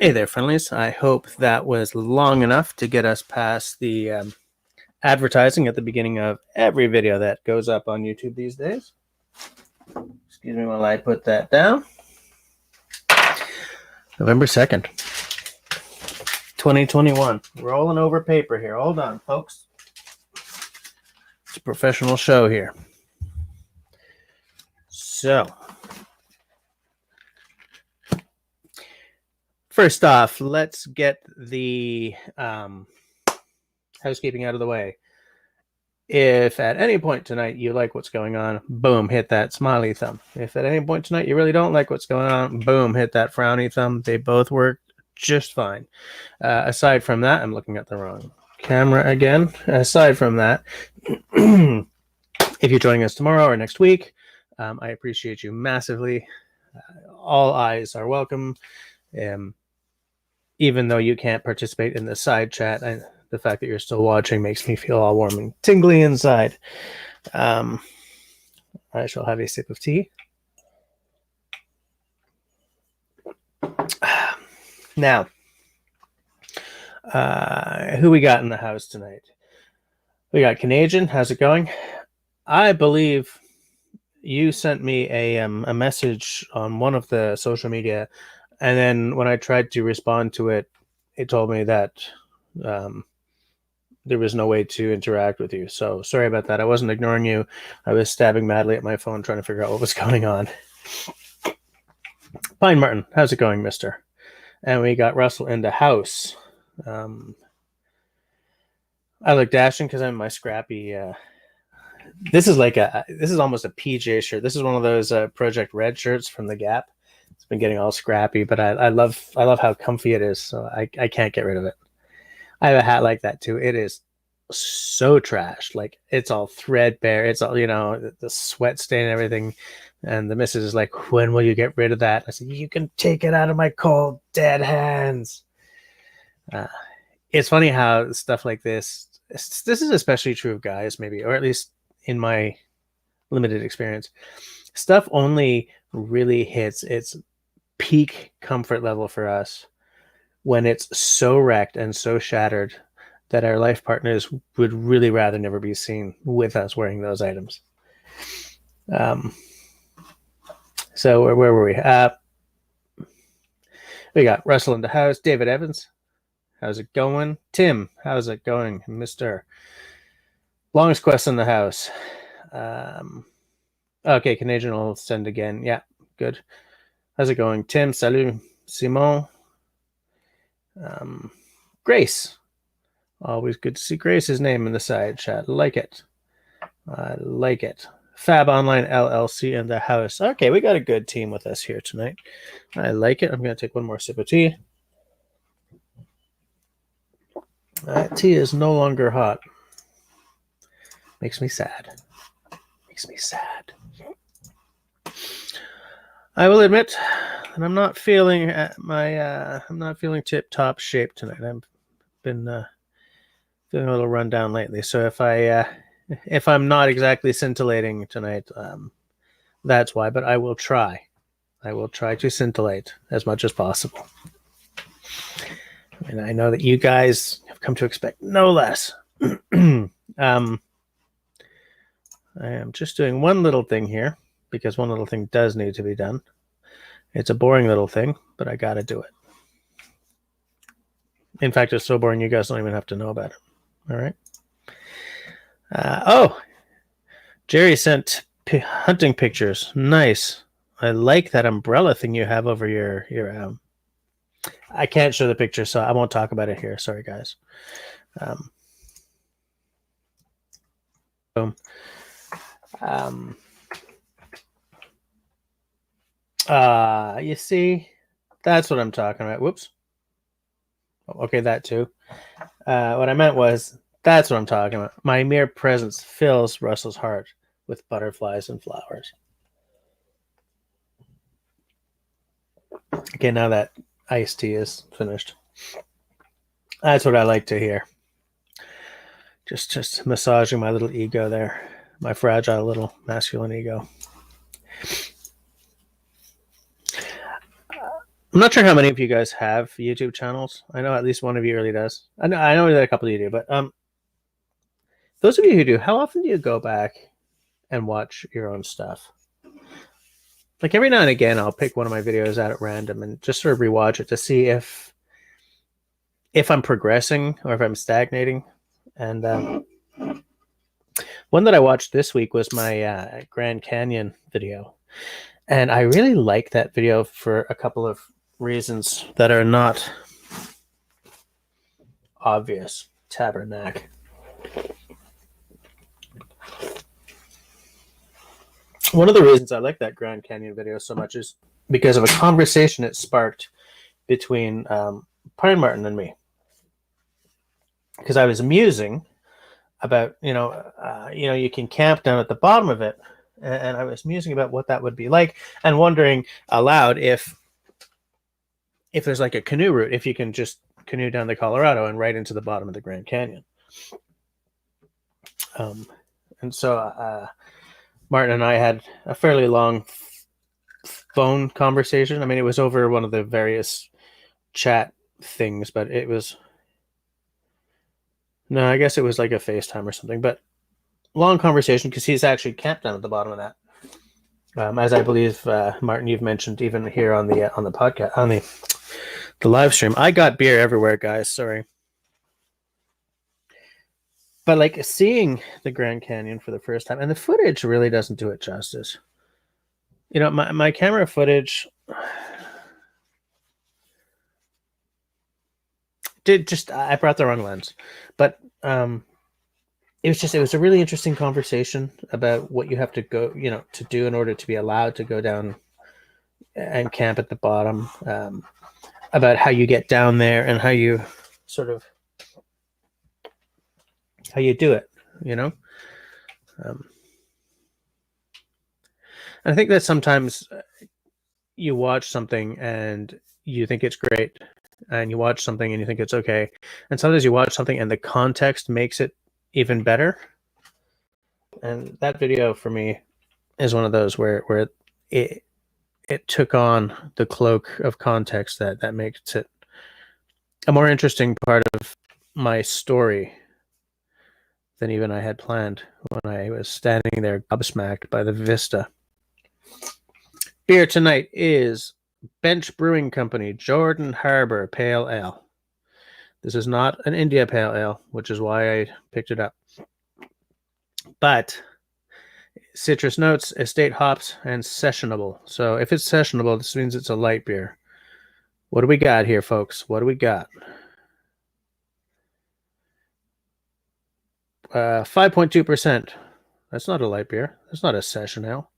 Hey there, friendlies. I hope that was long enough to get us past the advertising at the beginning of every video that goes up on YouTube these days. Excuse me while I put that down. November 2nd, 2021. Rolling over paper here. Hold on, folks. It's a professional show here. So, first off, let's get the housekeeping out of the way. If at any point tonight you like what's going on, boom, hit that smiley thumb. If at any point tonight you really don't like what's going on, boom, hit that frowny thumb. They both work just fine. Aside from that, I'm looking at the wrong camera again. Aside from that, if you're joining us tomorrow or next week, I appreciate you massively. All eyes are welcome. Even though you can't participate in the side chat, the fact that you're still watching makes me feel all warm and tingly inside. I shall have a sip of tea. Now, who we got in the house tonight? We got Canadian. How's it going? I believe you sent me a message on one of the social media, and then when I tried to respond to it, it told me that there was no way to interact with you. So sorry about that. I wasn't ignoring you. I was stabbing madly at my phone trying to figure out what was going on. Pine Martin, how's it going, mister? And we got Russell in the house. I look dashing because I'm in my scrappy. This is almost a PJ shirt. This is one of those Project Red shirts from the Gap. It's been getting all scrappy, but I love how comfy it is. So I can't get rid of it. I have a hat like that too. It is so trashed. Like, it's all threadbare. It's all, the sweat stain and everything. And the missus is like, when will you get rid of that? I said, you can take it out of my cold, dead hands. It's funny how stuff like this is especially true of guys, maybe, or at least in my limited experience. Stuff only really hits its peak comfort level for us when it's so wrecked and so shattered that our life partners would really rather never be seen with us wearing those items. So where were we? We got Russell in the house. David Evans, how's it going? Tim, how's it going? Mr. Longest Quest in the house. Okay, Canadian will send again. Yeah, good. How's it going? Tim, salut. Simon. Grace. Always good to see Grace's name in the side chat. Like it. I like it. Fab Online LLC in the house. Okay, we got a good team with us here tonight. I like it. I'm going to take one more sip of tea. That tea is no longer hot. Makes me sad. Makes me sad. I will admit that I'm not feeling tip-top shape tonight. I've been feeling a little run down lately. So if I'm not exactly scintillating tonight, that's why. But I will try. I will try to scintillate as much as possible. And I know that you guys have come to expect no less. I am just doing one little thing here because one little thing does need to be done. It's a boring little thing, but I got to do it. In fact, it's so boring you guys don't even have to know about it. All right. Jerry sent hunting pictures. Nice. I like that umbrella thing you have over your I can't show the picture, so I won't talk about it here. Sorry, guys. You see, that's what I'm talking about. Whoops. Okay, that too. What I meant was, that's what I'm talking about. My mere presence fills Russell's heart with butterflies and flowers. Okay, now that iced tea is finished. That's what I like to hear. Just massaging my little ego there. My fragile little masculine ego. I'm not sure how many of you guys have YouTube channels. I know at least one of you really does. I know that a couple of you do, but those of you who do, how often do you go back and watch your own stuff? Like every now and again, I'll pick one of my videos out at random and just sort of rewatch it to see if I'm progressing or if I'm stagnating. And one that I watched this week was my Grand Canyon video. And I really like that video for a couple of reasons that are not obvious. Tabernacle. One of the reasons I like that Grand Canyon video so much is because of a conversation it sparked between Pine Martin and me. Because I was musing about, you can camp down at the bottom of it. And I was musing about what that would be like and wondering aloud if there's like a canoe route, if you can just canoe down the Colorado and right into the bottom of the Grand Canyon. And so Martin and I had a fairly long phone conversation. I mean, it was over one of the various chat things, but it was... No, I guess it was like a FaceTime or something, but long conversation because he's actually camped down at the bottom of that. As I believe, Martin, you've mentioned even here on the podcast, on the live stream. I got beer everywhere, guys. Sorry. But like seeing the Grand Canyon for the first time, and the footage really doesn't do it justice. You know, my camera footage I brought the wrong lens, but it was a really interesting conversation about what you have to go, to do in order to be allowed to go down and camp at the bottom, about how you get down there and how you how you do it, and I think that sometimes you watch something and you think it's great, and you watch something and you think it's okay, and sometimes you watch something and the context makes it even better. And that video for me is one of those where it took on the cloak of context that makes it a more interesting part of my story than even I had planned when I was standing there gobsmacked by the vista. Beer tonight is Bench Brewing Company Jordan Harbour Pale Ale. This is not an India Pale Ale, which is why I picked it up. But citrus notes, estate hops, and sessionable. So if it's sessionable, this means it's a light beer. What do we got here, folks? What do we got? 5.2%. That's not a light beer. That's not a session ale.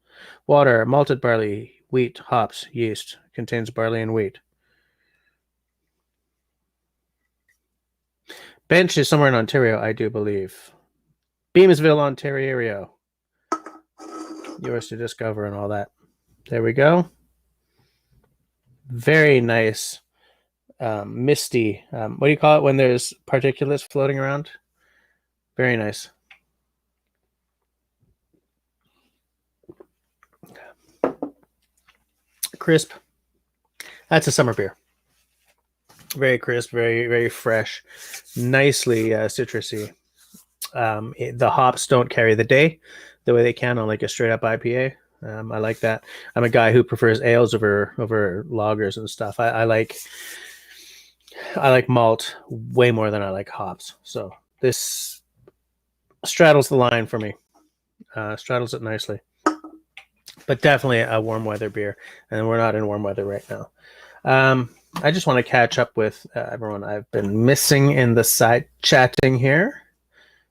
Water, malted barley, wheat, hops, yeast. Contains barley and wheat. Bench is somewhere in Ontario, I do believe. Beamsville, Ontario. Yours to discover and all that. There we go. Very nice, misty. What do you call it when there's particulates floating around? Very nice. Crisp. That's a summer beer. Very crisp, very, very fresh, nicely citrusy. The hops don't carry the day the way they can on like a straight up IPA. I like that. I'm a guy who prefers ales over lagers and stuff. I like malt way more than I like hops. So this straddles the line for me. Straddles it nicely. But definitely a warm weather beer, and we're not in warm weather right now. I just want to catch up with everyone I've been missing in the side chatting here.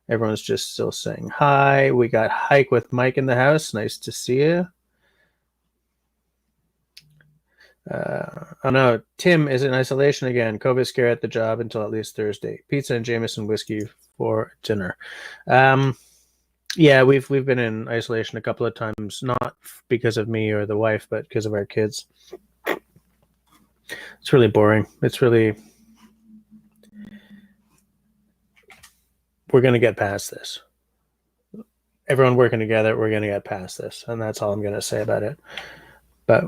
Everyone's just still saying hi. We got Hike with Mike in the house. Nice to see you. Oh no, Tim is in isolation again. COVID scare at the job until at least Thursday. Pizza and Jameson whiskey for dinner. Yeah, we've been in isolation a couple of times, not because of me or the wife, but because of our kids. It's really boring. We're going to get past this. Everyone working together, we're going to get past this, and that's all I'm going to say about it. But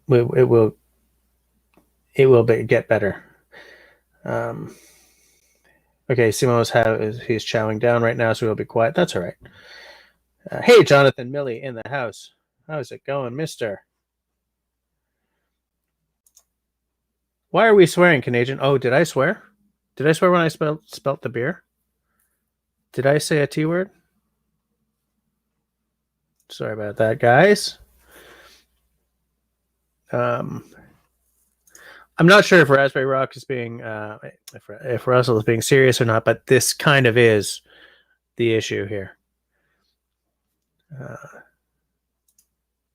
it will it will get better. Okay, Simo's he's chowing down right now, so we'll be quiet. That's all right. Hey, Jonathan Millie in the house. How's it going, mister? Why are we swearing, Canadian? Oh, did I swear? Did I swear when I spelt the beer? Did I say a T word? Sorry about that, guys. I'm not sure if Raspberry Rock is being, if Russell is being serious or not, but this kind of is the issue here.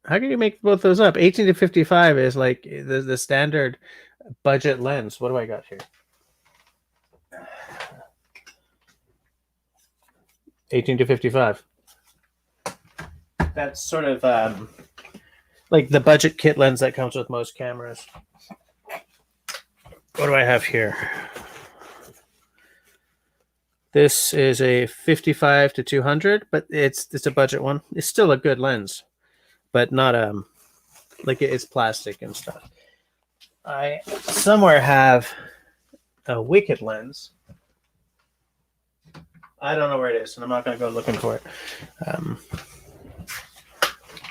How can you make both those up? 18 to 55 is like the standard budget lens. What do I got here? 18 to 55. That's sort of like the budget kit lens that comes with most cameras. What do I have here? This is a 55 to 200, but it's a budget one. It's still a good lens, but not like it's plastic and stuff. I somewhere have a Wicked lens. I don't know where it is, and I'm not going to go looking for it.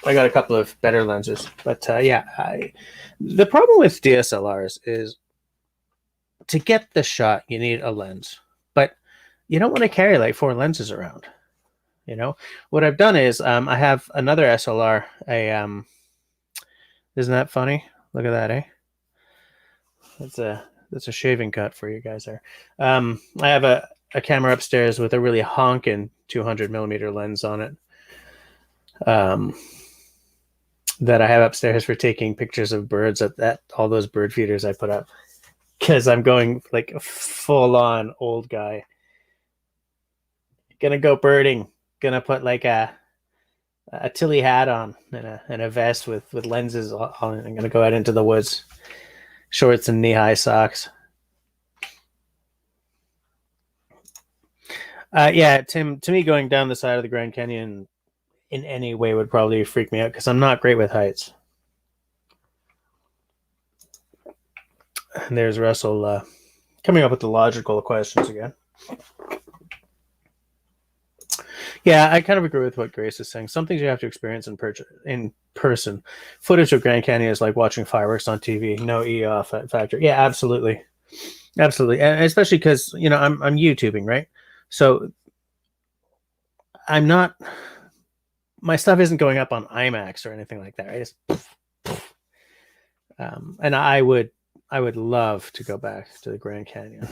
I got a couple of better lenses, but yeah, the problem with DSLRs is to get the shot, you need a lens, but you don't want to carry like 4 lenses around. You know, what I've done is I have another SLR. Isn't that funny? Look at that, eh? That's a shaving cut for you guys there. I have a camera upstairs with a really honking 200mm lens on it. That I have upstairs for taking pictures of birds at all those bird feeders I put up, because I'm going like a full-on old guy. Gonna go birding. Gonna put like a Tilly hat on and a vest with lenses on. I'm gonna go out into the woods, shorts and knee-high socks. Yeah, Tim. To me, going down the side of the Grand Canyon in any way would probably freak me out because I'm not great with heights. And there's Russell coming up with the logical questions again. Yeah, I kind of agree with what Grace is saying. Some things you have to experience in person. Footage of Grand Canyon is like watching fireworks on TV. No E-off factor. Yeah, absolutely, absolutely, and especially because I'm YouTubing, right? So I'm not. My stuff isn't going up on IMAX or anything like that. I just, and I would love to go back to the Grand Canyon,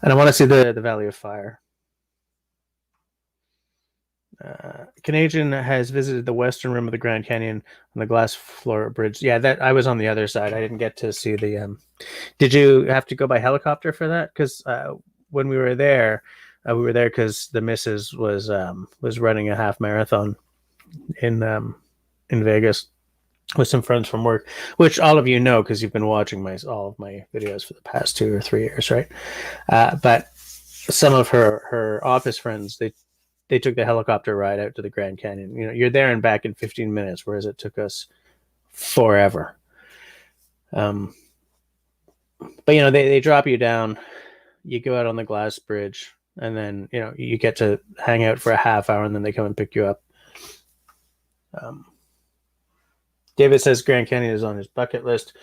and I want to see the Valley of Fire. Canadian has visited the western rim of the Grand Canyon on the glass floor bridge. Yeah, that I was on the other side. I didn't get to see the. Did you have to go by helicopter for that? Because when we were there because the missus was running a half marathon in Vegas with some friends from work, which all of you know because you've been watching all of my videos for the past 2 or 3 years, right? But some of her office friends, they took the helicopter ride out to the Grand Canyon. You're there and back in 15 minutes, whereas it took us forever. But they drop you down, you go out on the glass bridge, and then you get to hang out for a half hour, and then they come and pick you up. David says Grand Canyon is on his bucket list.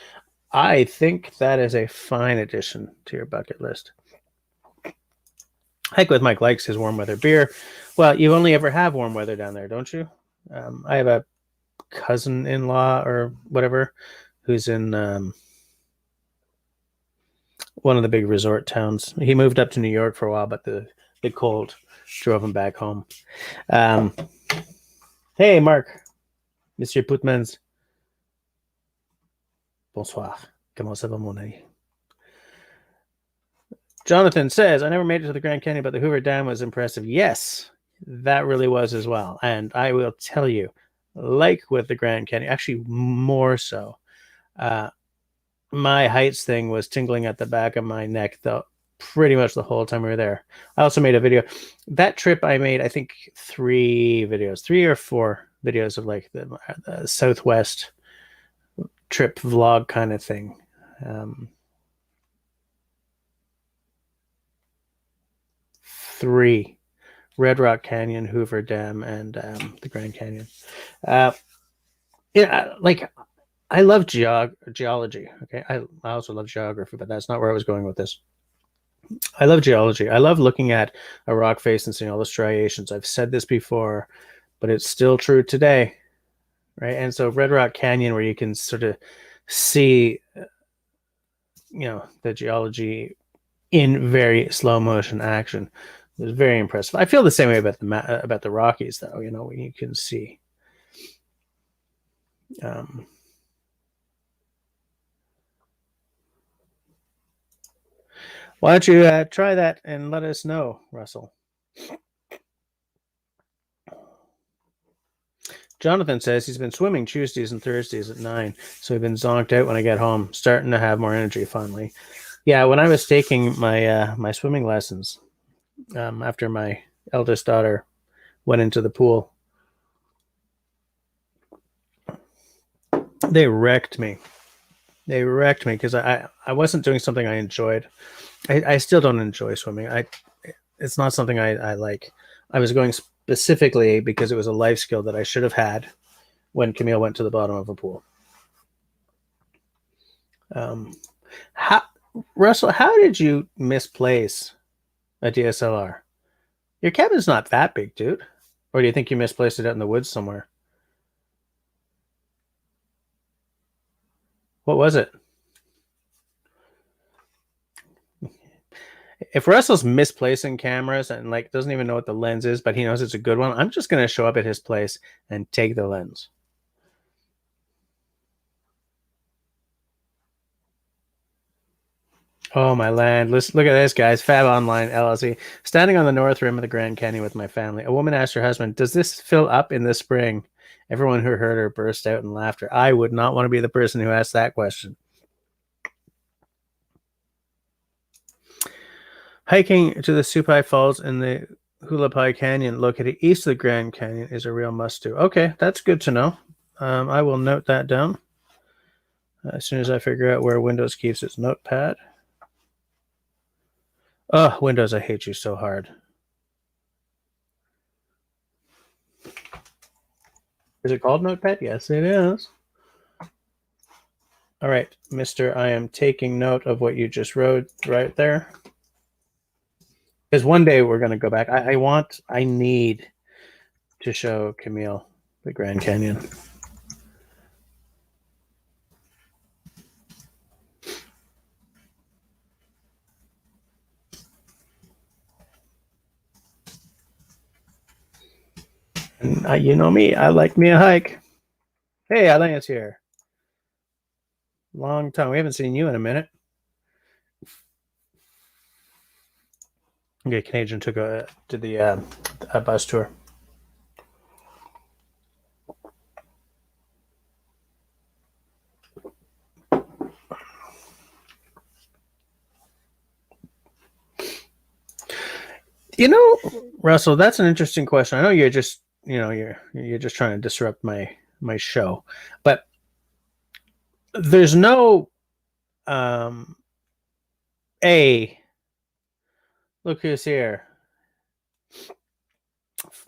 I think that is a fine addition to your bucket list. Heck with Mike likes his warm weather beer. Well, you only ever have warm weather down there, don't you? I have a cousin-in-law or whatever who's in one of the big resort towns. He moved up to New York for a while, but the cold drove him back home. Hey, Mark. Monsieur Putmans. Bonsoir. Comment ça va, mon ami? Jonathan says, I never made it to the Grand Canyon, but the Hoover Dam was impressive. Yes, that really was as well. And I will tell you, like with the Grand Canyon, actually more so, my heights thing was tingling at the back of my neck pretty much the whole time we were there. I also made a video. That trip I made, I think, 3 or 4 videos of like the Southwest trip vlog kind of thing. Three: Red Rock Canyon, Hoover Dam, and the Grand Canyon. Yeah, like I love geology. Okay, I also love geography, but that's not where I was going with this. I love geology. I love looking at a rock face and seeing all the striations. I've said this before, but it's still true today, right? And so Red Rock Canyon, where you can sort of see, the geology in very slow motion action, was very impressive. I feel the same way about the Rockies, though. When you can see. Why don't you try that and let us know, Russell? Jonathan says he's been swimming Tuesdays and Thursdays at 9, so I've been zonked out when I get home, starting to have more energy finally. Yeah, when I was taking my swimming lessons after my eldest daughter went into the pool, they wrecked me. They wrecked me because I wasn't doing something I enjoyed. I still don't enjoy swimming. It's not something I like. I was going specifically because it was a life skill that I should have had when Camille went to the bottom of a pool. Russell, how did you misplace a DSLR? Your cabin's not that big, dude. Or do you think you misplaced it out in the woods somewhere? What was it? If Russell's misplacing cameras and doesn't even know what the lens is, but he knows it's a good one, I'm just going to show up at his place and take the lens. Oh, my land. Look at this, guys. Fab Online LLC. Standing on the north rim of the Grand Canyon with my family. A woman asked her husband, "Does this fill up in the spring?" Everyone who heard her burst out in laughter. I would not want to be the person who asked that question. Hiking to the Supai Falls in the Hualapai Canyon, located east of the Grand Canyon, is a real must-do. Okay, that's good to know. I will note that down as soon as I figure out where Windows keeps its notepad. Oh, Windows, I hate you so hard. Is it called Notepad? Yes, it is. All right, Mr. I am taking note of what you just wrote right there. Because one day we're going to go back. I need to show Camille the Grand Canyon. And you know me, I like me a hike. Hey, Elaine's here. Long time. We haven't seen you in a minute. Okay, Canadian did the bus tour. Russell, that's an interesting question. I know you're just you're just trying to disrupt my show, but there's no look who's here.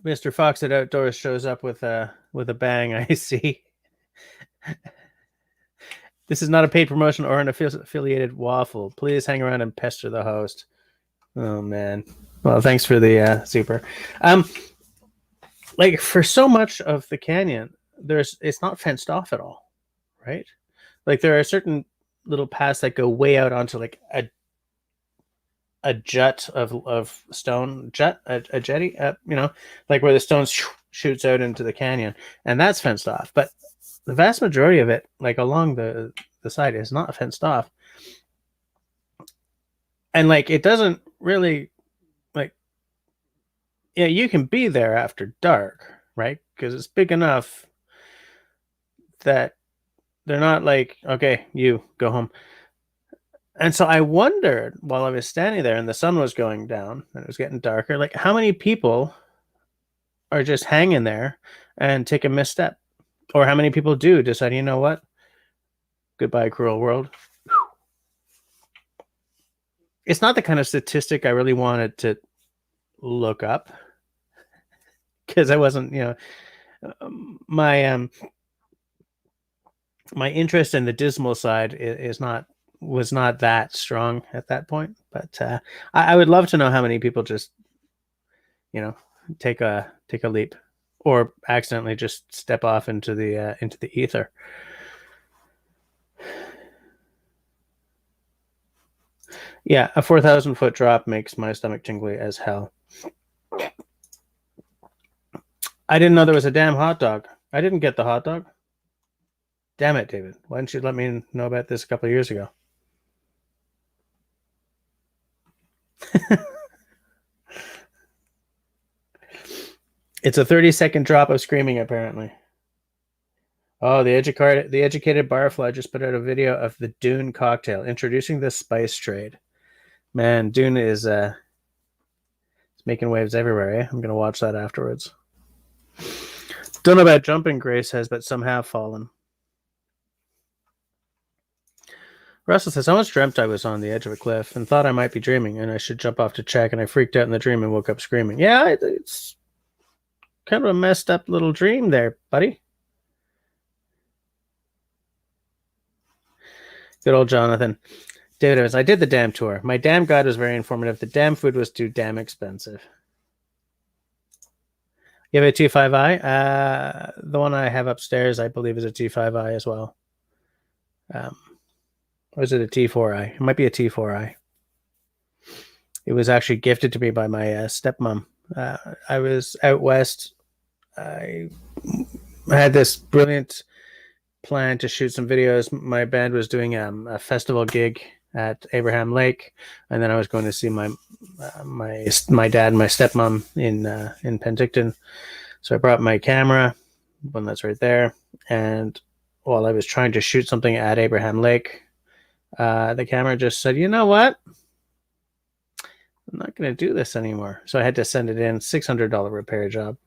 Mr. Fox at Outdoors shows up with a bang. I see. This is not a paid promotion or an affiliated waffle. Please hang around and pester the host. Oh man. Well, thanks for the super. For so much of the canyon, it's not fenced off at all, right? There are certain little paths that go way out onto a jut of stone, a jetty, where the stone shoots out into the canyon, and that's fenced off. But the vast majority of it, along the side, is not fenced off, and it doesn't really you can be there after dark, right? Because it's big enough that they're not okay, you go home. And so I wondered while I was standing there and the sun was going down and it was getting darker, how many people are just hanging there and take a misstep, or how many people do decide, you know what? Goodbye, cruel world. it's not the kind of statistic I really wanted to look up because I wasn't, my my interest in the dismal side was not that strong at that point. But I would love to know how many people just, take a leap or accidentally just step off into the ether. Yeah, a 4,000-foot drop makes my stomach tingly as hell. I didn't know there was a damn hot dog. I didn't get the hot dog. Damn it, David. Why didn't you let me know about this a couple of years ago? It's a 30-second drop of screaming, apparently. Oh, the educated barfly just put out a video of the Dune cocktail introducing the spice trade. Man, Dune is it's making waves everywhere, eh? I'm going to watch that afterwards. Don't know about jumping, Grace says, but some have fallen. Russell says, I once dreamt I was on the edge of a cliff and thought I might be dreaming and I should jump off to check, and I freaked out in the dream and woke up screaming. Yeah, it's kind of a messed up little dream there, buddy. Good old Jonathan. David Evans, I did the damn tour. My damn guide was very informative. The damn food was too damn expensive. You have a T5i? The one I have upstairs, I believe, is a T5i as well. Or is it a T4i? It might be a T4i. It was actually gifted to me by my stepmom. I was out west. I had this brilliant plan to shoot some videos. My band was doing a festival gig at Abraham Lake, and then I was going to see my dad and my stepmom in Penticton. So I brought my camera, one that's right there, and while I was trying to shoot something at Abraham Lake, the camera just said, "You know what? I'm not going to do this anymore." So I had to send it in. $600 repair job.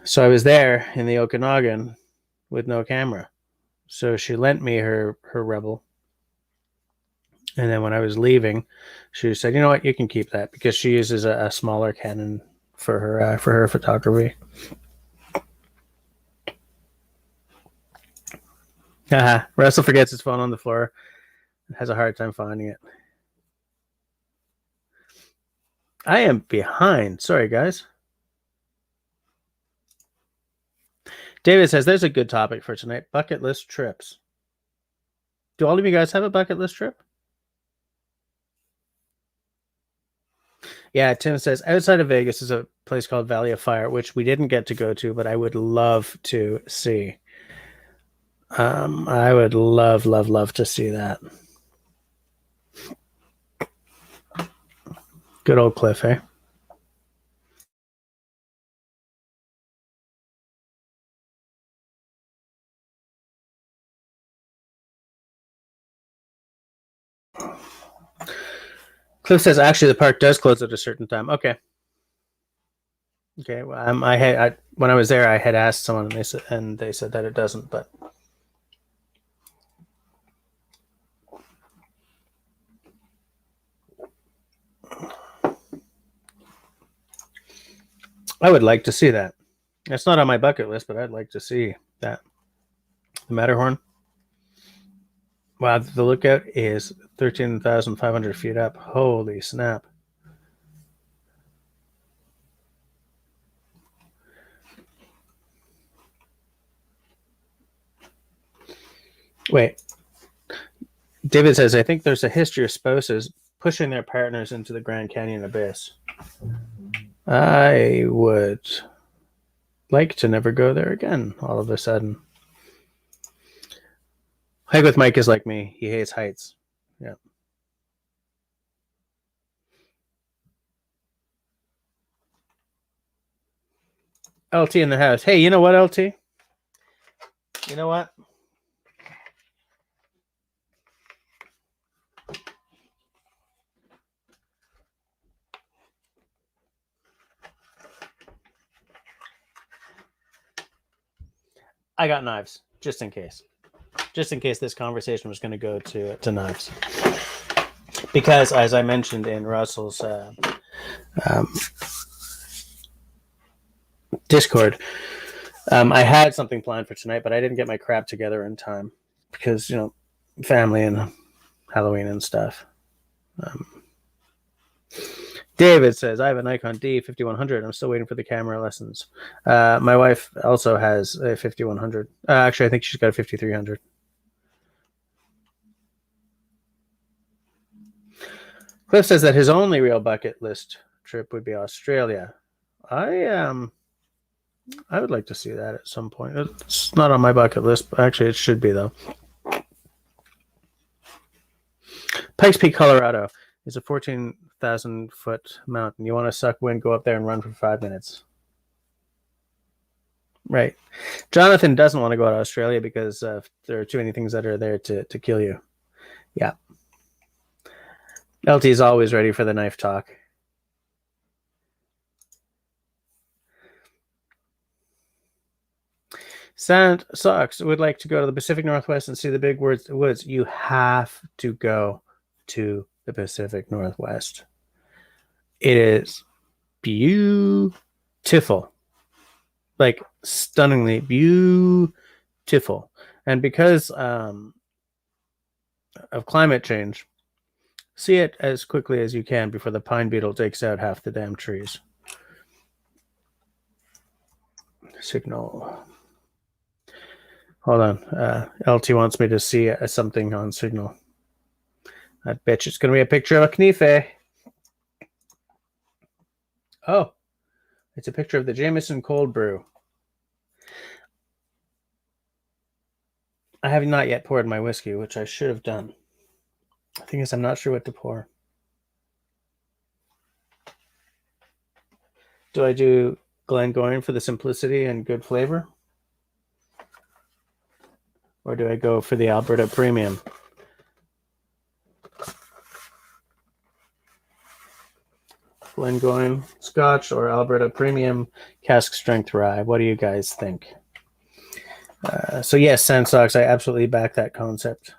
So I was there in the Okanagan with no camera. So she lent me her Rebel. And then when I was leaving, she said, "You know what? You can keep that," because she uses a smaller Canon for her photography. Russell forgets his phone on the floor. Has a hard time finding it. I am behind. Sorry, guys. David says, there's a good topic for tonight. Bucket list trips. Do all of you guys have a bucket list trip? Yeah, Tim says, outside of Vegas is a place called Valley of Fire, which we didn't get to go to, but I would love to see. I would love to see that. Good old Cliff, eh? Cliff says, actually, the park does close at a certain time. Okay. Well, when I was there, I had asked someone, and they said that it doesn't. But I would like to see that. It's not on my bucket list, but I'd like to see that. The Matterhorn. Wow, the lookout is 13,500 feet up. Holy snap. Wait. David says, I think there's a history of spouses pushing their partners into the Grand Canyon abyss. I would like to never go there again all of a sudden. Hike with Mike is like me. He hates heights. Yeah. LT in the house. Hey, you know what, LT? You know what? I got knives, just in case. just in case this conversation was going to go to knives. Because, as I mentioned in Russell's Discord, I had something planned for tonight, but I didn't get my crap together in time because, family and Halloween and stuff. David says, I have a Nikon D5100. I'm still waiting for the camera lessons. My wife also has a 5100. Actually, I think she's got a 5300. Cliff says that his only real bucket list trip would be Australia. I would like to see that at some point. It's not on my bucket list, but actually it should be, though. Pikes Peak, Colorado is a 14,000-foot mountain. You want to suck wind, go up there and run for 5 minutes. Right. Jonathan doesn't want to go to Australia because there are too many things that are there to kill you. Yeah. LT is always ready for the knife talk. Sand Socks would like to go to the Pacific Northwest and see the big woods. You have to go to the Pacific Northwest. It is beautiful. Like, stunningly beautiful. And because of climate change, see it as quickly as you can before the pine beetle takes out half the damn trees. Signal. Hold on. LT wants me to see something on Signal. I bet you it's going to be a picture of a knife. Oh, it's a picture of the Jameson cold brew. I have not yet poured my whiskey, which I should have done. The thing is, I'm not sure what to pour. Do I do Glengoyne for the simplicity and good flavor? Or do I go for the Alberta Premium? Glengoyne Scotch or Alberta Premium cask strength rye? What do you guys think? So yes, Sandstocks, I absolutely back that concept.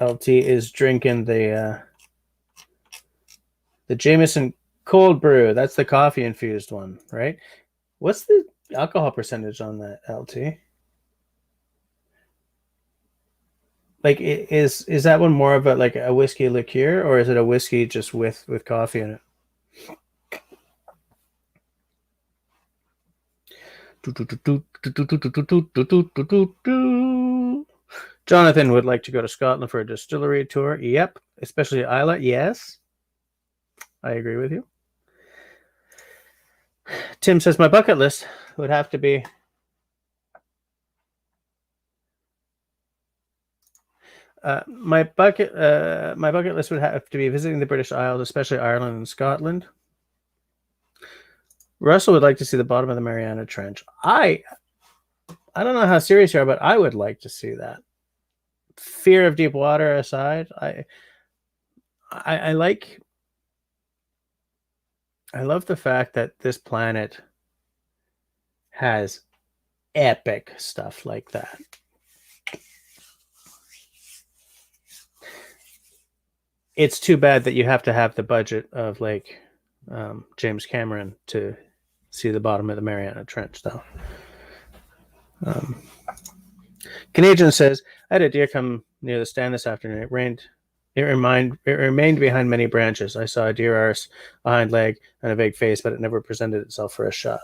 LT is drinking the Jameson cold brew. That's the coffee infused one, right? What's the alcohol percentage on that, LT? Like, is that one more of a whiskey liqueur, or is it a whiskey just with coffee in it? Jonathan would like to go to Scotland for a distillery tour. Yep, especially Islay. Yes, I agree with you. Tim says my bucket list would have to be my bucket list would have to be visiting the British Isles, especially Ireland and Scotland. Russell would like to see the bottom of the Mariana Trench. I don't know how serious you are, but I would like to see that. Fear of deep water aside, I love the fact that this planet has epic stuff like that. It's too bad that you have to have the budget of James Cameron to see the bottom of the Mariana Trench, though. Canadian says, I had a deer come near the stand this afternoon. It rained. It remained behind many branches. I saw a deer arse, a hind leg, and a big face, but it never presented itself for a shot.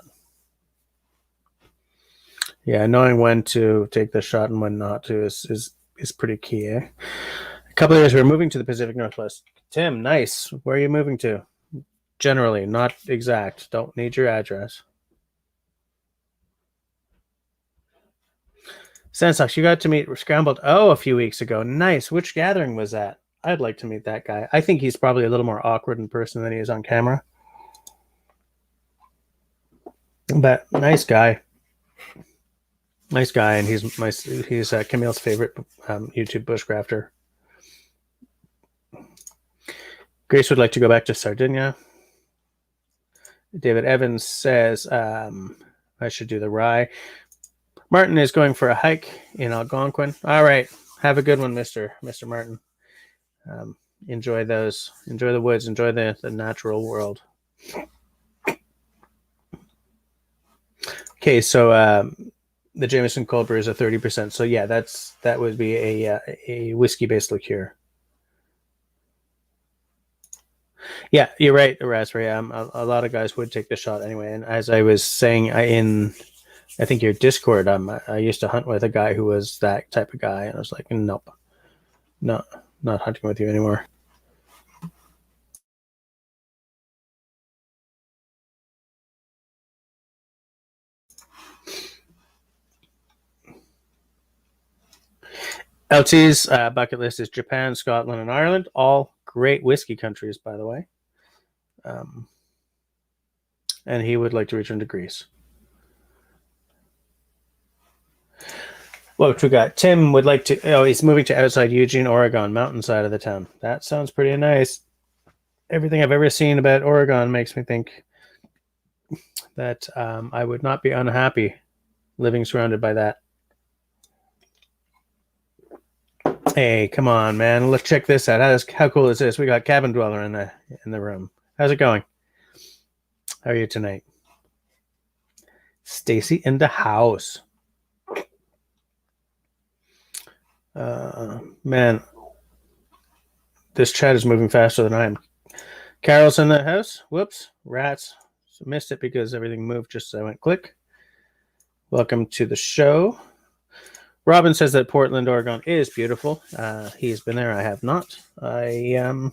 Yeah, knowing when to take the shot and when not to is pretty key, eh? A couple of years we're moving to the Pacific Northwest. Tim, nice. Where are you moving to? Generally, not exact. Don't need your address. Sandstocks, you got to meet Scrambled a few weeks ago. Nice. Which gathering was that? I'd like to meet that guy. I think he's probably a little more awkward in person than he is on camera. But nice guy. Nice guy, and he's Camille's favorite YouTube bushcrafter. Grace would like to go back to Sardinia. David Evans says I should do the rye. Martin is going for a hike in Algonquin. All right. Have a good one, Mr. Martin. Enjoy those. Enjoy the woods. Enjoy the natural world. Okay, so the Jameson cold brew is a 30%. So yeah, that would be a whiskey-based liqueur. Yeah, you're right, Raspberry. A lot of guys would take the shot anyway. And as I was saying I think your Discord, I used to hunt with a guy who was that type of guy, and I was like, nope, no, not hunting with you anymore. LT's bucket list is Japan, Scotland, and Ireland. All great whiskey countries, by the way. And he would like to return to Greece. Well, we got Tim would like to. Oh, he's moving to outside Eugene, Oregon, mountain side of the town. That sounds pretty nice. Everything I've ever seen about Oregon makes me think that I would not be unhappy living surrounded by that. Hey, come on, man! Let's check this out. How cool is this? We got Cabin Dweller in the room. How's it going? How are you tonight? Stacy in the house. Man, this chat is moving faster than I am. Carol's in the house. Whoops, rats. So missed it because everything moved just as I went click. Welcome to the show. Robin says that Portland, Oregon is beautiful. He's been there. I have not. I'd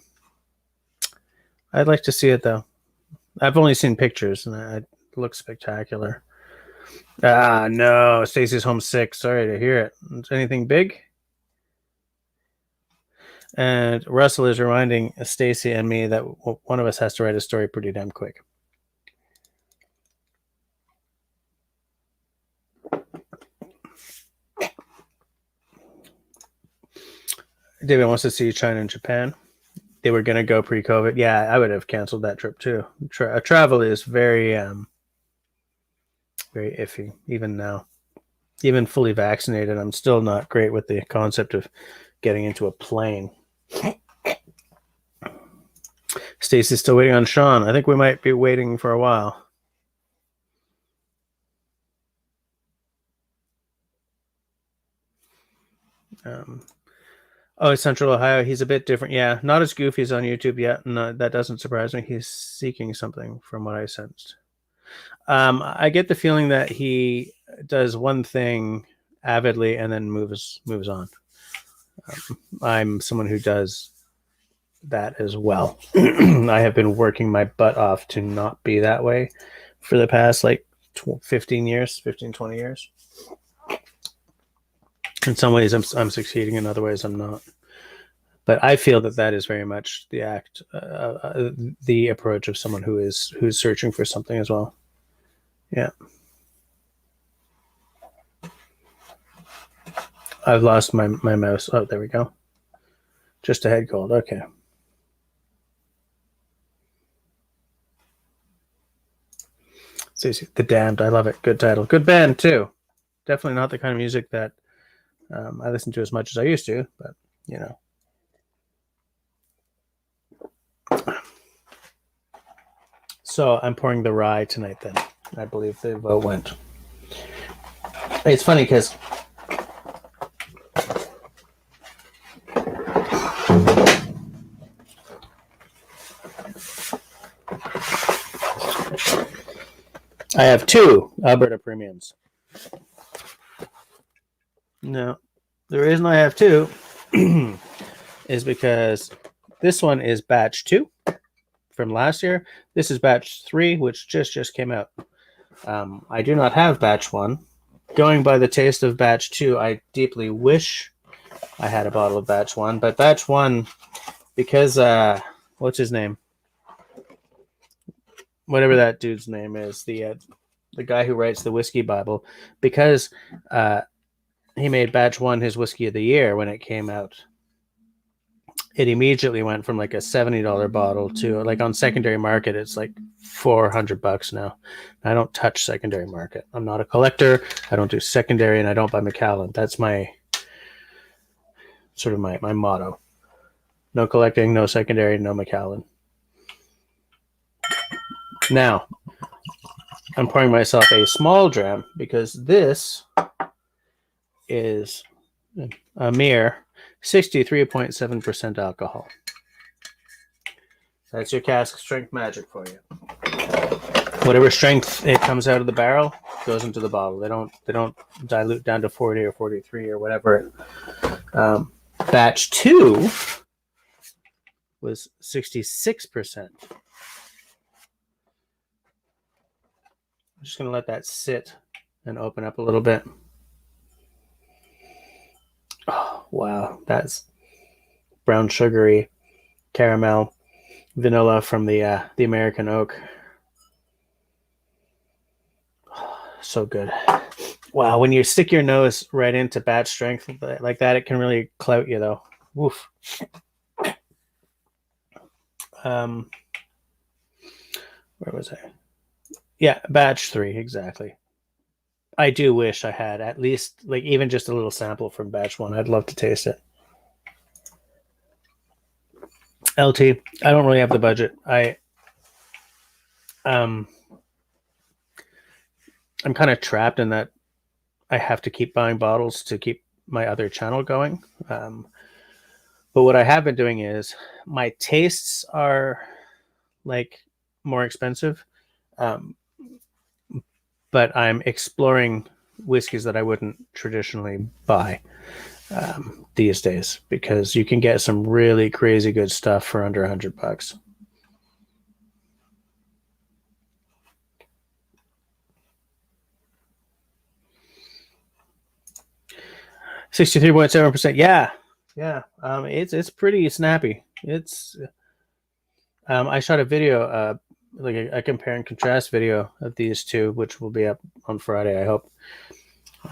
like to see it though. I've only seen pictures, and it looks spectacular. No, Stacy's homesick. Sorry to hear it. Is anything big? And Russell is reminding Stacy and me that one of us has to write a story pretty damn quick. David wants to see China and Japan. They were going to go pre-COVID. Yeah, I would have canceled that trip too. Travel is very, very iffy, even now. Even fully vaccinated, I'm still not great with the concept of getting into a plane. Stacy's still waiting on Sean. I think we might be waiting for a while. It's Central Ohio. He's a bit different. Yeah, not as goofy as on YouTube yet. No, that doesn't surprise me. He's seeking something from what I sensed. I get the feeling that he does one thing avidly and then moves on. I'm someone who does that as well. I have been working my butt off to not be that way for the past 15 years, 20 years. In some ways I'm succeeding, in other ways I'm not. But I feel that is very much the the approach of someone who's searching for something as well. Yeah. I've lost my mouse. Oh, there we go. Just a head cold. Okay. The Damned. I love it. Good title. Good band too. Definitely not the kind of music that I listen to as much as I used to, but you know. So I'm pouring the rye tonight then. I believe the vote went. It's funny because I have 2 Alberta premiums. No, the reason I have 2 is because this one is batch 2 from last year. This is batch 3, which just came out. I do not have batch 1. Going by the taste of batch 2, I deeply wish I had a bottle of batch 1. But batch 1, because what's his name? Whatever that dude's name is, the guy who writes the Whiskey Bible, because he made batch 1 his whiskey of the year when it came out. it immediately went from like a $70 bottle to like on secondary market, it's like $400 now. I don't touch secondary market. I'm not a collector. I don't do secondary, and I don't buy Macallan. That's my sort of my motto. No collecting, no secondary, no Macallan. Now, I'm pouring myself a small dram because this is a mere 63.7% alcohol. That's your cask strength magic for you. Whatever strength it comes out of the barrel goes into the bottle. They don't dilute down to 40 or 43 or whatever. Batch 2 was 66%. I'm just going to let that sit and open up a little bit. Oh, wow. That's brown sugary caramel vanilla from the American oak. Oh, so good. Wow, when you stick your nose right into batch strength like that, it can really clout you, though. Woof. Where was I? Yeah, batch 3, exactly. I do wish I had at least, like, even just a little sample from batch 1. I'd love to taste it. LT, I don't really have the budget. I'm kind of trapped in that I have to keep buying bottles to keep my other channel going. But what I have been doing is my tastes are like more expensive. But I'm exploring whiskeys that I wouldn't traditionally buy these days, because you can get some really crazy good stuff for under $100. $63.7%. Yeah. It's pretty snappy. It's I shot a video, like a compare and contrast video of these two, which will be up on Friday, I hope.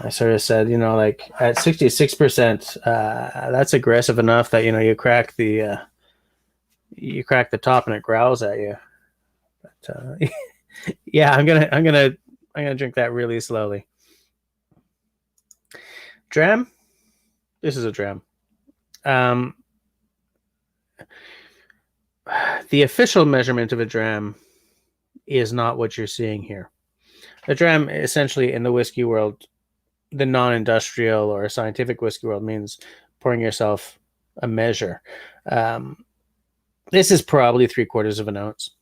I sort of said, like at 66%, that's aggressive enough that you crack the top and it growls at you. But yeah, I'm gonna drink that really slowly. Dram. This is a dram. The official measurement of a dram is not what you're seeing here. A dram, essentially, in the whiskey world, the non-industrial or scientific whiskey world, means pouring yourself a measure. This is probably 3/4 of an ounce.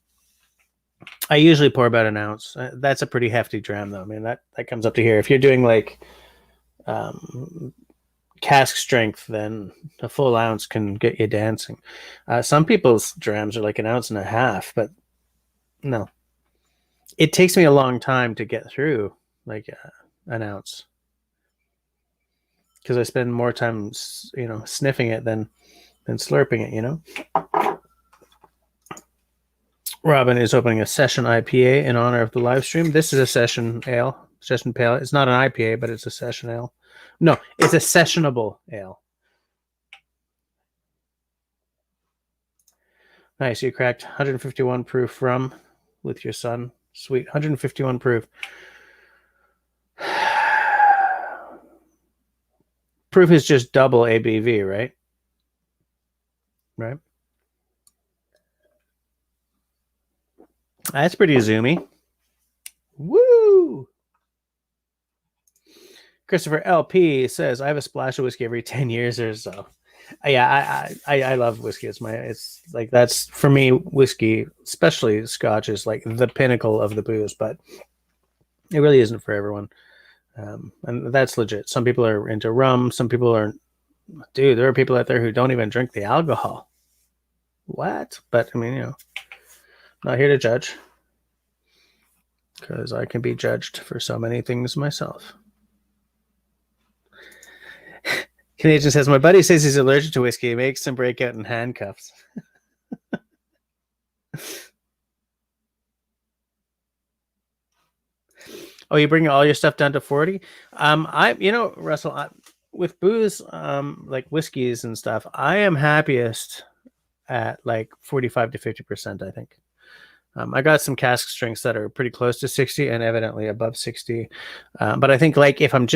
I usually pour about an ounce. That's a pretty hefty dram, though. I mean, that comes up to here. If you're doing like cask strength, then a full ounce can get you dancing. Some people's drams are like an ounce and a half, but no. It takes me a long time to get through like an ounce, because I spend more time, sniffing it than slurping it, Robin is opening a session IPA in honor of the live stream. This is a session ale, session pale. It's not an IPA, but it's a session ale. No, it's a sessionable ale. Nice. You cracked 151 proof rum with your son. Sweet. 151 proof. Proof is just double ABV, right? Right. That's pretty zoomy. Woo! Christopher LP says, I have a splash of whiskey every 10 years or so. Yeah, I love whiskey. It's like, that's, for me, whiskey, especially Scotch, is like the pinnacle of the booze, but it really isn't for everyone. And that's legit. Some people are into rum. Some people are, dude, there are people out there who don't even drink the alcohol. What? But I mean, not here to judge, because I can be judged for so many things myself. Canadian says, my buddy says he's allergic to whiskey. He makes him break out in handcuffs. Oh, you bring all your stuff down to 40? Russell, with booze, like whiskeys and stuff, I am happiest at like 45 to 50%, I think. I got some cask strengths that are pretty close to 60 and evidently above 60. But I think like if I'm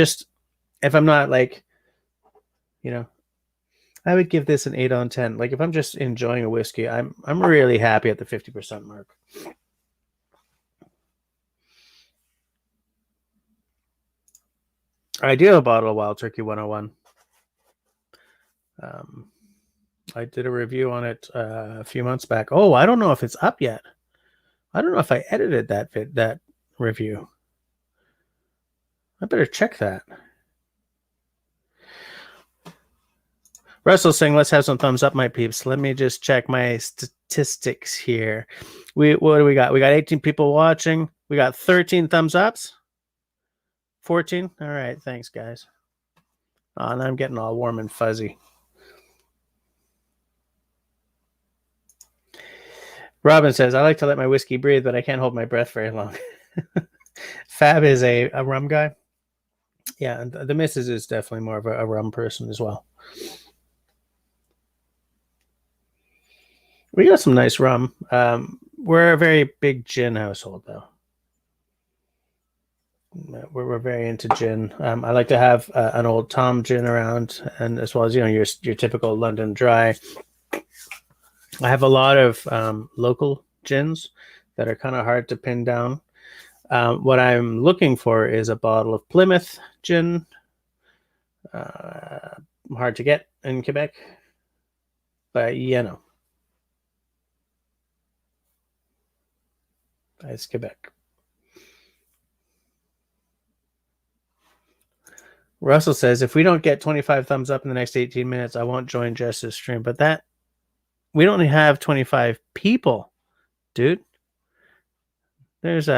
not like, I would give this an 8 on 10. Like if I'm just enjoying a whiskey, I'm really happy at the 50% mark. I do have a bottle of Wild Turkey 101. I did a review on it a few months back. Oh, I don't know if it's up yet. I don't know if I edited that review. I better check that. Russell's saying, let's have some thumbs up, my peeps. Let me just check my statistics here. What do we got? We got 18 people watching. We got 13 thumbs ups. 14? All right, thanks, guys. Oh, and I'm getting all warm and fuzzy. Robin says, I like to let my whiskey breathe, but I can't hold my breath very long. Fab is a rum guy. Yeah, and the missus is definitely more of a rum person as well. We got some nice rum. We're a very big gin household, though. We're very into gin. I like to have an Old Tom gin around, and as well as your typical London Dry. I have a lot of local gins that are kind of hard to pin down. What I'm looking for is a bottle of Plymouth gin. Hard to get in Quebec, but it's Quebec. Russell says, if we don't get 25 thumbs up in the next 18 minutes, I won't join Jess's stream. But we don't have 25 people, dude. There's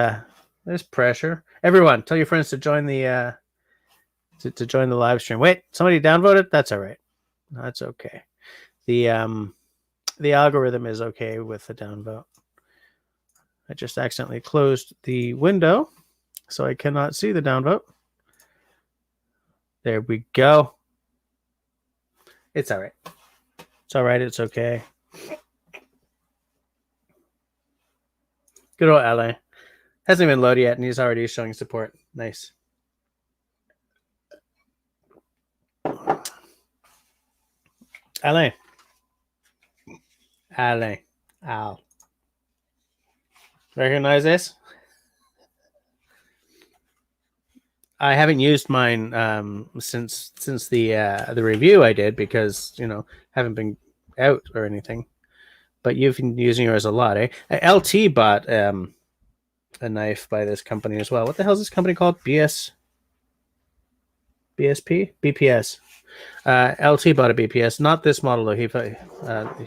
pressure. Everyone, tell your friends to join the to join the live stream. Wait, somebody downvoted? That's all right. That's okay. The algorithm is okay with the downvote. I just accidentally closed the window, so I cannot see the downvote. There we go. It's all right. It's all right. It's okay. Good old LA. Hasn't even loaded yet, and he's already showing support. Nice. LA. Ow. Recognize this? I haven't used mine since the review I did because haven't been out or anything. But you've been using yours a lot, eh? LT bought a knife by this company as well. What the hell is this company called? BSP? BPS. LT bought a BPS, not this model though.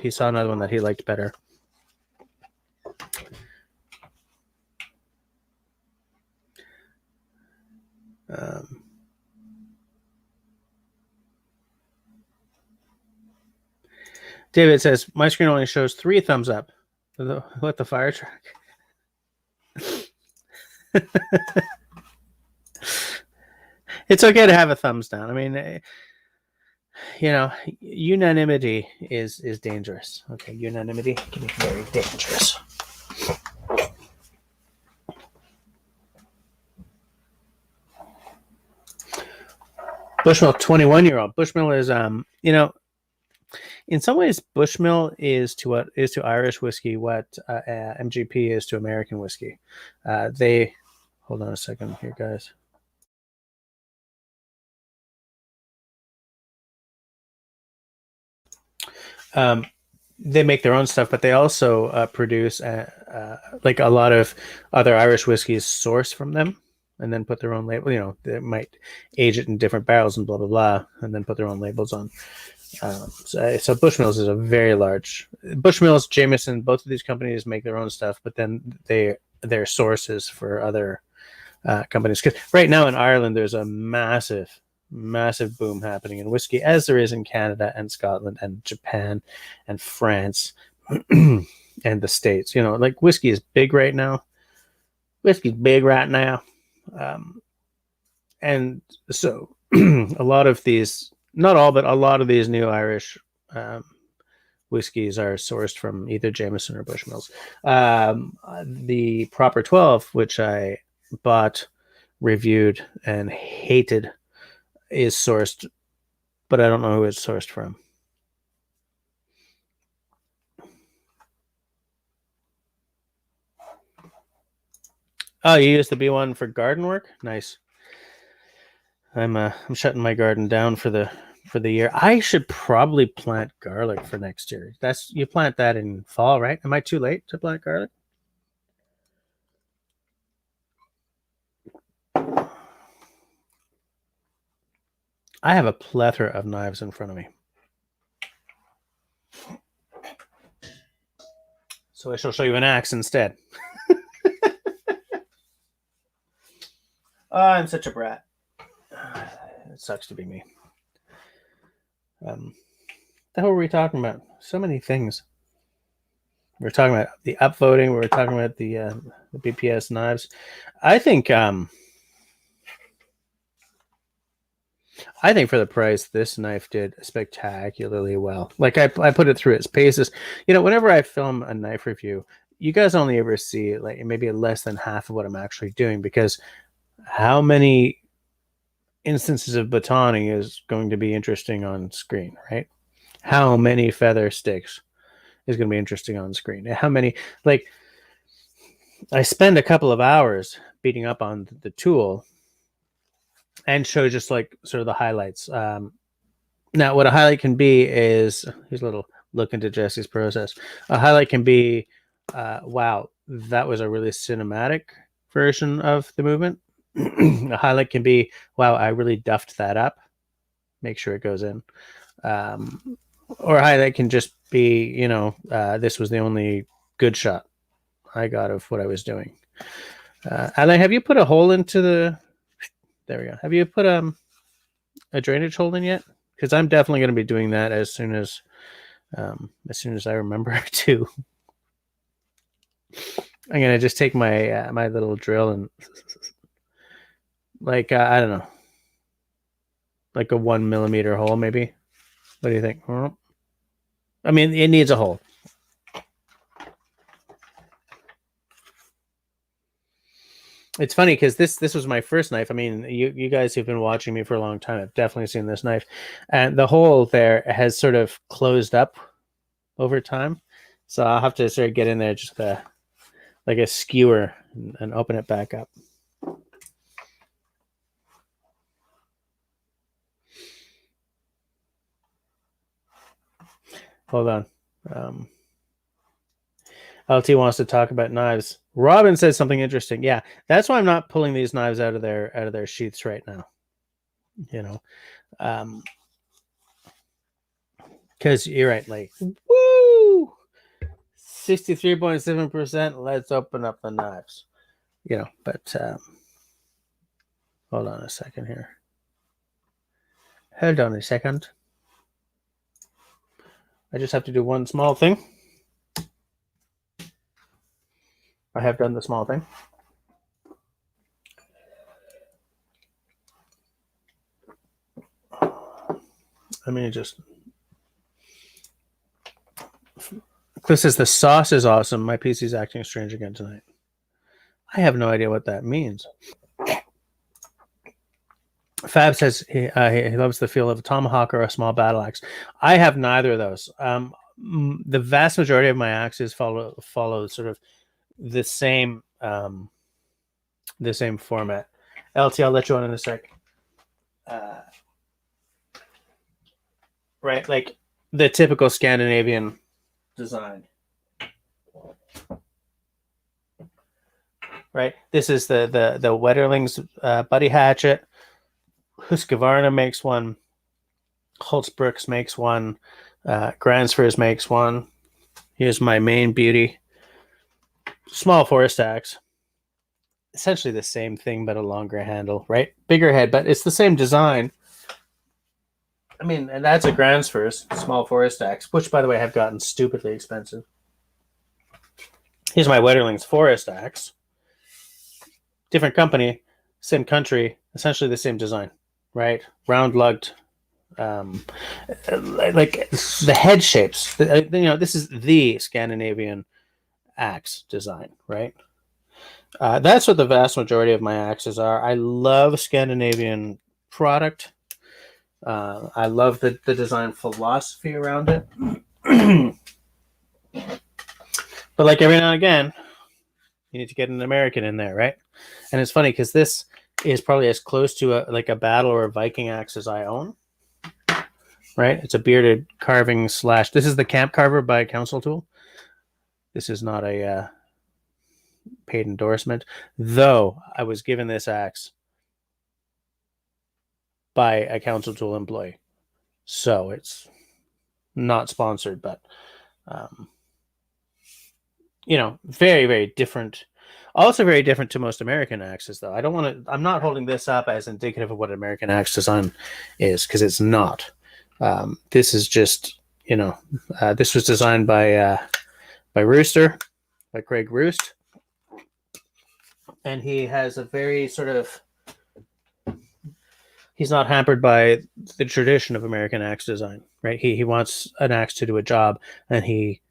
He saw another one that he liked better. David says, my screen only shows 3 thumbs up. What the fire truck? It's okay to have a thumbs down. I mean, unanimity is dangerous. Okay, unanimity can be very dangerous. Bushmill 21-year-old. Bushmill is in some ways Bushmill is to Irish whiskey what MGP is to American whiskey. Hold on a second here, guys. They make their own stuff, but they also produce like a lot of other Irish whiskeys source from them and then put their own label. They might age it in different barrels and blah, blah, blah, and then put their own labels on. So Bushmills is a very large... Bushmills, Jameson, both of these companies make their own stuff, but then they're sources for other companies. Because right now in Ireland, there's a massive boom happening in whiskey, as there is in Canada and Scotland and Japan and France and the States. Like whiskey is big right now. Whiskey's big right now. And so a lot of these, not all, but a lot of these new Irish whiskeys are sourced from either Jameson or Bushmills. The Proper 12, which I bought, reviewed, and hated, is sourced, but I don't know who it's sourced from. Oh, you used the B1 for garden work? Nice. I'm shutting my garden down for the year. I should probably plant garlic for next year. You plant that in fall, right? Am I too late to plant garlic? I have a plethora of knives in front of me. So I shall show you an axe instead. Oh, I'm such a brat. It sucks to be me. The hell were we talking about? So many things. We were talking about the upvoting. We were talking about the BPS knives. I think for the price, this knife did spectacularly well. Like I put it through its paces. You know, whenever I film a knife review, you guys only ever see like maybe less than half of what I'm actually doing, because how many instances of batoning is going to be interesting on screen, right? How many feather sticks is going to be interesting on screen? How many, like, I spend a couple of hours beating up on the tool and show just like sort of the highlights. Now, what a highlight can be is, here's a little look into Jesse's process. A highlight can be, wow, that was a really cinematic version of the movement. A highlight can be, wow, I really duffed that up. Make sure it goes in. Or a highlight can just be, you know, this was the only good shot I got of what I was doing. Alan, have you put a hole into the... There we go. Have you put a drainage hole in yet? Because I'm definitely going to be doing that as soon as I remember to. I'm going to just take my my little drill and, like, I don't know, like a 1 millimeter hole, maybe. What do you think? I mean, it needs a hole. It's funny because this was my first knife. I mean, you guys who've been watching me for a long time have definitely seen this knife, and the hole there has sort of closed up over time. So I'll have to sort of get in there just like a skewer and open it back up. Hold on. LT wants to talk about knives. Robin says something interesting. Yeah, that's why I'm not pulling these knives out of their sheaths right now. You know, because you're right. Like, woo, 63.7%. Let's open up the knives. You know, but hold on a second here. Hold on a second. I just have to do one small thing. I have done the small thing. I mean, Cliff says the sauce is awesome. My PC's acting strange again tonight. I have no idea what that means. Fab says he loves the feel of a tomahawk or a small battle axe. I have neither of those. The vast majority of my axes follow sort of the same format. LT, I'll let you on in a sec. Right, like the typical Scandinavian design. Right, this is the Wetterling's Buddy Hatchet. Husqvarna makes one. Holtzbrooks makes one. Gransfors makes one. Here's my main beauty. Small forest axe. Essentially the same thing, but a longer handle, right? Bigger head, but it's the same design. I mean, and that's a Gransfors small forest axe, which, by the way, have gotten stupidly expensive. Here's my Wetterling's forest axe. Different company, same country, essentially the same design, right? Round lugged like the head shapes. This is the Scandinavian axe design, right? That's what the vast majority of my axes are. I love Scandinavian product. I love the design philosophy around it. But like every now and again, you need to get an American in there, right? And it's funny because this is probably as close to a battle or a Viking axe as I own. Right? It's a bearded carving slash. This is the Camp Carver by Council Tool. This is not a paid endorsement, though I was given this axe by a Council Tool employee, so it's not sponsored, but very, very different. Also very different to most American axes, though. I'm not holding this up as indicative of what American axe design is, because it's not. This is just, this was designed by Rooster, by Craig Roost, and he has a very sort of. He's not hampered by the tradition of American axe design, right? He wants an axe to do a job, and he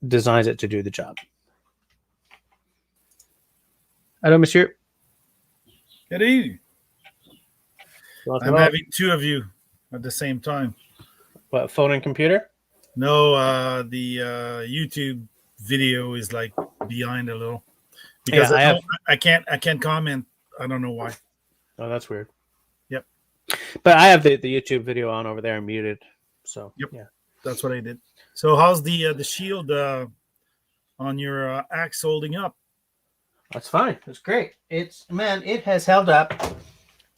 designs it to do the job. Hello, monsieur. Good evening. I'm having two of you at the same time. What, phone and computer? No, the YouTube video is like behind a little because I can't comment. I don't know why. Oh, that's weird. Yep. But I have the YouTube video on over there muted. So yep. Yeah, that's what I did. So how's the shield on your axe holding up? That's fine. It's great. It has held up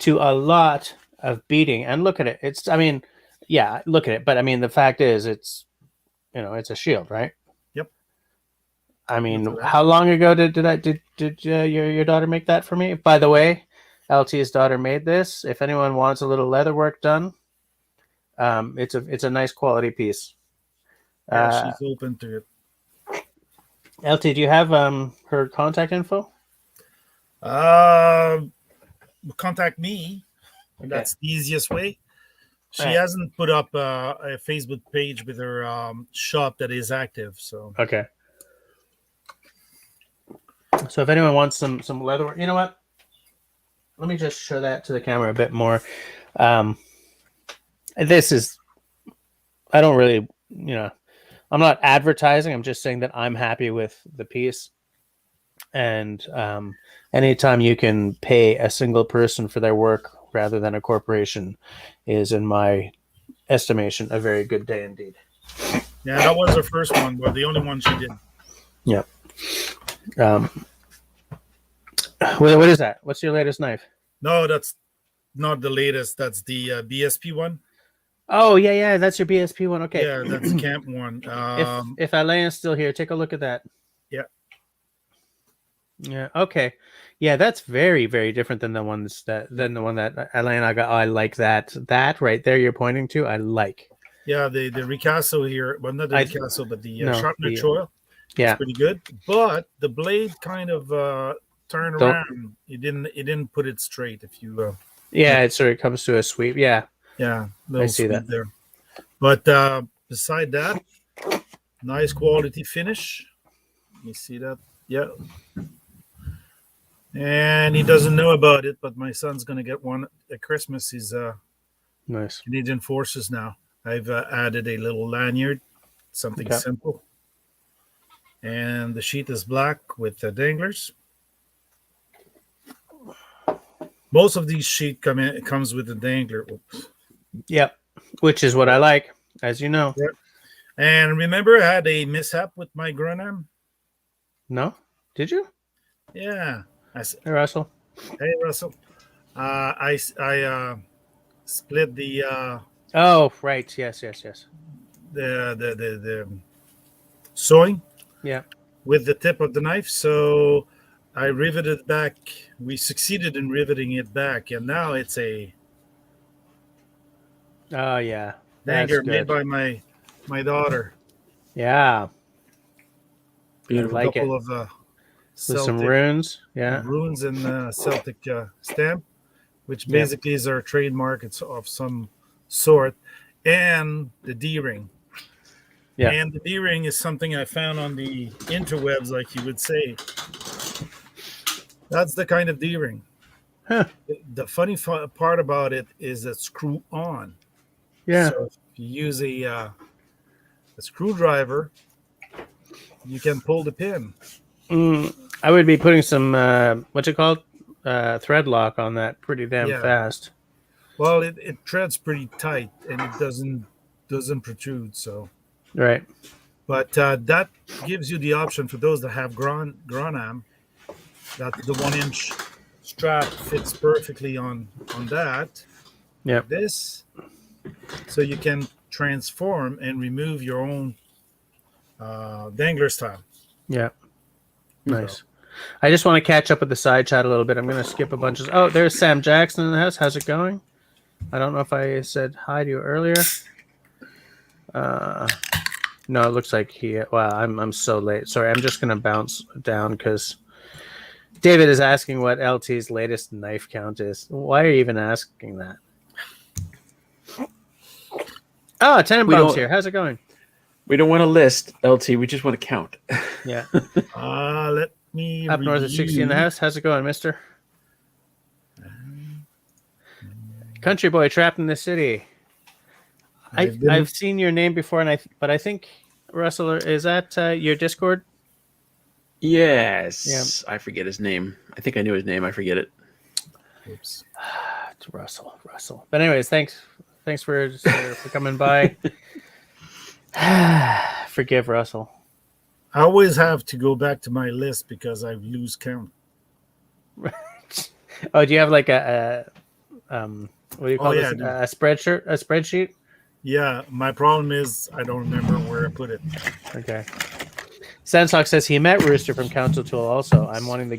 to a lot of beating. And look at it. Look at it. But the fact is, it's a shield, right? Yep. How long ago did your daughter make that for me? By the way, LT's daughter made this. If anyone wants a little leather work done, it's a nice quality piece. Yeah, she's open to it. LT, do you have her contact info? Contact me. Okay. That's the easiest way. She hasn't put up a Facebook page with her shop that is active. So okay. So if anyone wants some leather work, you know what? Let me just show that to the camera a bit more. This is. I don't really, I'm not advertising. I'm just saying that I'm happy with the piece. And anytime you can pay a single person for their work rather than a corporation is, in my estimation, a very good day indeed. Yeah, that was her first one, but the only one she did. Yeah. What is that? What's your latest knife? No, that's not the latest. That's the BSP one. Oh, yeah, that's your BSP one. Okay. Yeah, that's the camp one. If Alain's still here, take a look at that. Yeah. Yeah, okay. Yeah, that's very, very different than the one that Alain I got. Oh, I like that. That right there you're pointing to, I like. Yeah, the Ricasso here, well, not the Ricasso, but the sharpener choil. Yeah. It's pretty good. But the blade kind of turned around. It didn't put it straight if you it sort of comes to a sweep. Yeah. Yeah, I see that there. But beside that, nice quality finish. You see that? Yeah. And he doesn't know about it, but my son's going to get one at Christmas. He's nice Canadian Forces now. I've added a little lanyard, something simple. And the sheet is black with the danglers. Most of these sheet comes with a dangler. Oops. Yep, which is what I like, as you know. Yep. And remember, I had a mishap with my Grenham. No, did you? Yeah. Hey, Russell. Hey, Russell. I split the. Oh, right. Yes. The sewing. Yeah. With the tip of the knife, so I riveted back. We succeeded in riveting it back, and now it's a. Oh yeah, dagger made by my daughter. Yeah, beautiful. A couple of with some runes. Yeah, runes and Celtic stamp, which basically is our trademark. It's of some sort, and the D-ring. Yeah. And the D-ring is something I found on the interwebs, like you would say. That's the kind of D-ring. Huh. The funny part about it is that screw on. Yeah. So if you use a screwdriver, you can pull the pin. I would be putting some what's it called, thread lock on that pretty damn fast. Well, it treads pretty tight and it doesn't protrude. So right. But that gives you the option for those that have Gronam, that the 1-inch strap fits perfectly on that. Yeah. Like this, so you can transform and remove your own dangler style. Yeah. Nice. So. I just want to catch up with the side chat a little bit. I'm going to skip a bunch of... Oh, there's Sam Jackson in the house. How's it going? I don't know if I said hi to you earlier. No, it looks like he... Wow, I'm so late. Sorry, I'm just going to bounce down because David is asking what LT's latest knife count is. Why are you even asking that? Oh, Tenenbaum's here. How's it going? We don't want to list, LT. We just want to count. Yeah. Let me Up north of 60 in the house. How's it going, mister? Country boy trapped in the city. I've seen your name before, but I think, Russell, is that your Discord? Yes. Yeah. I forget his name. I think I knew his name. I forget it. Oops. It's Russell. But anyways, thanks for coming by. Forgive Russell. I always have to go back to my list because I lose count. Oh, do you have like a what do you call this? A spreadsheet? Yeah, my problem is I don't remember where I put it. Okay. Sandsock says he met Rooster from Council Tool also. I'm wanting the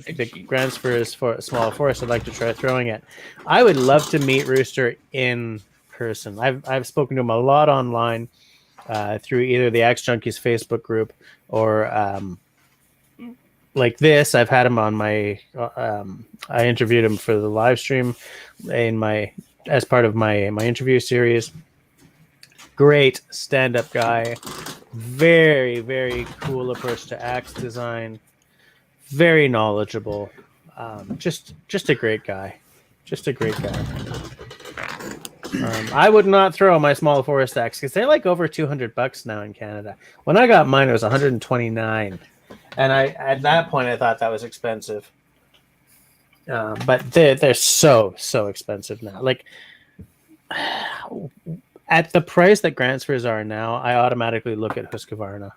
grants for his small forest. I'd like to try throwing it. I would love to meet Rooster in person. I've spoken to him a lot online through either the Axe Junkies Facebook group or like this. I've had him on my I interviewed him for the live stream as part of my interview series. Great stand-up guy. Very, very cool approach to axe design. Very knowledgeable. Just a great guy. I would not throw my small forest axe because they're like over $200 now in Canada. When I got mine, it was $129, and at that point I thought that was expensive. But they're so expensive now. Like at the price that Grantsfors are now, I automatically look at Husqvarna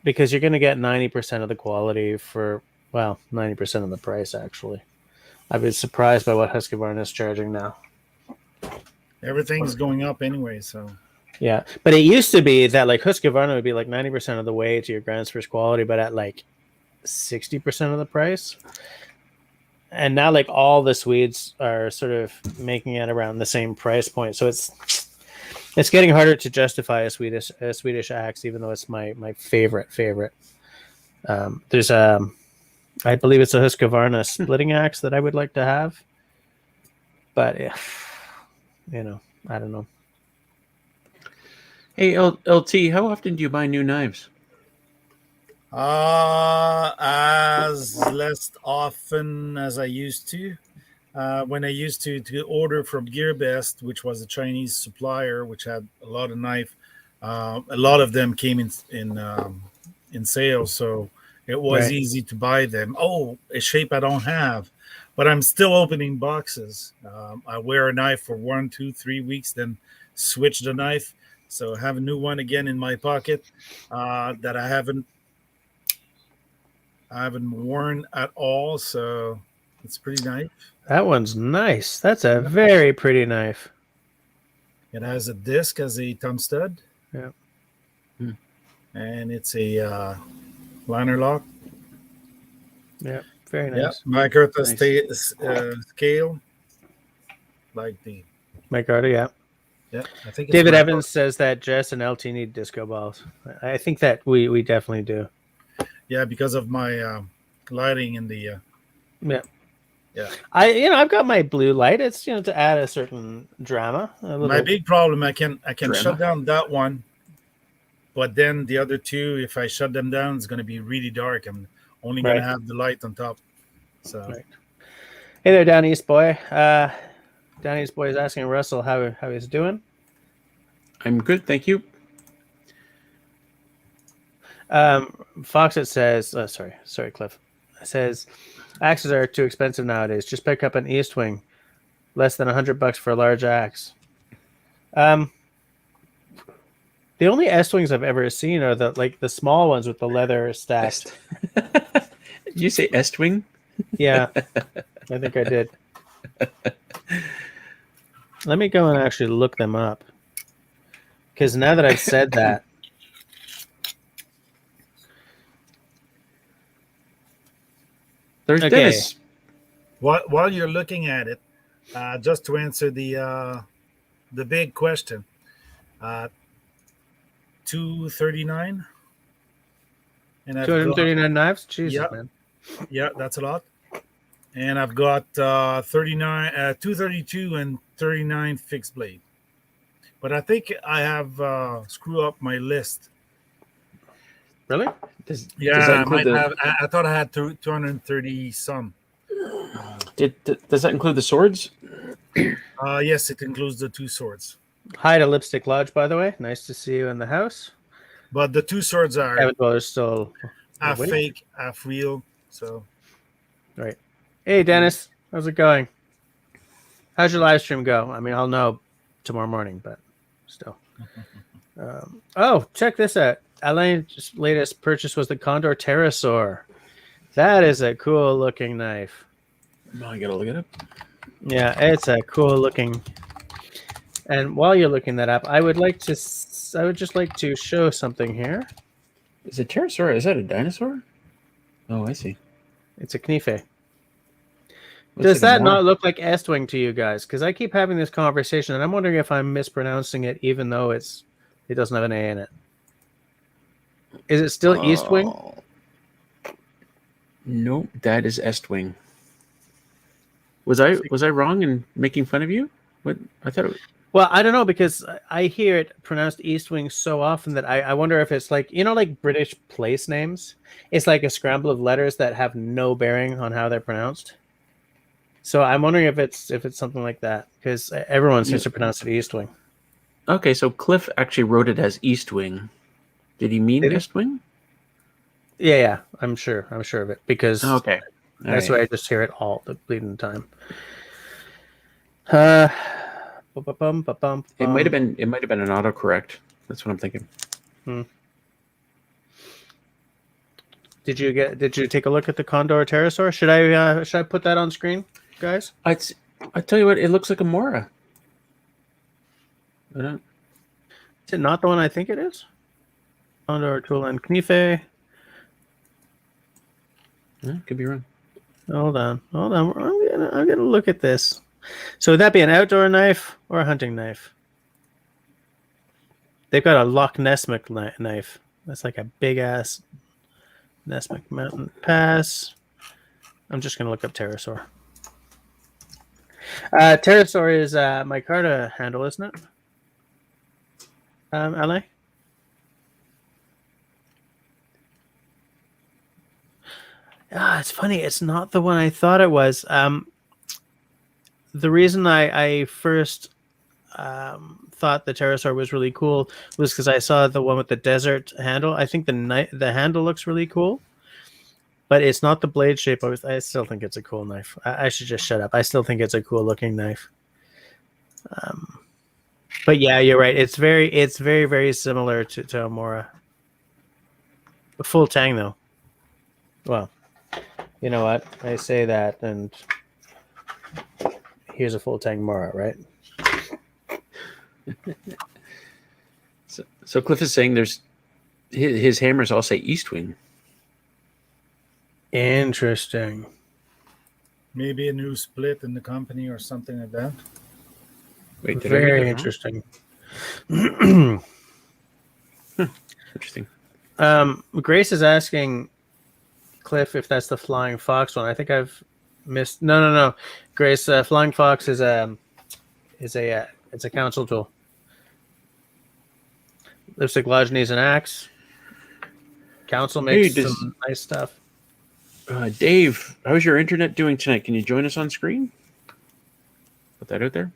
because you're going to get 90% of the quality for 90% of the price. Actually, I've been surprised by what Husqvarna is charging now. Everything's going up anyway, so yeah. But it used to be that like Husqvarna would be like 90% of the way to your Grantsfors quality, but at like 60% of the price. And now like all the Swedes are sort of making it around the same price point, so it's getting harder to justify a Swedish axe, even though it's my favorite. There's I believe it's a Husqvarna splitting axe that I would like to have, but yeah. I don't know. Hey, LT, how often do you buy new knives? As less often as I used to. When I used to order from GearBest, which was a Chinese supplier, which had a lot of knife, a lot of them came in sale, so it was easy to buy them. Oh, a shape I don't have. But I'm still opening boxes. I wear a knife for 1, 2, 3 weeks, then switch the knife. So I have a new one again in my pocket that I haven't worn at all. So it's pretty nice. That one's nice. That's a very pretty knife. It has a disc as a thumb stud. Yeah. And it's a liner lock. Yeah. Very nice. Yeah, Micarta scale, like the Micarta, yeah. Yeah, I think David Evans says that Jess and LT need disco balls. I think that we definitely do. Yeah, because of my lighting in the. Yeah. Yeah. I've got my blue light. It's to add a certain drama. A My little. big problem, I can Drama. shut down that one, but then the other two, if I shut them down, it's going to be really dark. I'm only going to Right. have the light on top. So Right. Hey there, Down East boy. Down East boy is asking Russell how he's doing. I'm good, thank you. Foxit says, sorry, Cliff. Says, axes are too expensive nowadays. Just pick up an East Wing, less than $100 for a large axe. The only S Wings I've ever seen are the small ones with the leather stacked. Did you say Estwing? Yeah, I think I did. Let me go and actually look them up, because now that I've said that. There's Okay. Dennis. while you're looking at it, just to answer the big question, 239, and I've got 239 knives? Jesus, Yep. man. yeah, that's a lot. And I've got 232 and 39 fixed blade. But I think I have screwed up my list. Really? Does Yeah, that I include might have. I thought I had 230 some. does that include the swords? Yes, it includes the two swords. Hi to Lipstick Lodge, by the way. Nice to see you in the house. But the two swords are Cabin Dweller's still half waiting. fake, half real. So Right. Hey, Dennis. How's it going? How's your live stream go? I mean, I'll know tomorrow morning, but still. Oh, check this out. Alain's latest purchase was the Condor Pterosaur. That is a cool looking knife. I gotta look it up. Yeah, it's a cool looking. And while you're looking that up, I would just like to show something here. Is it pterosaur? Is that a dinosaur? Oh, I see. It's a Knife. Looks Does like a that Mora. not look like Estwing to you guys? Because I keep having this conversation, and I'm wondering if I'm mispronouncing it, even though it doesn't have an A in it. Is it still Eastwing? Oh. Nope, that is Estwing. Was I wrong in making fun of you? What I thought it was. Well, I don't know, because I hear it pronounced Eastwing so often that I wonder if it's like British place names. It's like a scramble of letters that have no bearing on how they're pronounced. So I'm wondering if it's something like that, because everyone seems to pronounce it Eastwing. Okay, so Cliff actually wrote it as Eastwing. Did he mean Did he? Estwing? Yeah, I'm sure of it, because Okay. that's All why right. I just hear it all the bleeding time. It might have been an autocorrect. That's what I'm thinking. Did you take a look at the Condor Pterosaur? Should I put that on screen, guys? I tell you what, it looks like a Mora. Is it not the one I think it is? Condor Tool and Knife. Could be wrong. Hold on. I'm gonna look at this. So would that be an outdoor knife or a hunting knife? They've got a Loch Nessmic knife. That's like a big ass Nessmic Mountain Pass. I'm just gonna look up Pterosaur. Pterosaur is micarta handle, isn't it? LA? It's funny. It's not the one I thought it was. The reason I first thought the Pterosaur was really cool was because I saw the one with the desert handle. I think the handle looks really cool, but it's not the blade shape. I still think it's a cool knife. I should just shut up. I still think it's a cool looking knife. But yeah, you're right. It's very, very similar to Amora. A full tang though. Well, you know what? I say that, and here's a full tang Mora, right? So Cliff is saying there's his hammers all say Eastwing. Interesting. maybe a new split in the company or something like that. Wait, did I read Very that wrong? interesting. Interesting. Grace is asking Cliff if that's the Flying Fox one. I think I've Missed. No. Grace, Flying Fox is a it's a council tool. Lipstick Lodge needs an axe. Council makes some nice stuff. Dave, how's your internet doing tonight? Can you join us on screen? Put that out there.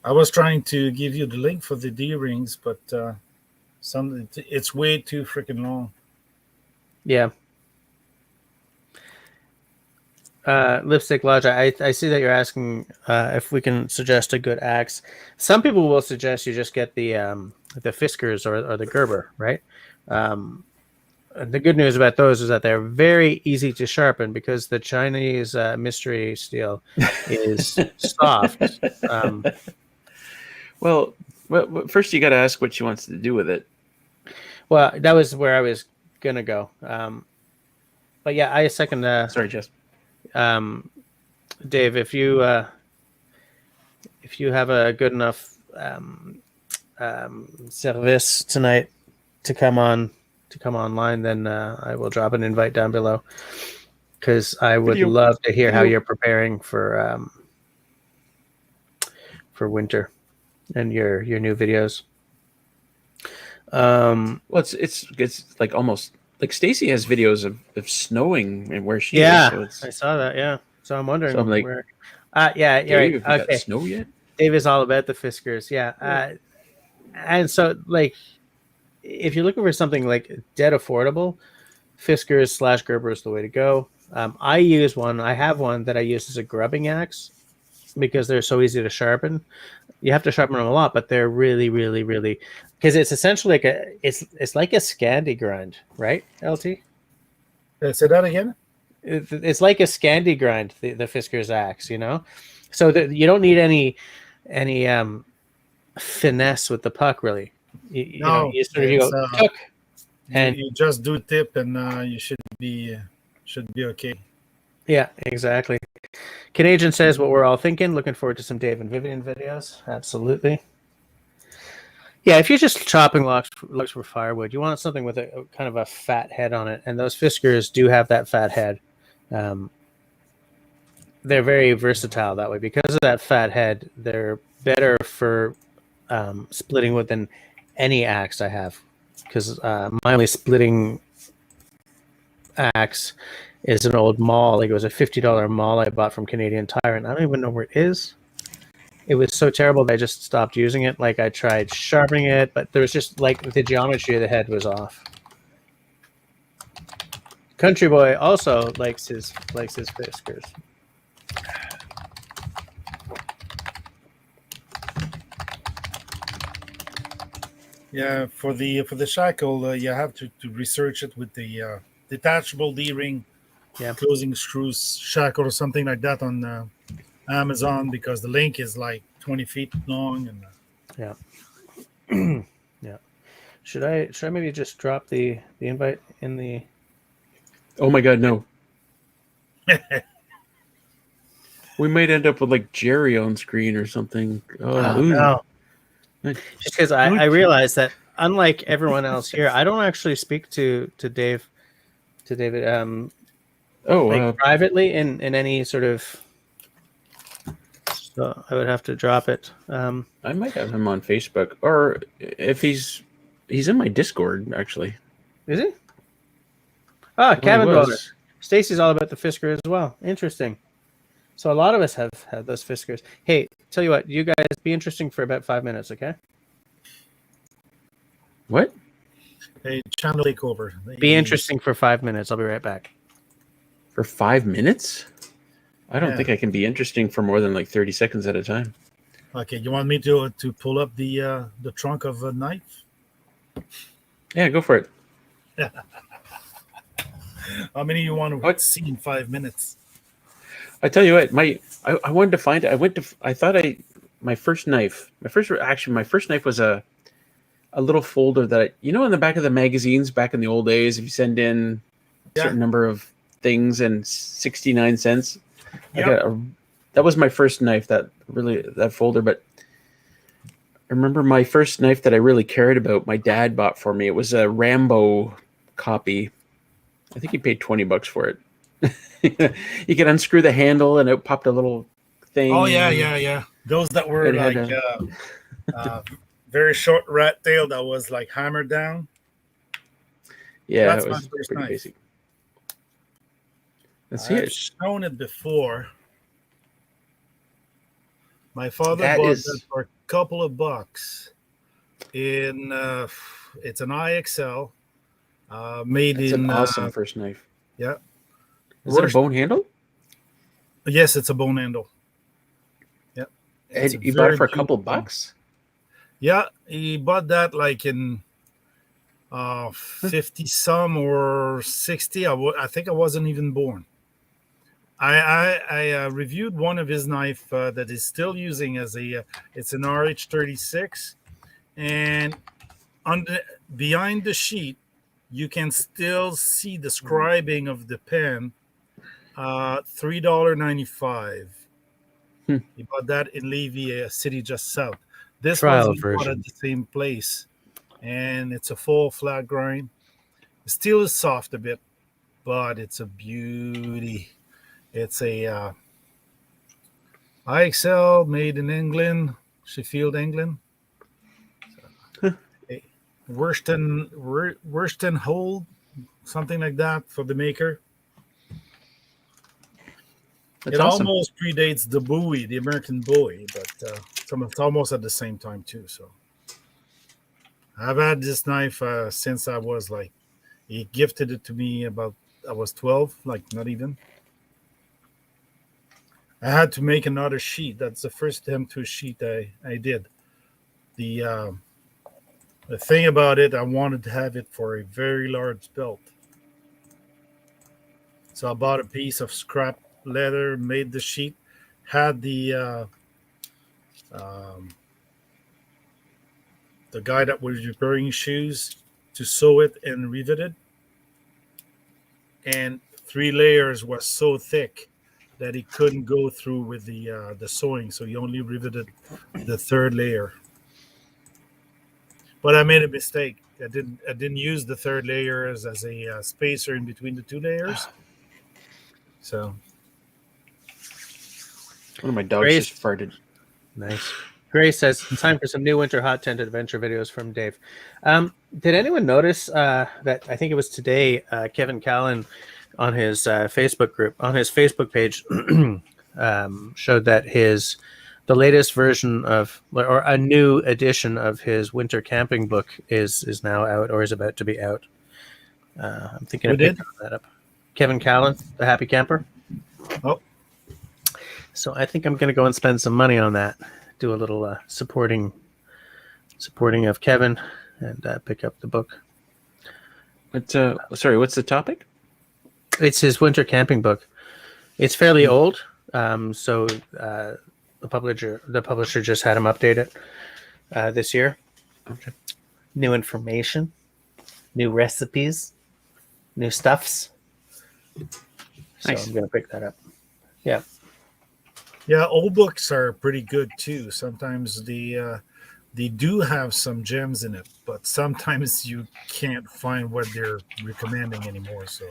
I was trying to give you the link for the D rings, but it's way too freaking long. Yeah. Lipstick Lodge, I see that you're asking if we can suggest a good axe. Some people will suggest you just get the Fiskars or the Gerber, right? The good news about those is that they're very easy to sharpen because the Chinese mystery steel is soft. Well, first you got to ask what she wants to do with it. Well, that was where I was gonna go. But yeah, I second. Sorry, Jess. Dave, if you have a good enough service tonight to come online, then I will drop an invite down below because I would love to hear how you're preparing for winter and your new videos. Well, it's like almost like Stacy has videos of snowing and where she is. So I saw that. Yeah, so I'm wondering. So I'm like, where. Yeah, you're right. Have you got snow yet? Dave is all about the Fiskars. Yeah, and so like, if you're looking for something like dead affordable, Fiskars / Gerber is the way to go. I have one that I use as a grubbing axe because they're so easy to sharpen. You have to sharpen them a lot, but they're really, really, really, because it's essentially like it's like a Scandi grind, right? LT. Say that again. It's like a Scandi grind, the Fiskars axe, so that you don't need any finesse with the puck, really. You go, and you just do tip, and you should be okay. Yeah, exactly. Canadian says what we're all thinking. Looking forward to some Dave and Vivian videos. Absolutely. Yeah, if you're just chopping logs for firewood, you want something with a kind of a fat head on it, and those Fiskars do have that fat head. They're very versatile that way because of that fat head. They're better for splitting wood than any axe I have, because my only splitting axe is an old maul. Like, it was a $50 maul I bought from Canadian Tire, and I don't even know where it is. It was so terrible that I just stopped using it. Like, I tried sharpening it, but there was just like the geometry of the head was off. Country Boy also likes his Fiskars. Yeah, for the shackle, you have to research it with the detachable D-ring, closing screws shackle or something like that on Amazon, because the link is like 20 feet long. And yeah. Should I maybe just drop the invite in the? Oh my God, no. We might end up with like Jerry on screen or something. Oh no. Just because I realized that, unlike everyone else here, I don't actually speak to David privately in any sort of. So I would have to drop it. I might have him on Facebook, or if he's in my Discord actually. Is he? Cabin Builder. Stacy's all about the Fiskar as well. Interesting. So a lot of us have had those Fiskars. Hey, tell you what, you guys be interesting for about 5 minutes, okay? What? Hey, channel takeover. Be interesting for 5 minutes. I'll be right back. For 5 minutes? I don't think I can be interesting for more than like 30 seconds at a time. Okay, you want me to pull up the trunk of a knife? Yeah, go for it. How many you want to see in 5 minutes? I tell you what, I wanted to find it. My first knife was a little folder that in the back of the magazines back in the old days, if you send in a certain number of things and 69 cents. That was my first knife, that folder. But I remember my first knife that I really cared about, my dad bought for me. It was a Rambo copy. I think he paid $20 for it. You could unscrew the handle and it popped a little thing. Oh yeah. Those that were It had like very short rat tail that was like hammered down. Yeah, That's it my was first pretty knife. basic. Let's see I've it. shown it before. My father That bought is- that for a couple of bucks. In it's an IXL, made That's in an awesome first knife. yeah. Is it a bone handle? Yes, it's a bone handle. Yeah, it's You bought it for a very couple beautiful. bucks? Yeah, he bought that like in 50 some or 60. I think I wasn't even born. I reviewed one of his knife that he's still using as a it's an RH36, and behind the sheet you can still see the scribing of the pen. $3.95. He bought that in Levy, a city just south. This Trial one's bought version. at the same place, and it's a full flat grind. The steel is soft a bit, but it's a beauty. It's a IXL made in England, Sheffield, England. Worston Hold, something like that for the maker. That's It awesome. almost predates the Bowie, the American Bowie, but it's almost at the same time too. So I've had this knife since I was like, he gifted it to me about I was 12, like not even. I had to make another sheet. That's the first M2 sheet I did. The thing about it, I wanted to have it for a very large belt. So I bought a piece of scrap leather, made the sheet, had the guy that was repairing shoes to sew it and rivet it. And 3 layers was so thick that he couldn't go through with the sewing, so he only riveted the 3rd layer. But I made a mistake. I didn't use the 3rd layer as a spacer in between the 2 layers. So One of my dogs Grace. just farted. Nice. Grace says, time for some new winter hot tent adventure videos from Dave. Did anyone notice that I think it was today, Kevin Callan on his Facebook group, on his Facebook page, showed that the latest version of, or a new edition of his winter camping book is now out or is about to be out. I'm thinking of picking that up. Kevin Callan, the Happy Camper. Oh. So I think I'm going to go and spend some money on that. Do a little supporting of Kevin and pick up the book. Sorry, what's the topic? It's his winter camping book. It's fairly old, so the publisher just had him update it this year. Okay. New information, new recipes, new stuffs. So Nice. I'm going to pick that up. Yeah. yeah, old books are pretty good too. Sometimes they do have some gems in it, but sometimes you can't find what they're recommending anymore. So,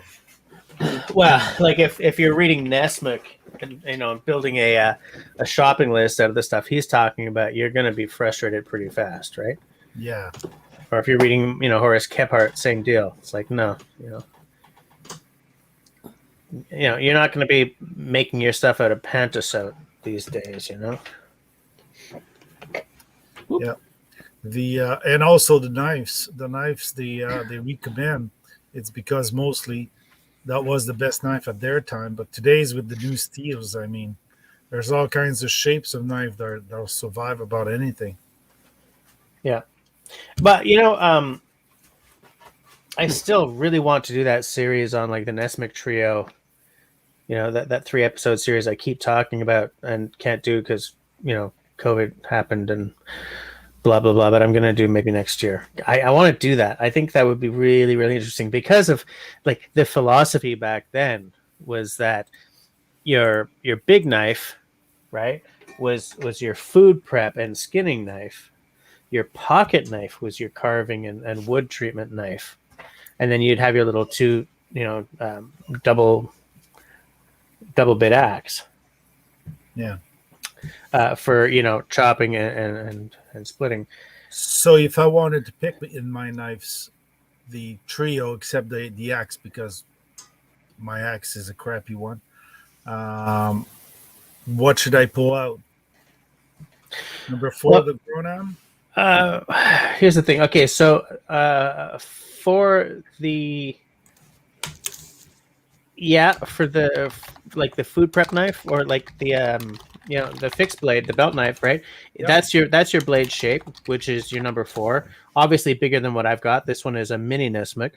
Well, like if you're reading Nesmith and building a shopping list out of the stuff he's talking about, you're going to be frustrated pretty fast, right? yeah. Or if you're reading, Horace Kephart, same deal. It's like, no, you're not going to be making your stuff out of pantasote these days, Yeah. The and also the knives they recommend. It's because mostly that was the best knife at their time, but today's with the new steels, I mean, there's all kinds of shapes of knife that'll survive about anything. Yeah. But I still really want to do that series on like the Nesmith trio. That 3-episode series I keep talking about and can't do because COVID happened and blah blah blah. But I'm gonna do maybe next year. I want to do that. I think that would be really really interesting because of like the philosophy back then was that your big knife, right, was your food prep and skinning knife. Your pocket knife was your carving and wood treatment knife, and then you'd have your little two double double bit axe. Yeah. For chopping and splitting. So if I wanted to pick in my knives the trio, except the axe, because my axe is a crappy one, what should I pull out? Number 4, Well, the Gronan? Here's the thing. Okay, so for the the food prep knife, or like the the fixed blade, the belt knife, right? Yep. That's your blade shape, which is your number 4. Obviously bigger than what I've got. This one is a mini Nismic.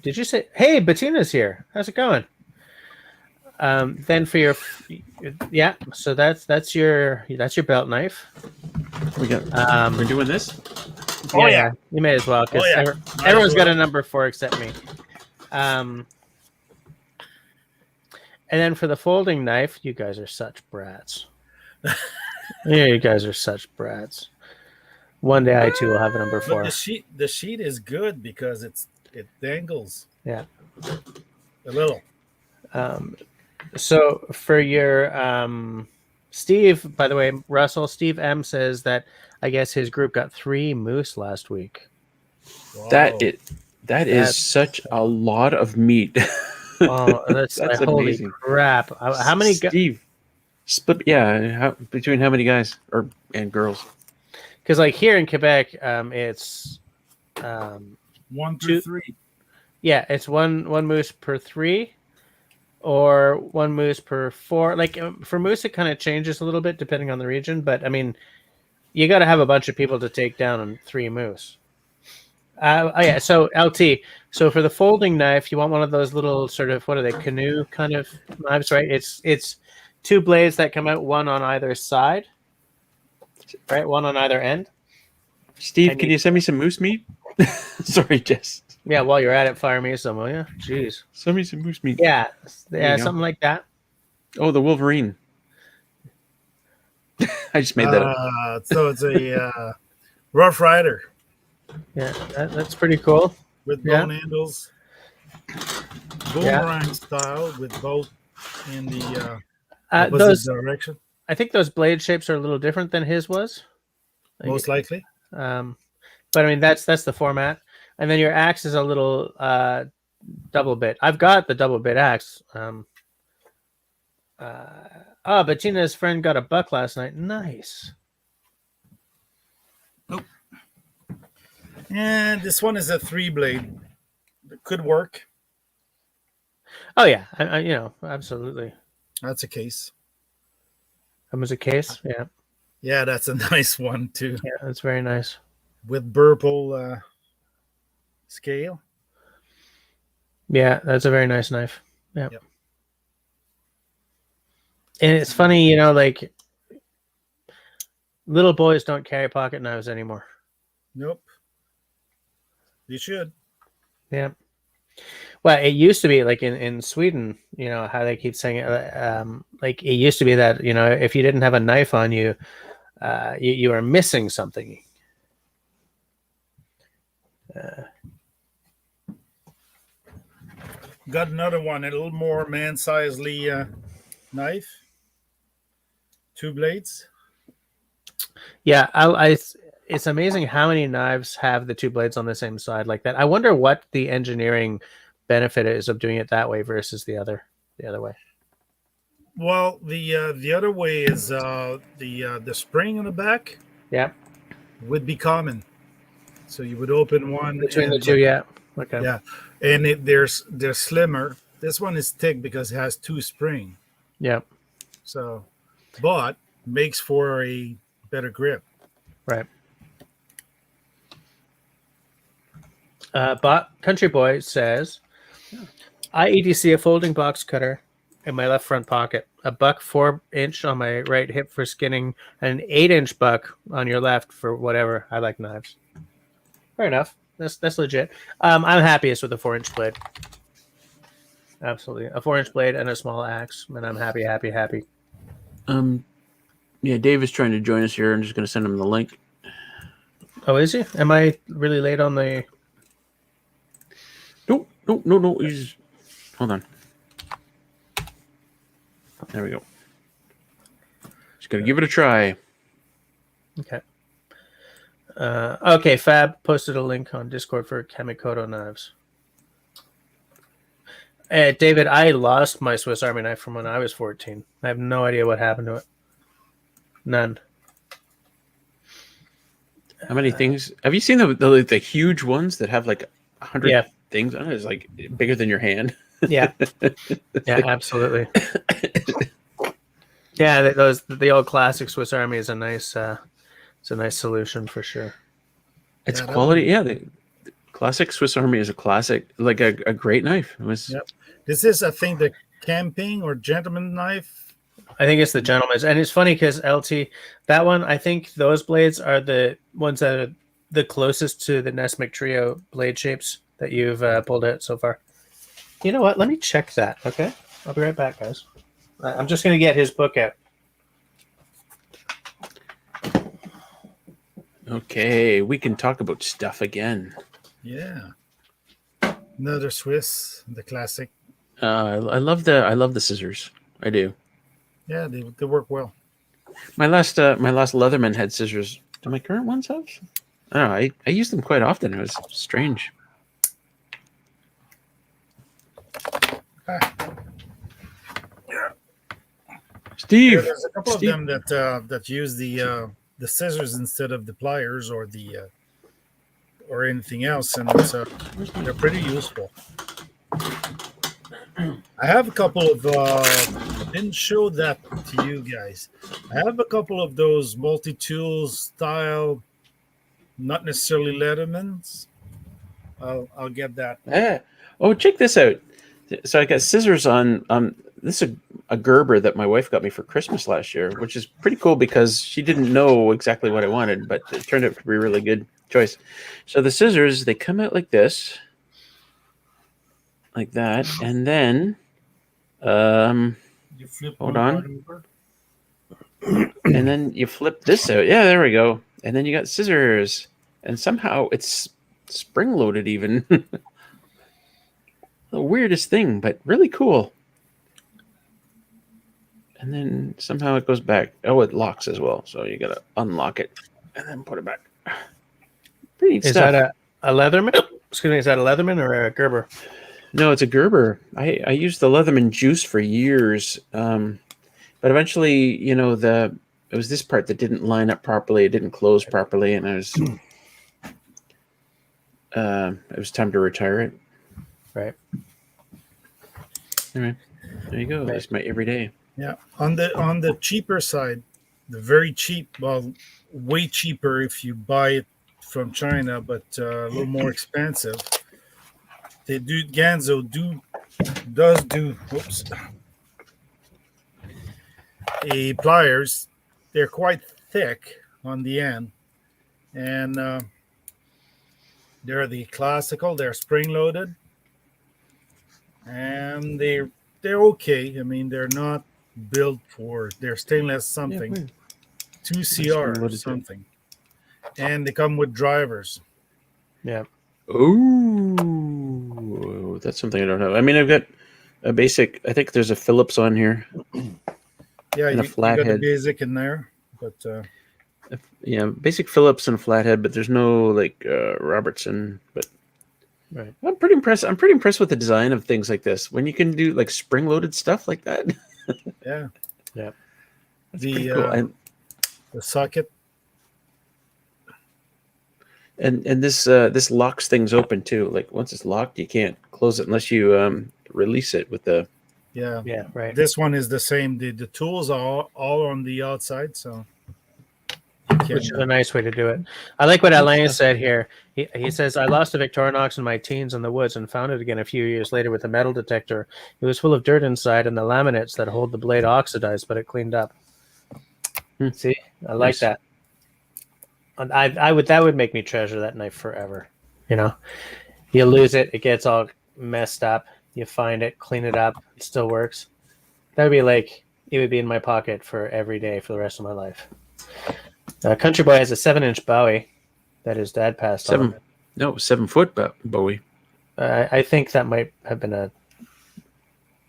Did you say, hey, Bettina's here? How's it going? Then for your so that's your belt knife. We're doing this. Oh, yeah. You may as well, because Oh, yeah. everyone's got a number 4 except me. And then for the folding knife, you guys are such brats. Yeah, you guys are such brats. One day I too will have a number 4. But the sheet is good because it dangles. Yeah. A little. So for your Steve, by the way, Russell, Steve M says that I guess his group got 3 moose last week. Wow. That is such a lot of meat. Oh, that's like, holy amazing. crap! How many? Steve, split. Yeah, between how many guys and girls? Because like here in Quebec, it's 1 through 3. Yeah, it's one moose per 3, or 1 moose per 4. Like for moose, it kind of changes a little bit depending on the region. But I mean, you got to have a bunch of people to take down 3 moose. Yeah. So LT. So for the folding knife, you want one of those little sort of, what are they, canoe kind of knives, right? It's 2 blades that come out, one on either side, right? One on either end. Steve, can you send me some moose meat? Sorry, Jess. Yeah, while you're at it, fire me some, will you? Jeez. Send me some moose meat. Yeah, something like that. Oh, the Wolverine. I just made that up. So it's a Rough Rider. Yeah, that's pretty cool. With bone handles, boomerang style, with both in the opposite direction. I think those blade shapes are a little different than his was. Most likely. But I mean, that's the format. And then your axe is a little double bit. I've got the double bit axe. Bettina's friend got a buck last night. Nice. Nope. And this one is a 3 blade. It could work. Oh yeah, absolutely. That's a case. That was a case. Yeah. Yeah, that's a nice one too. Yeah, that's very nice. With Burple scale. Yeah, that's a very nice knife. Yeah. Yep. And it's funny, like little boys don't carry pocket knives anymore. Nope. You should. Yeah. Well, it used to be like in Sweden, how they keep saying it. Like it used to be that, if you didn't have a knife on you, you were missing something. Got another one, a little more man-sizely knife. 2 blades. Yeah, it's amazing how many knives have the 2 blades on the same side like that. I wonder what the engineering benefit is of doing it that way versus the other way. Well, the other way is the spring on the back. Yeah, would be common. So you would open one between the 2. Yeah. Okay. Yeah, and they're slimmer. This one is thick because it has 2 spring. Yeah. So, but makes for a better grip. Right. But Country Boy says, I EDC a folding box cutter in my left front pocket, a buck 4-inch on my right hip for skinning, and an 8-inch buck on your left for whatever. I like knives. Fair enough. That's legit. I'm happiest with a 4-inch blade. Absolutely, a 4-inch blade and a small axe, and I'm happy. Yeah, Dave is trying to join us here. I'm just going to send him the link. Oh, is he? Am I really late on the? No. Hold on. There we go. Just gotta give it a try. Okay. Okay, Fab posted a link on Discord for Kamikoto knives. David, I lost my Swiss Army knife from when I was 14. I have no idea what happened to it. None. How many things have you seen? The huge ones that have like 100 things on it? It's like bigger than your hand. Yeah. Yeah, absolutely. Yeah, the old classic Swiss Army is a nice solution for sure. It's quality. Yeah, the classic Swiss Army is a classic, like a great knife. It was. Yep. This is, I think, the camping or gentleman knife. I think it's the gentleman's, and it's funny because LT, that one, I think those blades are the ones that are the closest to the Nesmic Trio blade shapes that you've pulled out so far. You know what? Let me check that. Okay, I'll be right back, guys. I'm just going to get his book out. Okay, we can talk about stuff again. Yeah, another Swiss, the classic. I love the scissors. I do. Yeah, they work well. My last Leatherman had scissors. Do my current ones have? I don't know. I use them quite often. It was strange. Steve, Yeah, there's a couple of them that use the scissors instead of the pliers or the or anything else, and they're pretty useful. I have a couple of didn't show that to you guys. I have a couple of those multi-tool style, not necessarily Leathermans. I'll get that. Yeah. Oh, check this out. So I got scissors on. This is a Gerber that my wife got me for Christmas last year, which is pretty cool because she didn't know exactly what I wanted, but it turned out to be a really good choice. So the scissors, they come out like this, like that, and then You flip hold one on, and then you flip this out. Yeah, there we go. And then you got scissors, and somehow it's spring loaded even. The weirdest thing, but really cool. And then somehow it goes back. Oh, it locks as well. So you got to unlock it and then put it back. Pretty neat Is stuff. that a Leatherman? Excuse me, is that a Leatherman or a Gerber? No, it's a Gerber. I used the Leatherman juice for years. But eventually, it was this part that didn't line up properly. It didn't close properly. And it was time to retire it. Right. Anyway, there you go. Right. That's my everyday. Yeah, on the cheaper side, the very cheap, well, way cheaper if you buy it from China, but a little more expensive. Ganzo does do a pliers. They're quite thick on the end, and they're the classical. They're spring loaded, and they're okay. I mean, they're not built for, they're stainless something, 2CR or something, and they come with drivers. Yeah. Oh, that's something I don't have. I mean, I've got a basic. I think there's a Phillips on here. Yeah, and you got the basic in there, but yeah, basic Phillips and a flathead, but there's no like Robertson. But right, I'm pretty impressed. I'm pretty impressed with the design of things like this. When you can do like spring-loaded stuff like that. Yeah. That's pretty cool. And the socket. And this locks things open too. Like once it's locked, you can't close it unless you release it with the. Yeah. Right. This one is the same. The tools are all on the outside, so. Which is a nice way to do it. I like what Alain said here. He says, I lost a Victorinox in my teens in the woods and found it again a few years later with a metal detector. It was full of dirt inside and the laminates that hold the blade oxidized, but it cleaned up. See, I like that. And that would make me treasure that knife forever. You lose it, it gets all messed up. You find it, clean it up, it still works. That would be like, it would be in my pocket for every day for the rest of my life. Country Boy has a 7-inch Bowie that his dad passed on. 7 foot Bowie. I think that might have been a.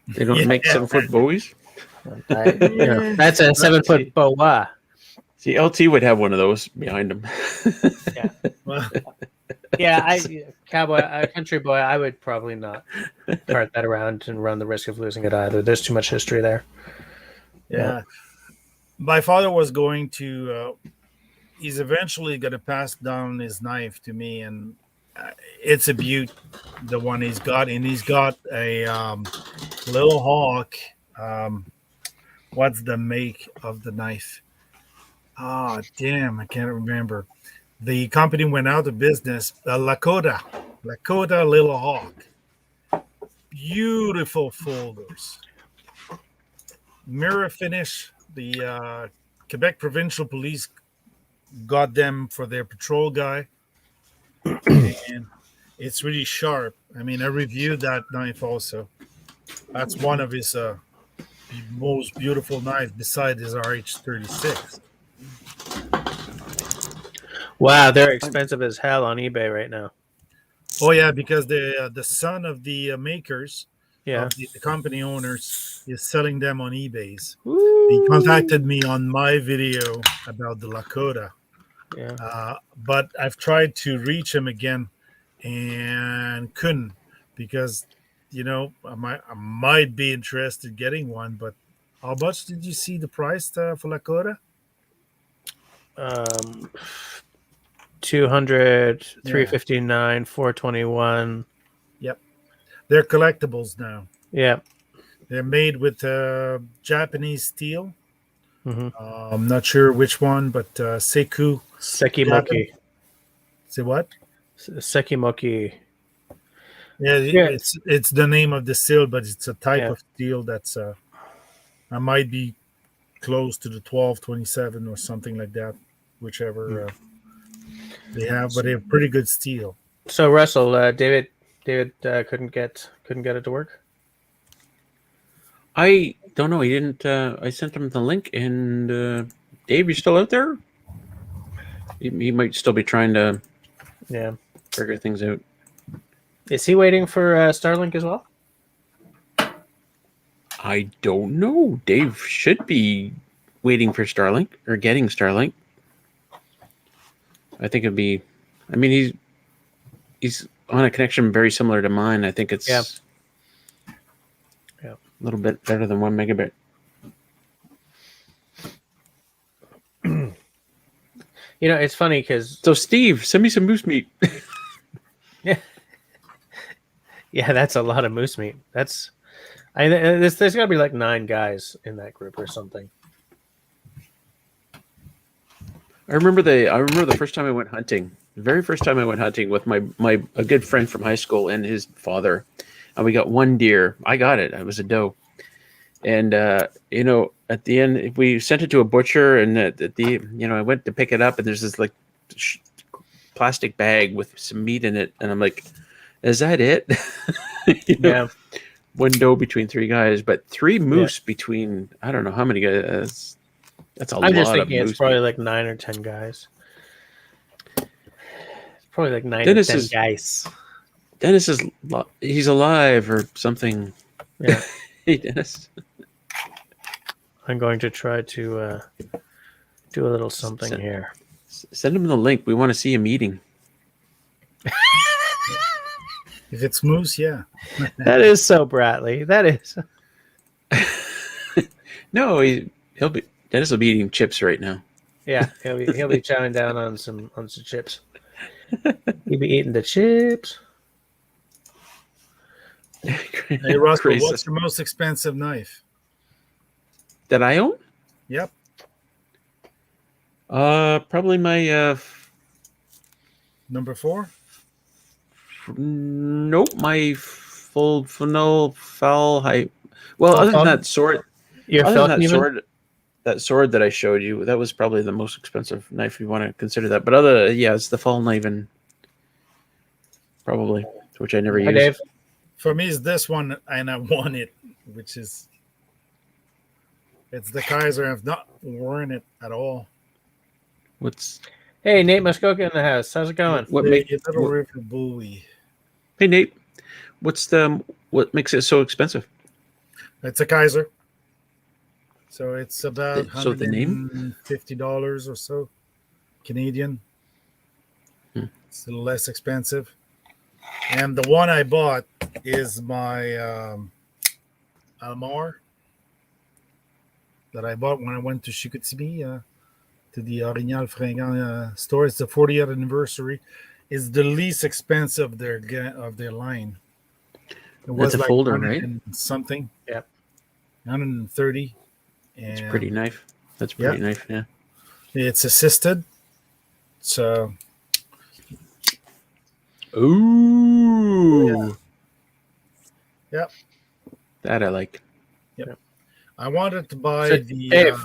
They don't make 7-foot bowies. That's a 7-foot boa. See, LT would have one of those behind him. Yeah. Well, Yeah, country boy, I would probably not cart that around and run the risk of losing it either. There's too much history there. yeah. My father was going to. He's eventually going to pass down his knife to me, and it's a beaut, the one he's got, and he's got a little hawk. What's the make of the knife? Ah, damn, I can't remember. The company went out of business. Lakota Little Hawk. Beautiful folders. Mirror finish. The Quebec Provincial Police got them for their patrol guy. And it's really sharp. I mean, I reviewed that knife also. That's one of his most beautiful knives besides his RH-36. Wow, they're expensive as hell on eBay right now. Oh yeah, because the son of the makers, Yeah, the company owners, is selling them on eBay's. Woo. He contacted me on my video about the Lakota, Yeah, but I've tried to reach him again and couldn't, because I might be interested in getting one. But how much did you see the price for Lakota? 200, Yeah. 359, 421. Yep, they're collectibles now. Yeah. They're made with Japanese steel. Mm-hmm. I'm not sure which one, but Seku. Sekimoki. Say what? Sekimoki. Yeah, it's the name of the steel, but it's a type Yeah. of steel that's I might be close to the 1227 or something like that, whichever they have, but they have pretty good steel. So Russell, David couldn't get it to work. I don't know. He didn't. I sent him the link, and Dave, you still out there? He might still be trying to figure things out. Is he waiting for Starlink as well? I don't know. Dave should be waiting for Starlink or getting Starlink. I think it'd be. I mean, he's on a connection very similar to mine. I think it's a little bit better than 1 megabit. It's funny because So Steve, send me some moose meat. yeah, that's a lot of moose meat. There's got to be like 9 guys in that group or something. I remember the first time I went hunting. The very first time I went hunting with a good friend from high school and his father, and we got 1 deer. I got it. It was a doe, and at the end we sent it to a butcher, and I went to pick it up, and there's this like plastic bag with some meat in it, and I'm like, is that it? Yeah. 1 doe between 3 guys, but 3 moose between I don't know how many guys. That's a lot. I'm just of thinking moose it's probably meat. like 9 or 10 guys. It's probably like 9 Dennis or 10 is- guys. Dennis he's alive or something. Yeah. Hey, Dennis. I'm going to try to do a little something here. Send him the link. We want to see him eating. If it's moose, yeah. That is so Bradley. That is. No, Dennis will be eating chips right now. Yeah, he'll be chowing down on some chips. He'll be eating the chips. Hey, Russell, Crazy. what's your most expensive knife? That I own? Yep. Probably my Number 4? nope, my full funnel foul height. Well, other than that sword, Your other than Falcon that even? sword that I showed you, that was probably the most expensive knife if you want to consider that. But it's the fall knife, probably, which I never Hi, used. Dave. For me, it's this one, and I won it, which is it's the Kaiser. I've not worn it at all. What's Hey, Nate Muskoka in the house. How's it going? what The make? Little What, River Bowie. hey Nate, what makes it so expensive? It's a Kaiser. So it's about So the name? $150 or so Canadian. It's a little less expensive. And the one I bought is my Almar that I bought when I went to Chicoutimi, to the Orignal Fringant store. It's the 40th anniversary. It's the least expensive of their line. It was That's a like folder, 100 right? and something. Yep. 130. It's a And pretty knife. That's a pretty knife, yeah. it's assisted. So Ooh. Yep. That I like. I wanted to buy So, the Dave.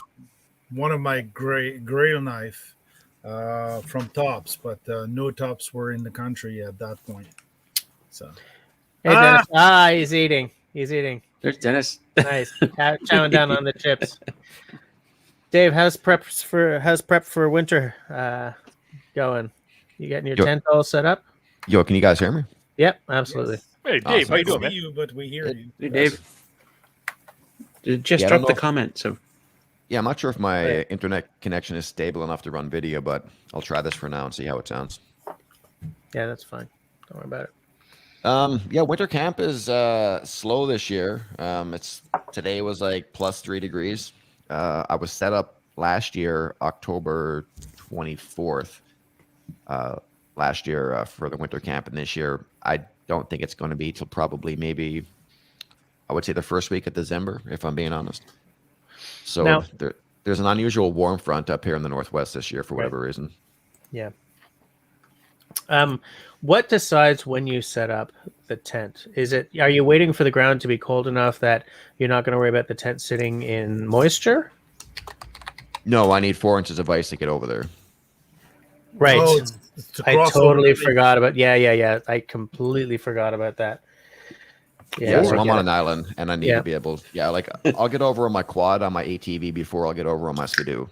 one of my grail knife from Tops, but no Tops were in the country at that point. So Hey, Dennis. He's eating. He's eating. There's Dennis. Nice. Chowing down on the chips. Dave, how's prep for winter going? You getting your tent all set up? Yo, can you guys hear me? Yep, absolutely. Hey, Dave, how you doing, see man? you, but we hear you. Hey, Dave. Just Yeah, I don't drop the know. comment. So Yeah, I'm not sure if my Right. internet connection is stable enough to run video, but I'll try this for now and see how it sounds. Yeah, that's fine. Don't worry about it. Yeah, winter camp is slow this year. Today was like +3 degrees. I was set up last year, October 24th, last year for the winter camp, and this year I don't think it's going to be till probably maybe I would say the first week of December, if I'm being honest. So Now- there's an unusual warm front up here in the Northwest this year for whatever reason. Yeah. What decides when you set up the tent? Are you waiting for the ground to be cold enough that you're not going to worry about the tent sitting in moisture? No, I need 4 inches of ice to get over there. Right. Oh, it's to I cross totally over the- forgot about. Yeah. I completely forgot about that. Yeah, so I I'm get on it. an island, and I need Yeah. to be able. Yeah, like I'll get over on my quad on my ATV before I'll get over on my Skidoo,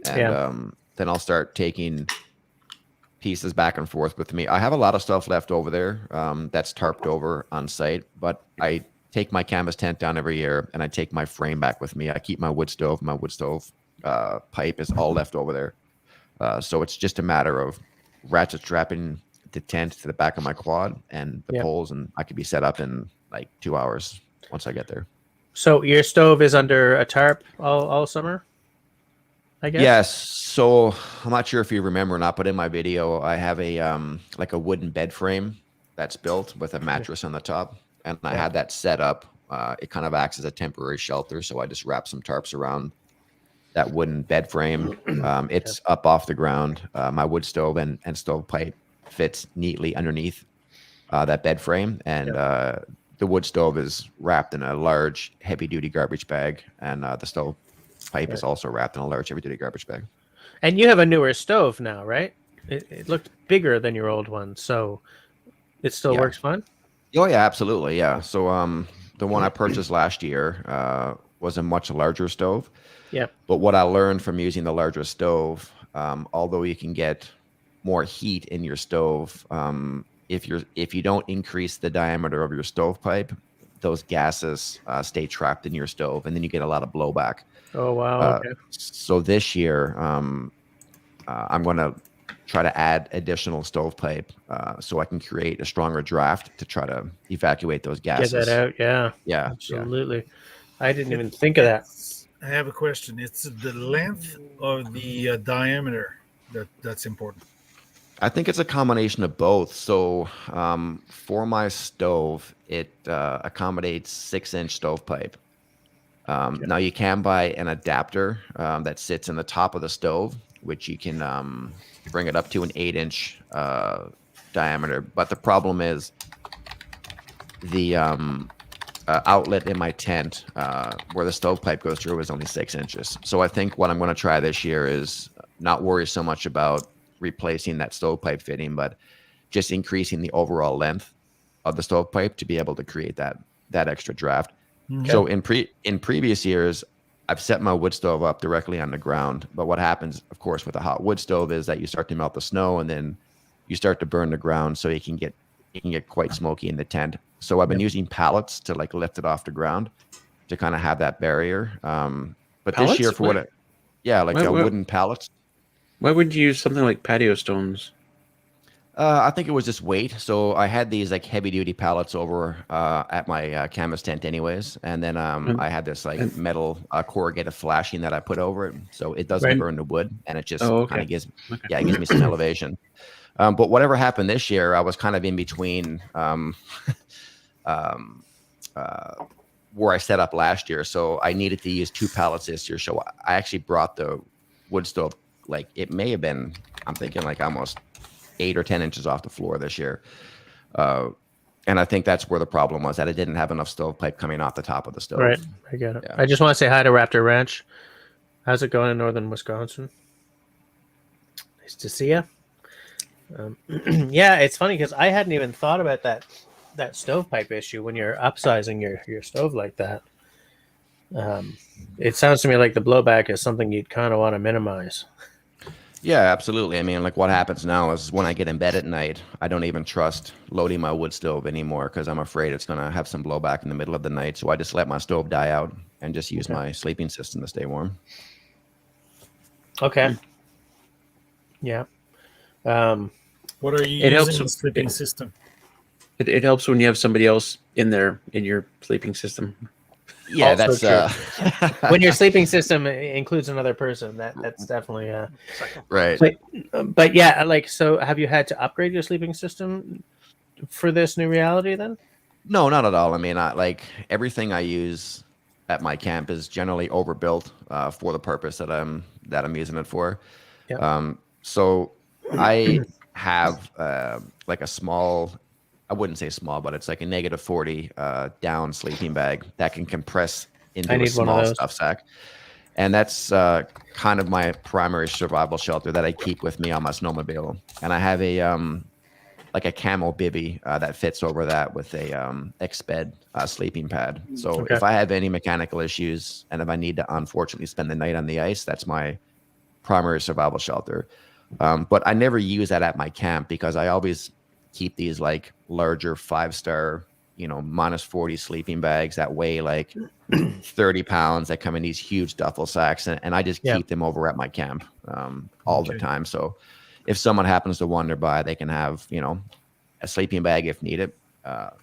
and Yeah. then I'll start taking pieces back and forth with me. I have a lot of stuff left over there that's tarped over on site, but I take my canvas tent down every year, and I take my frame back with me. I keep my wood stove. My wood stove pipe is all left over there, so it's just a matter of ratchet strapping the tent to the back of my quad and the Yep. poles, and I could be set up in like 2 hours once I get there. So your stove is under a tarp all summer, I guess? Yes. So I'm not sure if you remember or not, but in my video, I have a like a wooden bed frame that's built with a mattress on the top, and I had that set up. It kind of acts as a temporary shelter, so I just wrap some tarps around that wooden bed frame. It's up off the ground. My wood stove and stovepipe fits neatly underneath that bed frame, and the wood stove is wrapped in a large heavy-duty garbage bag, and the stove pipe is also wrapped in a large heavy-duty garbage bag. And you have a newer stove now, right? It looked bigger than your old one, so it still Yeah. works fine? Oh yeah, absolutely, yeah. So the one I purchased last year was a much larger stove. Yeah. But what I learned from using the larger stove, although you can get more heat in your stove, if you don't increase the diameter of your stovepipe, those gases stay trapped in your stove, and then you get a lot of blowback. Oh, wow. Okay. So this year, I'm going to try to add additional stovepipe so I can create a stronger draft to try to evacuate those gases. Get that out. Yeah. Yeah, Absolutely. I didn't even think of that. I have a question. It's the length of the diameter that's important. I think it's a combination of both. So for my stove, it accommodates 6-inch stovepipe. Now you can buy an adapter that sits in the top of the stove, which you can bring it up to an 8-inch diameter. But the problem is the outlet in my tent where the stovepipe goes through is only 6 inches. So I think what I'm going to try this year is not worry so much about replacing that stovepipe fitting, but just increasing the overall length of the stovepipe to be able to create that extra draft. Okay. So in previous years, I've set my wood stove up directly on the ground. But what happens, of course, with a hot wood stove is that you start to melt the snow, and then you start to burn the ground. So you can get can get quite smoky in the tent. So I've been using pallets to like lift it off the ground to kind of have that barrier. But Pallets? this year for what? Like What- wooden pallets. Why wouldn't you use something like patio stones? I think it was just weight. So I had these like heavy duty pallets over at my canvas tent anyways. And then I had this like metal corrugated flashing that I put over it. So it doesn't burn the wood and it just kind of gives, it gives me some elevation. But whatever happened this year, I was kind of in between where I set up last year. So I needed to use 2 pallets this year. So I actually brought the wood stove, like it may have been, I'm thinking like almost 8 or 10 inches off the floor this year. And I think that's where the problem was, that it didn't have enough stovepipe coming off the top of the stove. Right, I get it. Yeah. I just want to say hi to Raptor Ranch. How's it going in northern Wisconsin? Nice to see you. Yeah, it's funny because I hadn't even thought about that stovepipe issue when you're upsizing your stove like that. It sounds to me like the blowback is something you'd kind of want to minimize. Yeah, absolutely. I mean, like what happens now is when I get in bed at night, I don't even trust loading my wood stove anymore because I'm afraid it's going to have some blowback in the middle of the night. So I just let my stove die out and just use my sleeping system to stay warm. Okay. Yeah. What are you It using helps in the with- sleeping system? It helps when you have somebody else in your sleeping system. Yeah, Also that's when your sleeping system includes another person, that's definitely right. But yeah, like, so have you had to upgrade your sleeping system for this new reality then? No, not at all. I mean, like everything I use at my camp is generally overbuilt for the purpose that I'm using it for. Yeah. So I have like a small, I wouldn't say small, but it's like a -40 down sleeping bag that can compress into I a need one of small those. stuff sack. And that's kind of my primary survival shelter that I keep with me on my snowmobile. And I have a like a camel bivy that fits over that with a Exped sleeping pad. So if I have any mechanical issues and if I need to unfortunately spend the night on the ice, that's my primary survival shelter. But I never use that at my camp because I always keep these like larger 5-star, -40 sleeping bags that weigh like 30 pounds that come in these huge duffel sacks. And I just keep them over at my camp all the time. So if someone happens to wander by, they can have, a sleeping bag if needed.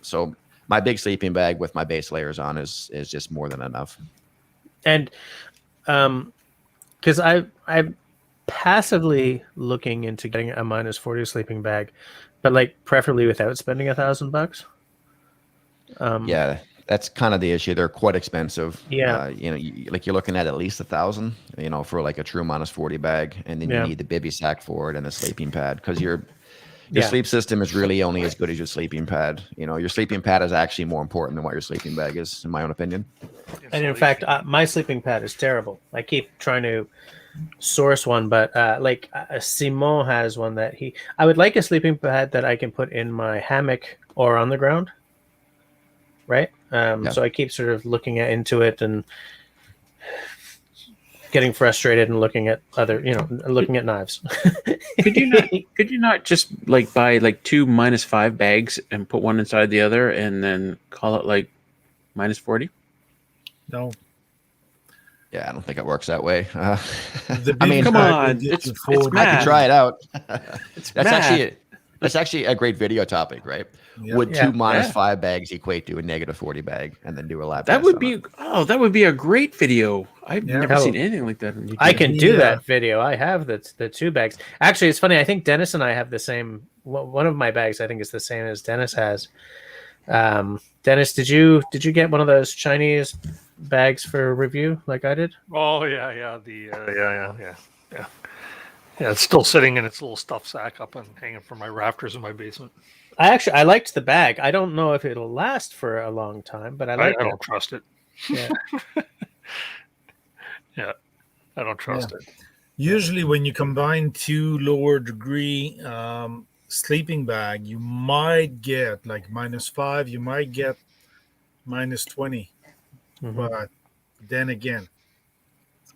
So my big sleeping bag with my base layers on is just more than enough. And because I'm passively looking into getting a -40 sleeping bag, but like preferably without spending $1,000. Yeah, that's kind of the issue. They're quite expensive. Yeah. Like you're looking at least 1,000, for like a true -40 bag, and then you need the bivy sack for it and the sleeping pad because your sleep system is really only as good as your sleeping pad. Your sleeping pad is actually more important than what your sleeping bag is, in my own opinion. And in fact, my sleeping pad is terrible. I keep trying to source one, but Simon has one that I would like a sleeping pad that I can put in my hammock or on the ground. Right. So I keep sort of looking into it and getting frustrated and looking at looking at knives. Could you not just like buy like 2 -5 bags and put one inside the other and then call it like -40? No. Yeah, I don't think it works that way. I mean, come on, it's I could math. try it out. It's That's math. actually a great video topic, right? Yeah. Would 2 -5 bags equate to a -40 bag, and then do a lap? That test would on it? that would be a great video. I've never Oh. seen anything like that on YouTube. I can do Yeah. that video. I have the 2 bags. Actually, it's funny. I think Dennis and I have the same. One of my bags, I think, is the same as Dennis has. Dennis, did you get one of those Chinese bags for review like I did? Oh yeah. Yeah, it's still sitting in its little stuff sack up and hanging from my rafters in my basement. I liked the bag. I don't know if it'll last for a long time, but I I like it. don't trust it. Yeah. Yeah, I don't trust it. Usually, when you combine 2 lower degree sleeping bag, you might get like -5. You might get -20. Mhm. But then again,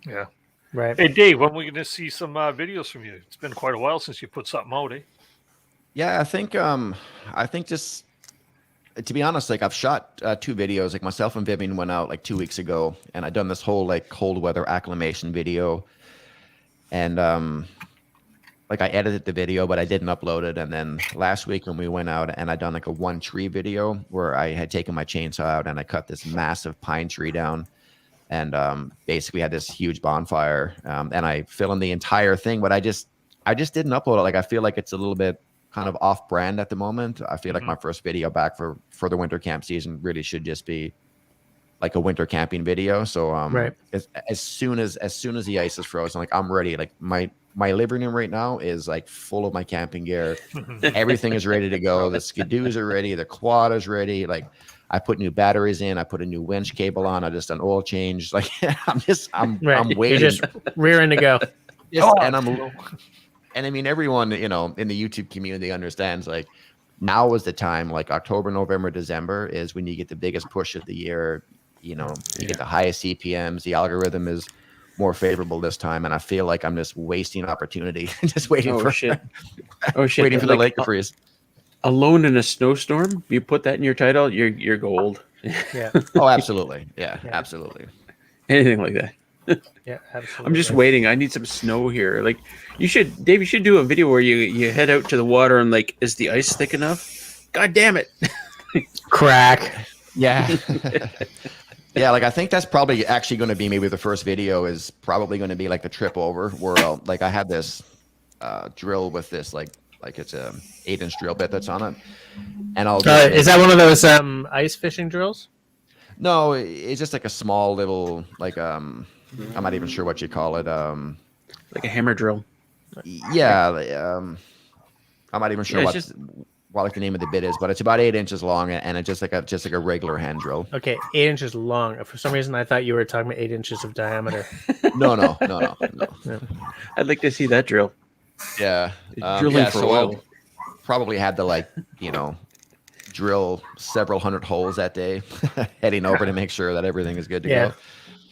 Yeah. Right. Hey Dave, when are we going to see some videos from you? It's been quite a while since you put something out, eh? Yeah, I think just to be honest, like I've shot 2 videos. Like myself and Vivian went out like 2 weeks ago, and I done this whole like cold weather acclimation video, and like I edited the video, but I didn't upload it. And then last week when we went out, and I done like a 1 tree video where I had taken my chainsaw out and I cut this massive pine tree down, and basically had this huge bonfire, and I filmed the entire thing, but I just didn't upload it. Like I feel like it's a little bit kind of off brand at the moment. I feel like my first video back for the winter camp season really should just be like a winter camping video. So Right. as soon as the ice is frozen, like I'm ready. Like my living room right now is like full of my camping gear. Everything is ready to go. The skidoos are ready. The quad is ready. Like I put new batteries in. I put a new winch cable on. I just done oil change. Like I'm Right. waiting. You're just rearing to go. And I mean, everyone, you know, in the YouTube community understands like now is the time, like October, November, December is when you get the biggest push of the year. You know, you get the highest CPMs. The algorithm is more favorable this time. And I feel like I'm just wasting opportunity, just waiting for shit. waiting for the lake to freeze. Alone in a snowstorm, you put that in your title, you're gold. Yeah. Oh, absolutely. Yeah, absolutely. Anything like that. Yeah. Absolutely. I'm just waiting. I need some snow here. Like you should, Dave. You should do a video where you head out to the water and like, is the ice thick enough? God damn it! Crack. Yeah. Yeah, like I think that's probably actually going to be maybe the first video is probably going to be like the trip over where like I had this drill with this like it's a 8-inch drill bit that's on it, and I'll Is that one of those ice fishing drills? No, it's just like a small little like I'm not even sure what you call it. Like a hammer drill. Yeah, I'm not even sure Yeah, what like the name of the bit is, but it's about 8 inches long, and it's just like a regular hand drill. Okay, 8 inches long. For some reason, I thought you were talking about 8 inches of diameter. No. I'd like to see that drill. Yeah, Drilling for oil. I'll probably had to like drill several hundred holes that day, heading over to make sure that everything is good to go.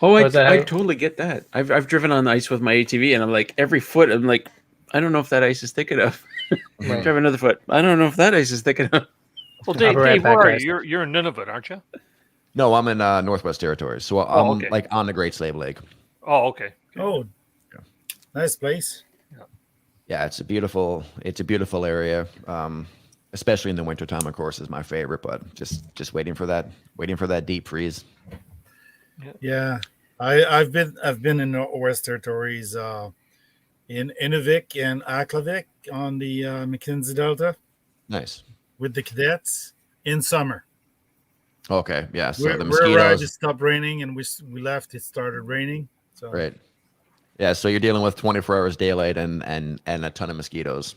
Oh, I totally get that. I've driven on ice with my ATV, and I'm like every foot, I'm like, I don't know if that ice is thick enough. Drive another foot. I don't know if that ice is thick enough. Well, Dave, where are you? You're in Nunavut, aren't you? No, I'm in Northwest Territories, so I'm like on the Great Slave Lake. Oh, okay. Oh, nice place. Yeah, it's a beautiful area. Especially in the wintertime, of course, is my favorite. But just waiting for that deep freeze. Yeah, I've been in Northwest Territories. In Inuvik and Aklavik on the Mackenzie Delta. Nice. With the cadets in summer. Okay, yeah. So the where it mosquitoes just stopped raining and we left. It started raining. So right. Yeah, so you're dealing with 24 hours daylight and a ton of mosquitoes.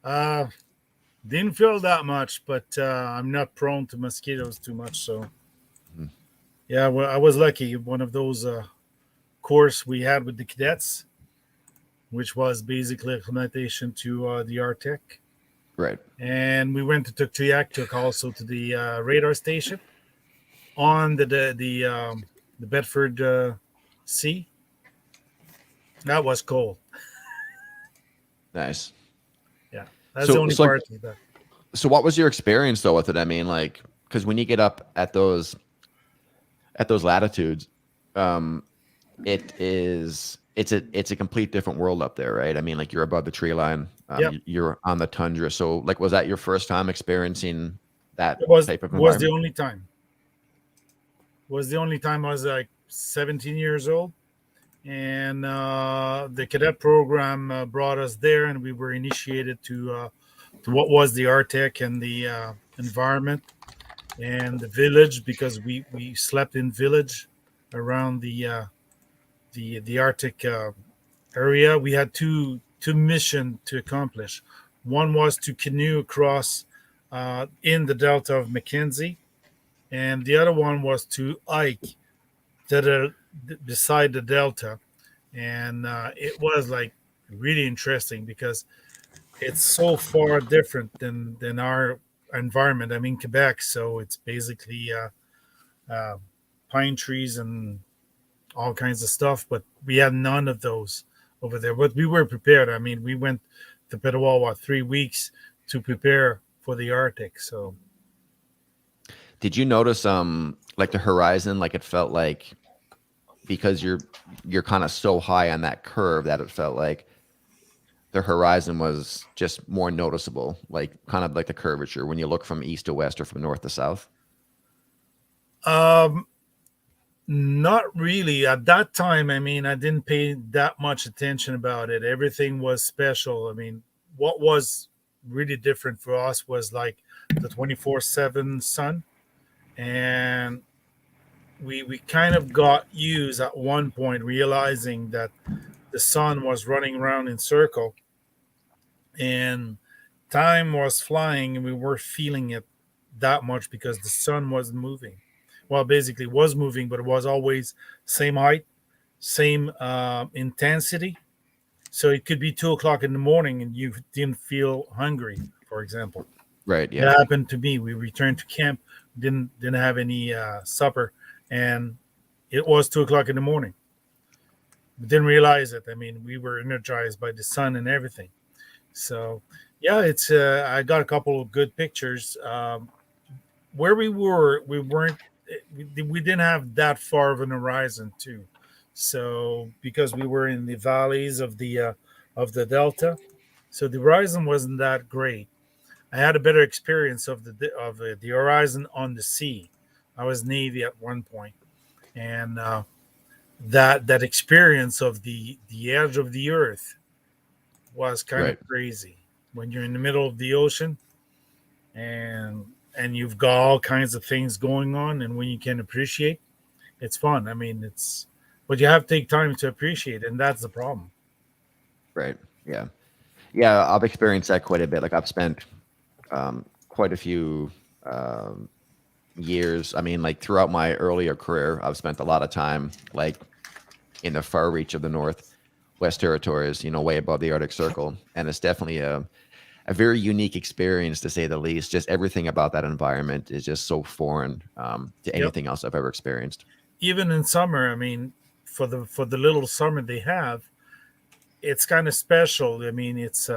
Didn't feel that much, but I'm not prone to mosquitoes too much. So yeah, well, I was lucky. One of those course we had with the cadets, which was basically acclimatization to the Arctic. Right. And we went to Tuktoyaktuk also to the radar station on the Bedford Sea. That was cold. Nice. Yeah, that's the only part of that. So what was your experience though with it? I mean, like, because when you get up at those latitudes, it's a complete different world up there, right? I mean, like you're above the tree line, you're on the tundra. So, like, was that your first time experiencing that type of environment? Was the only time. Was the only time I was like 17 years old, and the cadet program brought us there, and we were initiated to what was the Arctic and the environment and the village, because we slept in village around the Arctic area. We had two missions to accomplish. One was to canoe across in the Delta of Mackenzie, and the other one was to hike beside the Delta. And it was like really interesting because it's so far different than our environment. I'm in Quebec, so it's basically pine trees and all kinds of stuff, but we had none of those over there. But we were prepared. I mean, we went to Petawawa 3 weeks to prepare for the Arctic. So Did you notice like the horizon, like it felt like, because you're kind of so high on that curve that it felt like the horizon was just more noticeable, like kind of like the curvature when you look from east to west or from north to south? not really at that time. I mean, I didn't pay that much attention about it. Everything was special. I mean, what was really different for us was like the 24/7 sun, and we kind of got used at one point realizing that the sun was running around in circle and time was flying, and we were feeling it that much because the sun wasn't moving. Well, basically was moving, but it was always same height, same intensity. So it could be 2 o'clock in the morning and you didn't feel hungry, for example. Right. It Yeah. happened to me. We returned to camp, didn't have any supper, and it was 2 o'clock in the morning. We didn't realize it. I mean, we were energized by the sun and everything. So, yeah, it's. I got a couple of good pictures. Where we were, we weren't. We didn't have that far of an horizon too. So because we were in the valleys of the delta, so the horizon wasn't that great. I had a better experience of the horizon on the sea. I was Navy at one point, and that experience of the edge of the earth was kind Right. of crazy when you're in the middle of the ocean and you've got all kinds of things going on, and when you can appreciate, it's fun. I mean, it's but you have to take time to appreciate, and that's the problem. Right. Yeah. Yeah. I've experienced that quite a bit. Like I've spent quite a few years. I mean, like throughout my earlier career, I've spent a lot of time like in the far reach of the Northwest Territories, way above the Arctic Circle. And it's definitely a very unique experience, to say the least. Just everything about that environment is just so foreign to anything else I've ever experienced. Even in summer, I mean, for the little summer they have, it's kind of special. I mean, it's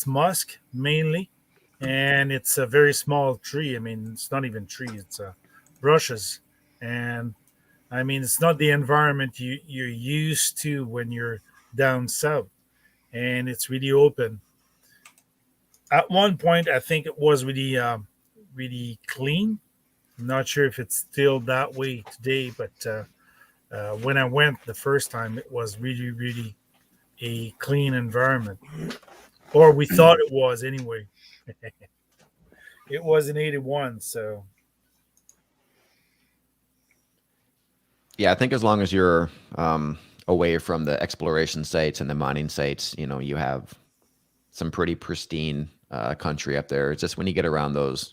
musk mainly, and it's a very small tree. I mean, it's not even trees; it's brushes, and I mean, it's not the environment you're used to when you're down south, and it's really open. At one point, I think it was really really clean. I'm not sure if it's still that way today, but when I went the first time, it was really really a clean environment, or we thought it was anyway. It was in '81, so Yeah, I think as long as you're away from the exploration sites and the mining sites, you have some pretty pristine country up there. It's just when you get around those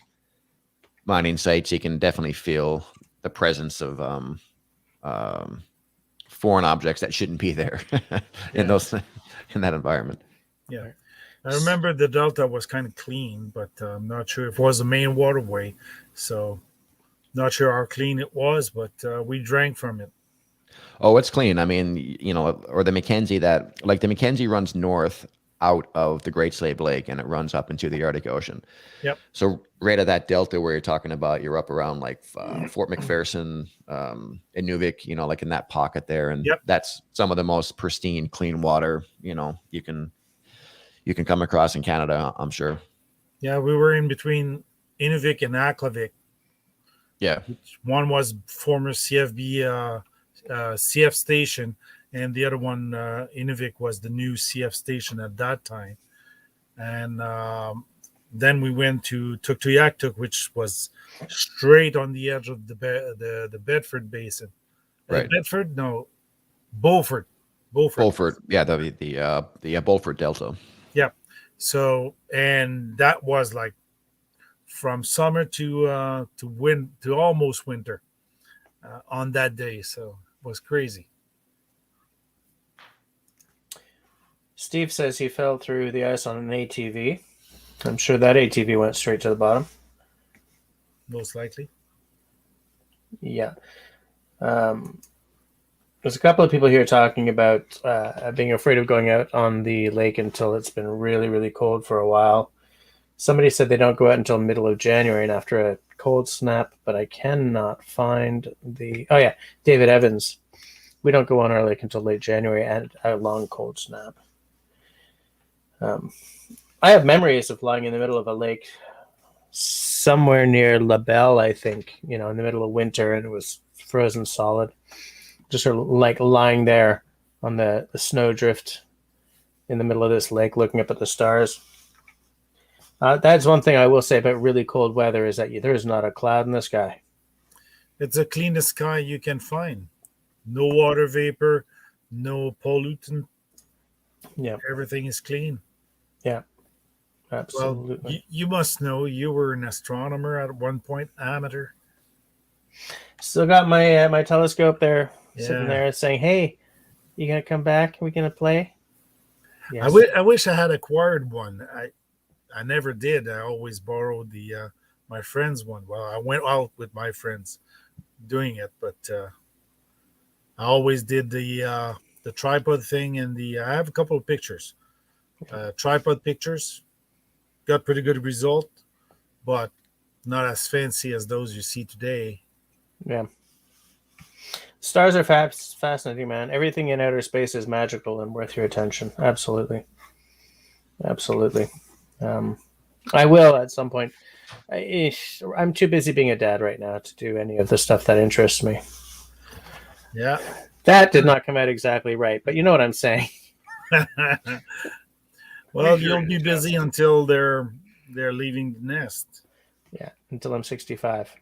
mining sites, you can definitely feel the presence of foreign objects that shouldn't be there in that environment. yeah. I remember the delta was kind of clean, but I'm not sure if it was the main waterway. So not sure how clean it was, but we drank from it. Oh, it's clean. I mean, or the Mackenzie the Mackenzie runs north out of the Great Slave Lake and it runs up into the Arctic Ocean. Yep. So right at that delta where you're talking about, you're up around like Fort McPherson, Inuvik, like in that pocket there. And that's some of the most pristine, clean water, you can come across in Canada, I'm sure. Yeah, we were in between Inuvik and Aklavik. Yeah. One was former CFB CF station, and the other one, Inuvik, was the new CF station at that time. And then we went to Tuktoyaktuk, which was straight on the edge of the Bedford Basin. Right. Bedford? No, Beaufort. Beaufort. Yeah, the Beaufort Delta. Yeah. So, and that was like from summer to almost winter on that day. So it was crazy. Steve says he fell through the ice on an ATV. I'm sure that ATV went straight to the bottom. Most likely. Yeah. There's a couple of people here talking about being afraid of going out on the lake until it's been really, really cold for a while. Somebody said they don't go out until middle of January and after a cold snap, but I cannot find the. Oh yeah, David Evans. We don't go on our lake until late January and a long cold snap. I have memories of lying in the middle of a lake somewhere near La Belle, I think, in the middle of winter, and it was frozen solid. Just sort of like lying there on the snowdrift in the middle of this lake looking up at the stars. That's one thing I will say about really cold weather is that there's not a cloud in the sky. It's the cleanest sky you can find. No water vapor, no pollutant. Yeah. Everything is clean. Yeah. Absolutely. Well, you must know you were an astronomer at one point, amateur. Still got my my telescope there, sitting Yeah. there saying, "Hey, you gonna come back? Are we gonna play?" Yes. I wish I had acquired one. I never did. I always borrowed my friend's one. Well, I went out with my friends doing it, but I always did the tripod thing and I have a couple of pictures. Tripod pictures got pretty good result, but not as fancy as those you see today. Yeah. Stars are fascinating, man. Everything in outer space is magical and worth your attention. Absolutely. Absolutely. I will at some point. I'm too busy being a dad right now to do any of the stuff that interests me. Yeah. That did not come out exactly right, but you know what I'm saying. Well, you'll be busy until they're leaving the nest. Yeah, until I'm 65.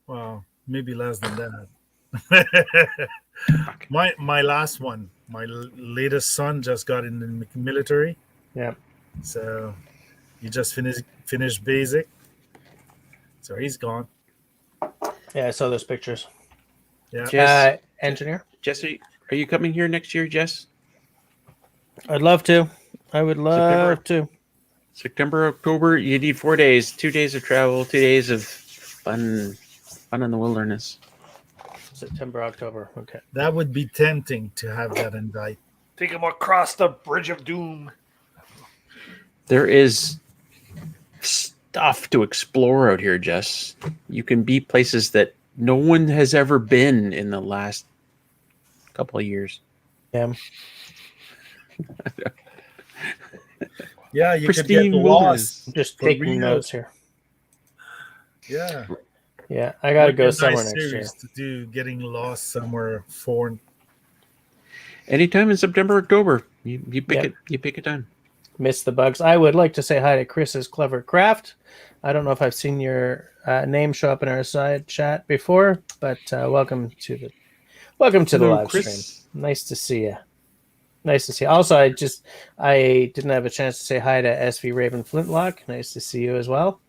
Well, maybe less than that. my last one, my latest son just got in the military. Yeah. So he just finished basic. So he's gone. Yeah, I saw those pictures. Yeah. Jess, Engineer? Jess, are you coming here next year, Jess? I'd love to. I would love to. September, October, you need 4 days, 2 days of travel, 2 days of fun in the wilderness. September, October. Okay. That would be tempting to have that invite. Take him across the Bridge of Doom. There is stuff to explore out here, Jess. You can be places that no one has ever been in the last couple of years. Yeah. Yeah, you could Pristine get wilderness. lost. I'm just For taking real. notes here. Yeah. Yeah, I got to Would be go a somewhere nice next year. series to do getting lost somewhere foreign. Anytime in September, October, you pick Yep. it. You pick a time. Miss the bugs. I would like to say hi to Chris's Clever Craft. I don't know if I've seen your name show up in our side chat before, but welcome to the Hello, live Chris. stream. Nice to see you. Nice to see you. Also, I didn't have a chance to say hi to SV Raven Flintlock. Nice to see you as well.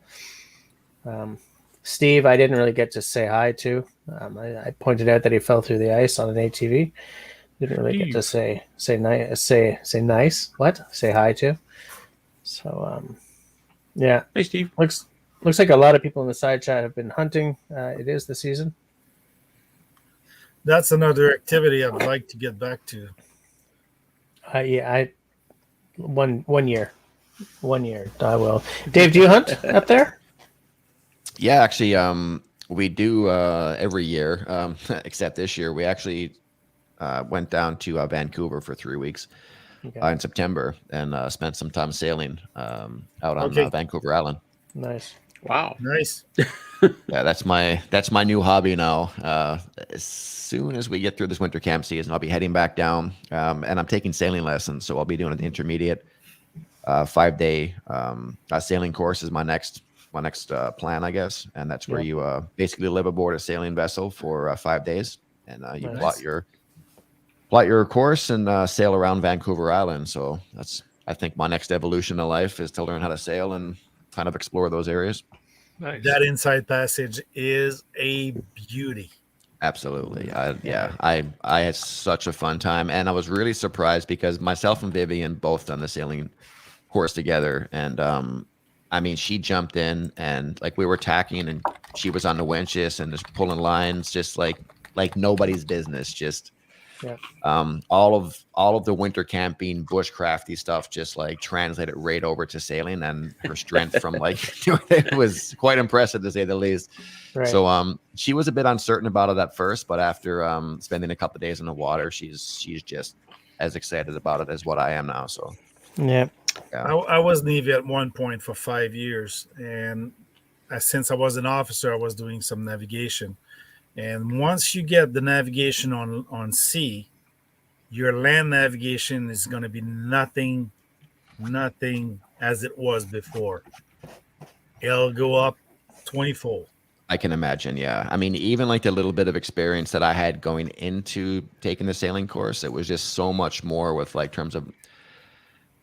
Steve, I didn't really get to say hi to. I pointed out that he fell through the ice on an ATV. Didn't really get to say nice. What? Say hi to. So yeah. Hey, Steve. Looks like a lot of people in the side chat have been hunting. It is the season. That's another activity I'd like to get back to. Yeah, one year I will. Dave, do you hunt up there? Yeah, actually, we do every year, except this year. We actually went down to Vancouver for 3 weeks in September and spent some time sailing out on Vancouver Island. Nice. Wow. Nice. Yeah, that's my new hobby now. As soon as we get through this winter camp season, I'll be heading back down, and I'm taking sailing lessons. So I'll be doing an intermediate 5-day sailing course is my next plan, I guess. And that's where you basically live aboard a sailing vessel for 5 days, and you plot your course and sail around Vancouver Island. So that's, I think, my next evolution in life is to learn how to sail and kind of explore those areas. Nice. That Inside Passage is a beauty. Absolutely. I had such a fun time, and I was really surprised because myself and Vivian both done the sailing course together, and I mean, she jumped in and like we were tacking and she was on the winches and just pulling lines just like nobody's business. Just Yeah. All of the winter camping bushcrafty stuff just like translated right over to sailing, and her strength from like it was quite impressive to say the least. Right. So she was a bit uncertain about it at first, but after spending a couple of days in the water, she's just as excited about it as what I am now. So Yeah. I was Navy at one point for 5 years, and since I was an officer, I was doing some navigation. And once you get the navigation on sea, your land navigation is going to be nothing as it was before. It'll go up 20-fold. I can imagine. Yeah. I mean, even like the little bit of experience that I had going into taking the sailing course, it was just so much more with like terms of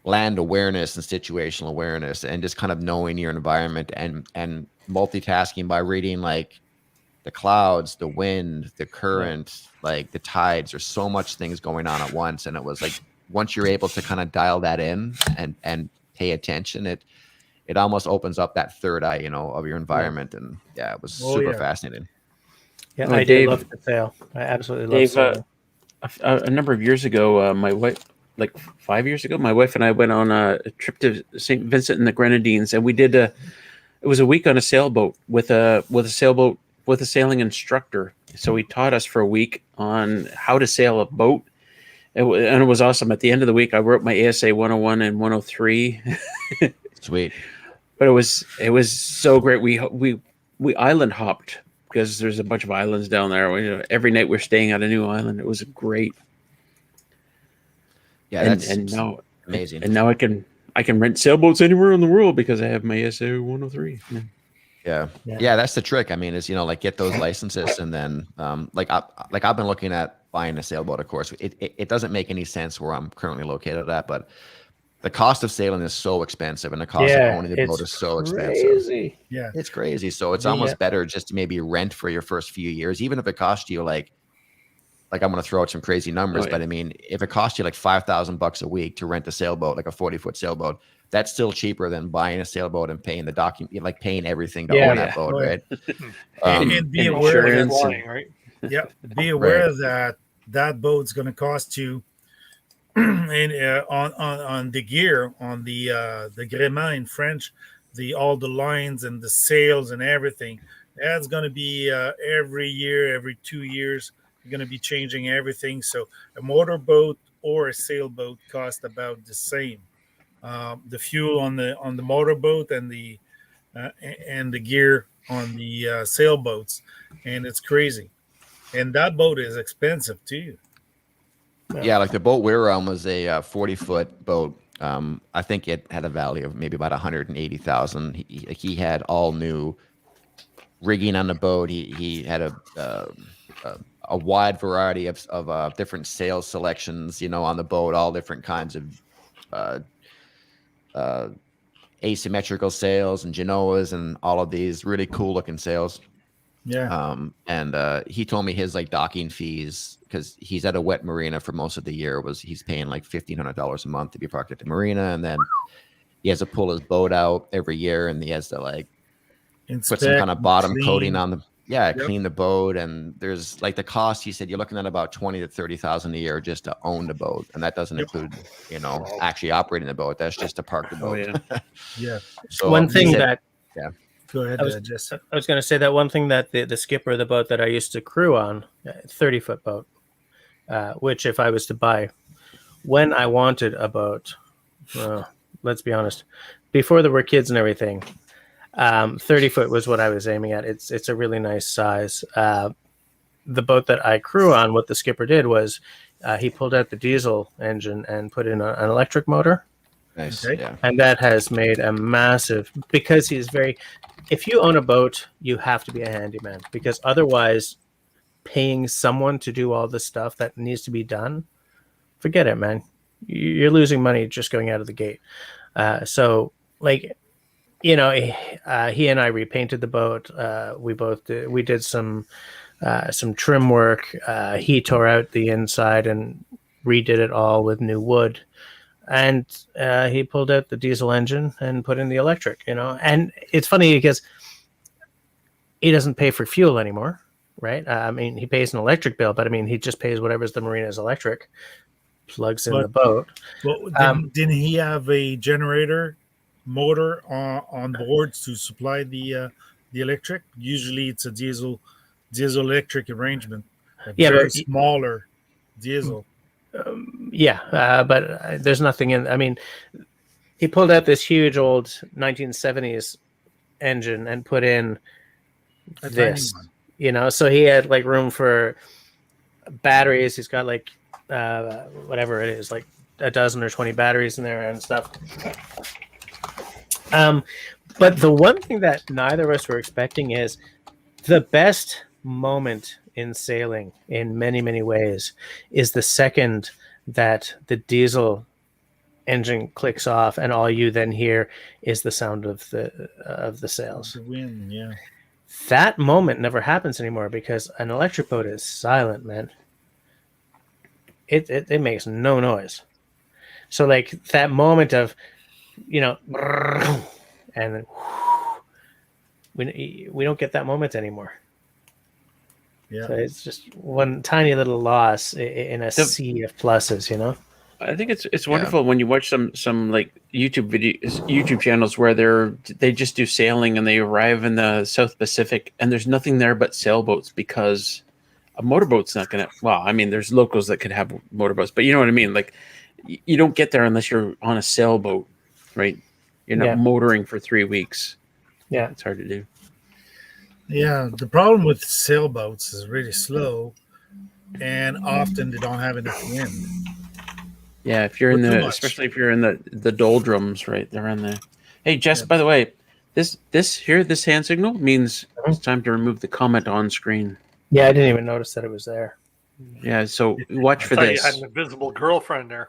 land awareness and situational awareness, and just kind of knowing your environment and multitasking by reading like the clouds, the wind, the current, like the tides. There's so much things going on at once, and it was like once you're able to kind of dial that in and pay attention, it almost opens up that third eye, of your environment. And yeah, it was super fascinating. Yeah, Oh, I Dave, do love to sail. I absolutely love Dave, sailing. a number of years ago, my wife, like 5 years ago, my wife and I went on a trip to St. Vincent and the Grenadines, and we did it was a week on a sailboat with a sailing instructor. So he taught us for a week on how to sail a boat. And it was awesome. At the end of the week, I wrote my ASA 101 and 103. Sweet. But it was so great. We island hopped because there's a bunch of islands down there. Every night we're staying at a new island. It was great. Yeah, that's and now amazing. And now I can rent sailboats anywhere in the world because I have my ASA 103. Yeah, that's the trick. I mean, is like get those licenses, and then like I've been looking at buying a sailboat. Of course, it doesn't make any sense where I'm currently located at, but the cost of sailing is so expensive, and the cost of owning the boat is so expensive. Yeah, it's crazy. So it's almost better just to maybe rent for your first few years, even if it costs you like I'm going to throw out some crazy numbers, but I mean, if it costs you like $5,000 a week to rent a sailboat, like a 40-foot sailboat, that's still cheaper than buying a sailboat and paying the document, like paying everything to own that boat, right? And be aware of flying, right? Yeah, be aware that boat's going to cost you, and on the gear, on the gréement in French, all the lines and the sails and everything. That's going to be every year, every 2 years. You're going to be changing everything. So a motorboat or a sailboat cost about the same. The fuel on the motorboat and the gear on the sailboats, and it's crazy. And that boat is expensive too. Yeah, like the boat we were on was a 40-foot boat. I think it had a value of maybe about $180,000. He had all new rigging on the boat. He had a wide variety of different sail selections, on the boat, all different kinds of asymmetrical sails and Genoas and all of these really cool looking sails. Yeah. And he told me his like docking fees, because he's at a wet marina for most of the year, he's paying like $1,500 a month to be parked at the marina, and then he has to pull his boat out every year, and he has to like put some kind of bottom coating on the clean the boat. And there's like the cost, he said, you're looking at about $20,000 to $30,000 a year just to own the boat, and that doesn't include actually operating the boat. That's just to park the boat. Yeah. So one thing that go ahead. I was going to say that one thing that the skipper of the boat that I used to crew on, 30-foot boat, which if I was to buy, when I wanted a boat, let's be honest, before there were kids and everything, 30-foot was what I was aiming at. It's a really nice size. The boat that I crew on, what the skipper did was he pulled out the diesel engine and put in an electric motor. Nice. Okay. Yeah. And that has made a massive, because if you own a boat, you have to be a handyman, because otherwise paying someone to do all the stuff that needs to be done, forget it, man. You're losing money just going out of the gate. So like, he and I repainted the boat. We did some trim work. He tore out the inside and redid it all with new wood. And he pulled out the diesel engine and put in the electric, And it's funny because he doesn't pay for fuel anymore, right? I mean, he pays an electric bill, but I mean, he just pays whatever's the marina's electric, plugs in But- the boat. Well, Um, didn't he have a generator motor on board to supply the electric? Usually, it's a diesel electric arrangement, a Yeah, very but- smaller diesel. But there's nothing in. I mean, he pulled out this huge old 1970s engine and put in A tiny this, one. you know. So he had like room for batteries. He's got like whatever it is, like a dozen or 20 batteries in there and stuff. But the one thing that neither of us were expecting is the best moment in sailing in many, many ways is the second that the diesel engine clicks off and all you then hear is the sound of the sails. The wind, yeah. That moment never happens anymore because an electric boat is silent, man. It makes no noise. So like that moment of, you know, and then we don't get that moment anymore. Yeah. So it's just one tiny little loss in a sea of pluses, you know. I think it's wonderful when you watch some like YouTube channels where they just do sailing and they arrive in the South Pacific and there's nothing there but sailboats because a motorboat's not gonna. Well, I mean, there's locals that could have motorboats, but you know what I mean. Like, you don't get there unless you're on a sailboat, right? You're not motoring for 3 weeks. Yeah, it's hard to do. Yeah, the problem with sailboats is really slow, and often they don't have enough wind. Yeah, if you're especially if you're in the doldrums, right? They're in the. Hey, Jess. By the way, this hand signal means it's time to remove the comment on screen. Yeah, I didn't even notice that it was there. Yeah, so watch for I thought this. You had an invisible girlfriend there.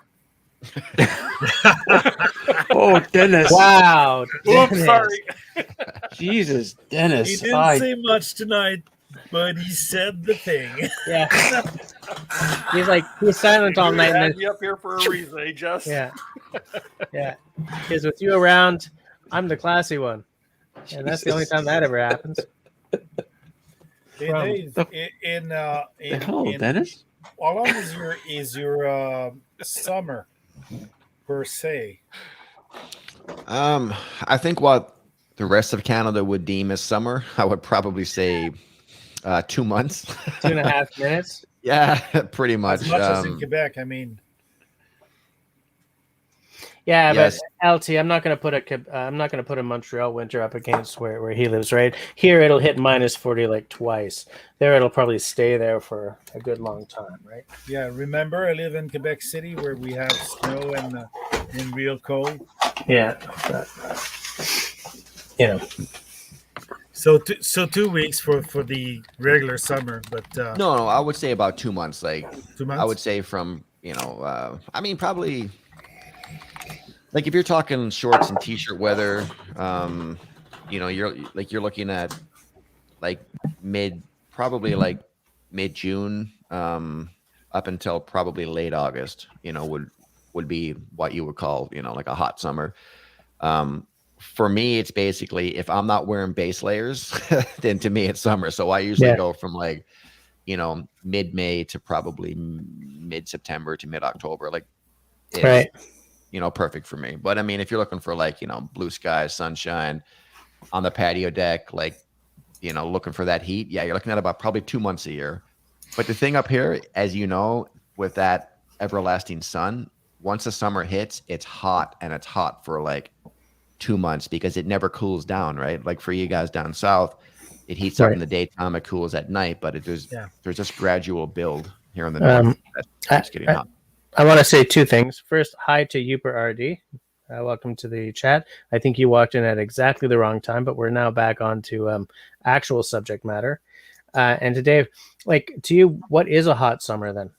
Oh, Dennis! Wow. Oops, sorry. Jesus, Dennis! He didn't say much tonight, but he said the thing. Yeah. He's silent all night. Had me up here for a reason, eh, Jess? Yeah. Yeah. Because with you around, I'm the classy one, and that's the only time that ever happens. Dave, Dennis? How long is your summer per se? I think what the rest of Canada would deem as summer, I would probably say 2 months. 2.5 minutes. Yeah, pretty much. As much as in Quebec, I mean. Yeah, yes. but LT, I'm not going to put a Montreal winter up against where he lives. Right here, it'll hit -40 like twice. There, it'll probably stay there for a good long time. Right? Yeah, remember I live in Quebec City where we have snow and real cold. Yeah, but, you know. So 2 weeks for the regular summer, but no, I would say about 2 months. Like 2 months. I would say from I mean probably. Like if you're talking shorts and t-shirt weather, you're looking at like probably mid-June, up until probably late August, would be what you would call, like a hot summer. For me, it's basically if I'm not wearing base layers, then to me it's summer. So I usually go from mid-May to probably mid-September to mid-October. Like it's, right. Perfect for me. But I mean, if you're looking for blue skies, sunshine on the patio deck, looking for that heat, yeah, you're looking at about probably 2 months a year. But the thing up here, as you know, with that everlasting sun, once the summer hits, it's hot, and it's hot for 2 months because it never cools down, right? Like for you guys down south, it heats up in the daytime, it cools at night, but there's this gradual build here in the north that's getting hot. I want to say two things. First, hi to Uper RD. Welcome to the chat. I think you walked in at exactly the wrong time, but we're now back on to actual subject matter. And to Dave, to you, what is a hot summer then?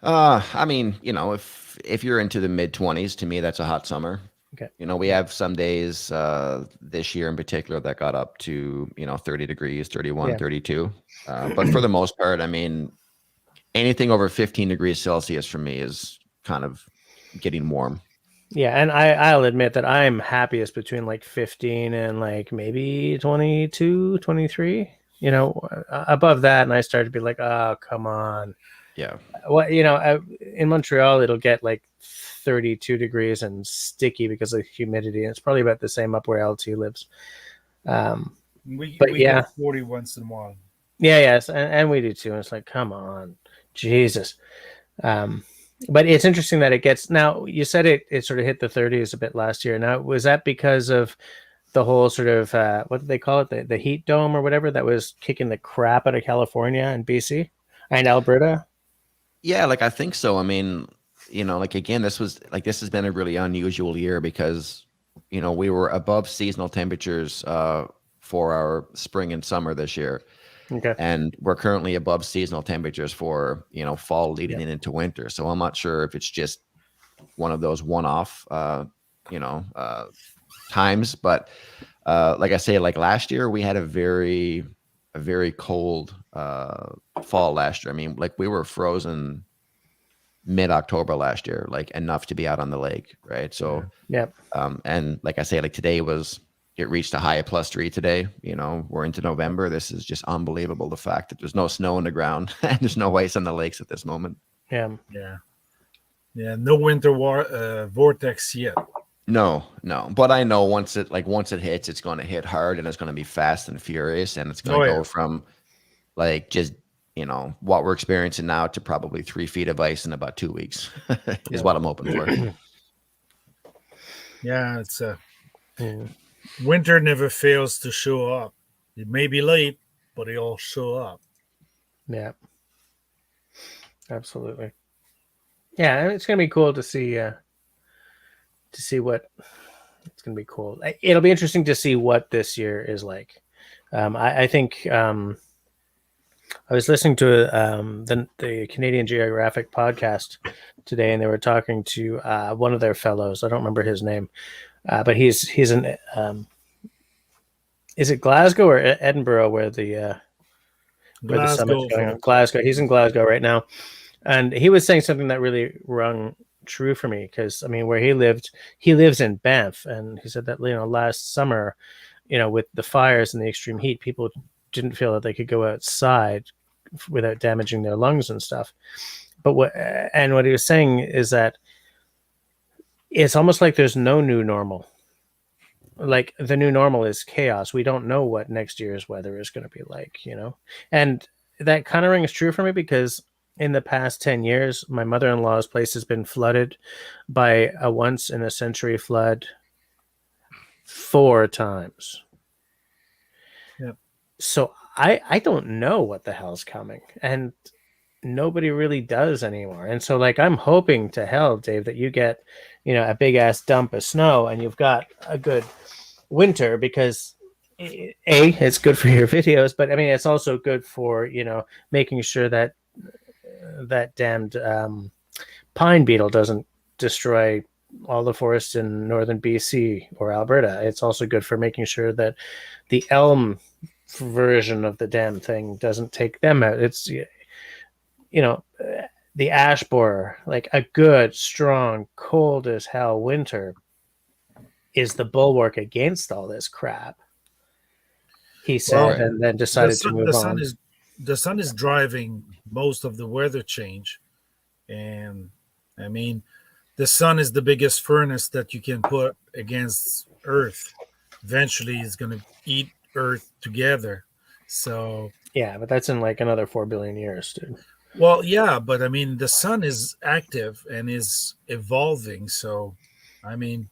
I mean, if you're into the mid-20s, to me, that's a hot summer. Okay. We have some days this year in particular that got up to, 30 degrees, 31, 32. But for the most part, I mean, anything over 15 degrees Celsius for me is kind of getting warm. Yeah, and I'll admit that I'm happiest between 15 and maybe 22, 23. above that, and I started to be like, oh, come on. Yeah. Well, in Montreal, it'll get like 32 degrees and sticky because of humidity. And it's probably about the same up where LT lives. We But yeah. get 40 once in a while. Yeah, yes, and we do too. And it's like, come on, Jesus. But it's interesting that it gets now. You said it sort of hit the 30s a bit last year. Now, was that because of the whole sort of what do they call it, the heat dome or whatever that was kicking the crap out of California and BC and Alberta? Yeah, like I think so. I mean, like again, this has been a really unusual year because we were above seasonal temperatures for our spring and summer this year. Okay. And we're currently above seasonal temperatures for, fall leading into winter. So I'm not sure if it's just one of those one-off, times. But like I say, like last year, we had a very cold fall last year. I mean, like we were frozen mid-October last year, like enough to be out on the lake, right? So, and like I say, like today it reached a high of +3 today. We're into November. This is just unbelievable. The fact that there's no snow on the ground and there's no ice on the lakes at this moment. Yeah. No winter vortex yet. No. But I know once it hits, it's going to hit hard and it's going to be fast and furious. And it's going to go from like just, what we're experiencing now to probably 3 feet of ice in about 2 weeks is what I'm hoping for. Yeah. It's winter never fails to show up. It may be late, but it'll show up. Yeah, absolutely. Yeah, it's gonna be cool to see what it's gonna be cool. It'll be interesting to see what this year is like. I think I was listening to the Canadian Geographic podcast today, and they were talking to one of their fellows. I don't remember his name. But he's an is it Glasgow or Edinburgh where the summit's going on? Glasgow. He's in Glasgow right now, and he was saying something that really rung true for me because I mean, where he lives in Banff, and he said that last summer, with the fires and the extreme heat, people didn't feel that they could go outside without damaging their lungs and stuff. But what he was saying is that it's almost like there's no new normal. Like the new normal is chaos. We don't know what next year's weather is going to be like, and that kind of rings true for me because in the past 10 years, my mother-in-law's place has been flooded by a once in a century flood 4 times. Yep. So I don't know what the hell's coming. And nobody really does anymore. And so like I'm hoping to hell, Dave, that you get a big ass dump of snow and you've got a good winter because it's good for your videos, but I mean it's also good for making sure that damned pine beetle doesn't destroy all the forests in northern BC or Alberta. It's also good for making sure that the elm version of the damn thing doesn't take them out. It's the ash borer, like a good, strong, cold as hell winter is the bulwark against all this crap, he said, and then decided to move on. The sun is driving most of the weather change. And I mean, the sun is the biggest furnace that you can put against Earth. Eventually, it's going to eat Earth together. So yeah, but that's in like another 4 billion years, dude. Well, yeah, but I mean, the sun is active and is evolving. So, I mean,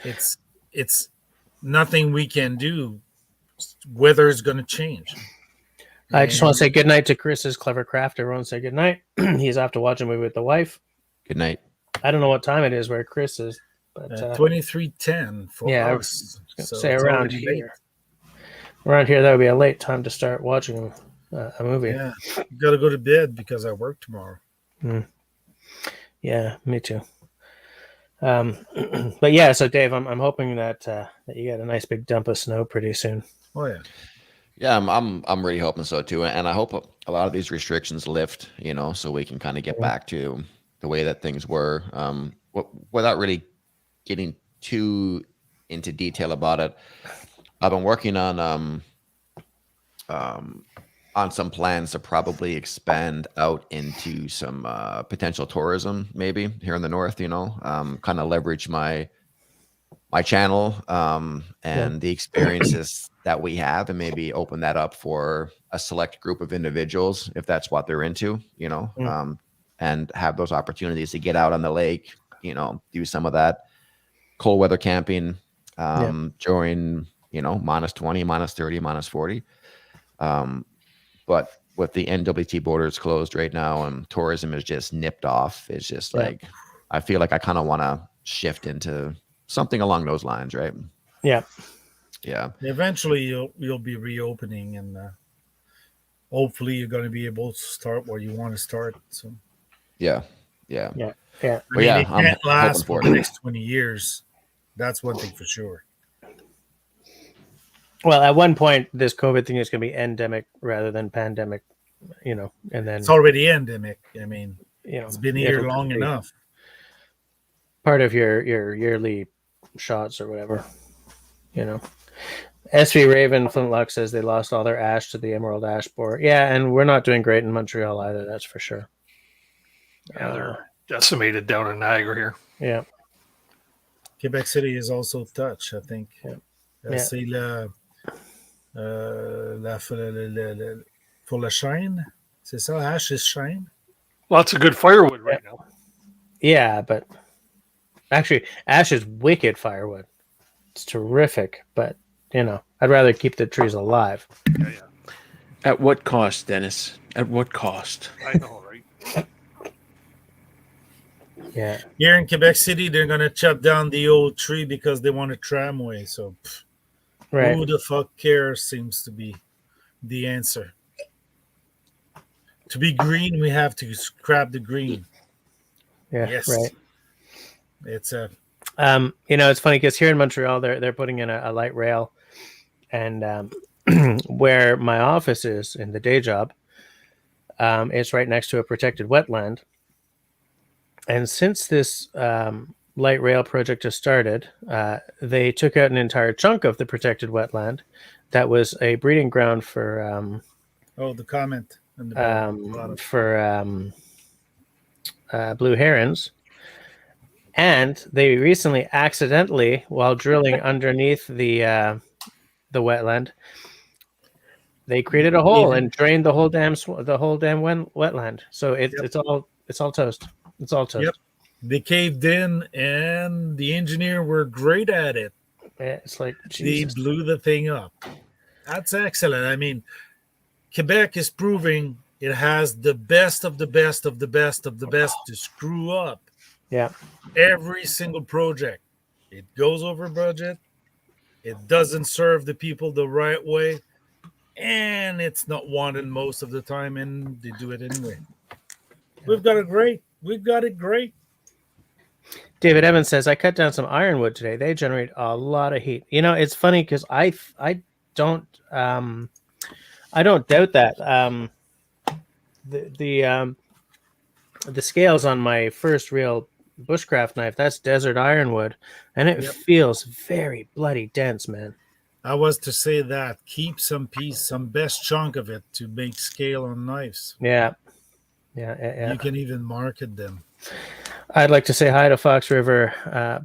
it's nothing we can do. Weather is going to change. I just want to say good night to Chris's Clever Craft. Everyone say good night. He's off to watch a movie with the wife. Good night. I don't know what time it is where Chris is, but 23:10 for us. So say around here. Around here, that would be a late time to start watching a movie. Yeah, got to go to bed because I work tomorrow. Yeah, me too. But yeah, so Dave, I'm hoping that you get a nice big dump of snow pretty soon. Oh yeah. Yeah, I'm really hoping so too, and I hope a lot of these restrictions lift, so we can kind of get back to the way that things were, without really getting too into detail about it. I've been working on on some plans to probably expand out into some potential tourism, maybe here in the north. Kind of leverage my channel and the experiences that we have, and maybe open that up for a select group of individuals if that's what they're into. And have those opportunities to get out on the lake. Do some of that cold weather camping during -20, -30, -40. But with the NWT borders closed right now and tourism is just nipped off, it's just like I feel like I kind of want to shift into something along those lines, right? Yeah. Eventually, you'll be reopening, and hopefully, you're going to be able to start where you want to start. So, Yeah. I mean, yeah, it I'm can't last hoping for for the it. next 20 years. That's one thing for sure. Well, at one point, this COVID thing is going to be endemic rather than pandemic, and then It's already endemic. I mean, it's it's been here long be enough. part of your yearly shots or whatever, SV Raven Flintlock says they lost all their ash to the Emerald Ash Borer. Yeah, and we're not doing great in Montreal either. That's for sure. Yeah, they're decimated down in Niagara here. Yeah. Quebec City is also touched, I think. Yeah. C'est pour la chêne. C'est ça, ash is chêne. Lots of good firewood right now. Yeah, but actually, ash is wicked firewood. It's terrific, but I'd rather keep the trees alive. Yeah. At what cost, Dennis? At what cost? I know, right? Yeah. Here in Quebec City, they're going to chop down the old tree because they want a tramway. So, Right. who the fuck cares seems to be the answer. To be green, we have to scrap the green. Yeah. Yes. Right. It's a it's funny because here in Montreal, they're putting in a light rail, and where my office is in the day job, it's right next to a protected wetland. And since this light rail project has started, they took out an entire chunk of the protected wetland that was a breeding ground for the comment in the bottom. for blue herons. And they recently accidentally, while drilling underneath the wetland, they created a hole and drained the whole damn wetland. So it's all toast. It's all toast. Yep. They caved in, and the engineer were great at it. Yeah, it's like They Jesus. blew the thing up. That's excellent. I mean, Quebec is proving it has the best of the best of the best of the best to screw up. Yeah. Every single project. It goes over budget. It doesn't serve the people the right way. And it's not wanted most of the time, and they do it anyway. We've got it great. David Evans says, I cut down some ironwood today. They generate a lot of heat. It's funny because I don't doubt that. The scales on my first real bushcraft knife, that's desert ironwood, and it feels very bloody dense, man. I was to say that keep some best chunk of it to make scale on knives. Yeah. You can even market them. I'd like to say hi to Fox River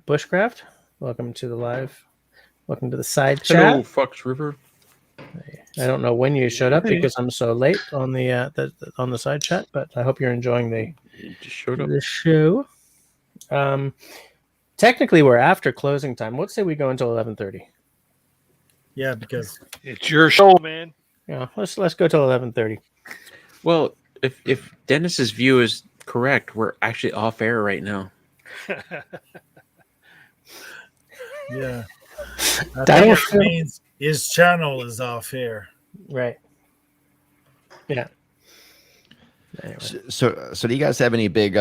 Bushcraft. Welcome to the live. Welcome to the side chat. Hello, Fox River. I don't know when you showed up because I'm so late on the side chat, but I hope you're enjoying the show. Technically, we're after closing time. Let's say we go until 11:30. Yeah, because it's your show, man. Yeah, let's go till 11:30. Well, if Dennis's view is correct, we're actually off air right now. Yeah, I think it means his channel is off air. Right. Yeah. Anyway. So do you guys have any big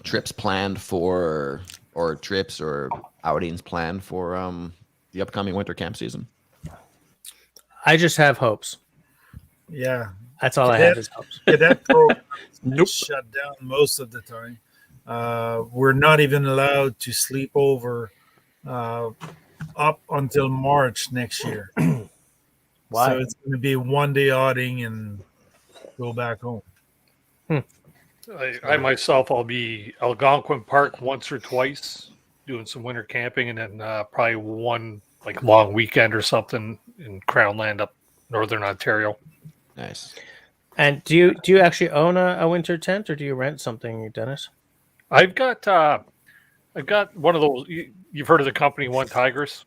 trips planned for, or trips or outings planned for the upcoming winter camp season? I just have hopes. Yeah. That's all I have is hopes. That program shut down most of the time. We're not even allowed to sleep over up until March next year. Why? So it's going to be one day outing and go back home. I myself, I'll be Algonquin Park once or twice, doing some winter camping, and then probably one like long weekend or something in Crown Land up northern Ontario. Nice. And do you actually own a winter tent, or do you rent something, Dennis? I've got one of those. You've heard of the company One Tigers?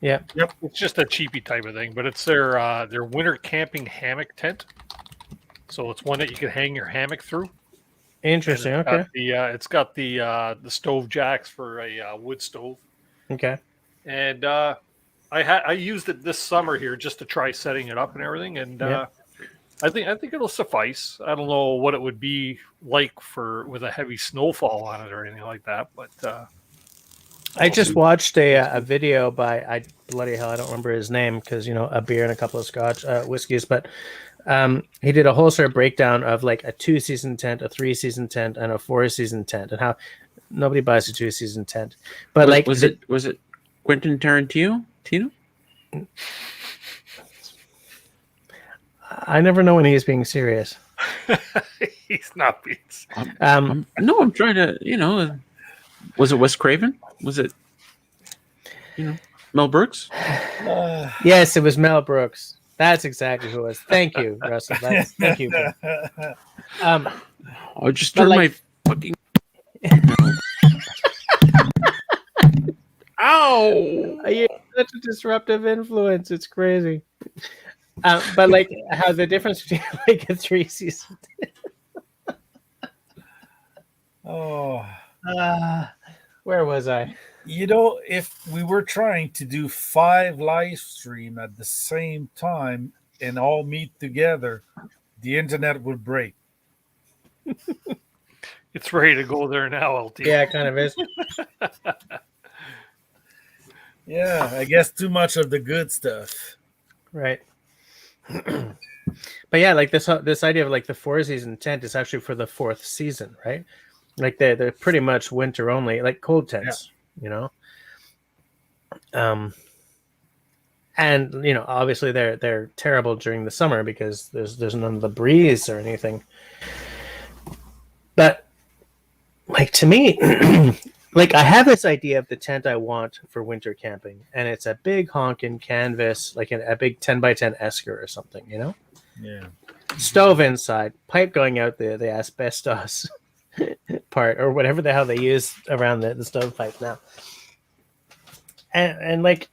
Yeah. Yep. It's just a cheapy type of thing, but it's their winter camping hammock tent. So it's one that you can hang your hammock through. Interesting. And Okay. it's got the stove jacks for a wood stove. Okay. And I used it this summer here just to try setting it up and everything, and Yeah. I think it'll suffice. I don't know what it would be like with a heavy snowfall on it or anything like that, but I just watched a video by bloody hell, I don't remember his name because a beer and a couple of Scotch whiskeys, but he did a whole sort of breakdown of like a 2-season tent, a 3-season tent, and a 4-season tent, and how nobody buys a 2-season tent. But was it Quentin Tarantino? I never know when he's being serious. he's not being. I'm trying to, was it Wes Craven? Was it, Mel Brooks? Yes, it was Mel Brooks. That's exactly who it was. Thank you, Russell. Thank you. I just turned my fucking. Ow! You're such a disruptive influence. It's crazy. But like how the difference between like a 3-season. Oh. Where was I? If we were trying to do 5 live stream at the same time and all meet together, the internet would break. It's ready to go there now, LT. Yeah, it kind of is. Yeah, I guess too much of the good stuff. Right. But yeah, like this idea of like the 4-season tent is actually for the 4th season, right? Like they're pretty much winter only, like cold tents, and obviously they're terrible during the summer because there's none of the breeze or anything. But like to me, like I have this idea of the tent I want for winter camping, and it's a big honking canvas, like a big 10x10 Esker or something, Yeah. Stove inside, pipe going out the asbestos part or whatever the hell they use around the stovepipe now. And like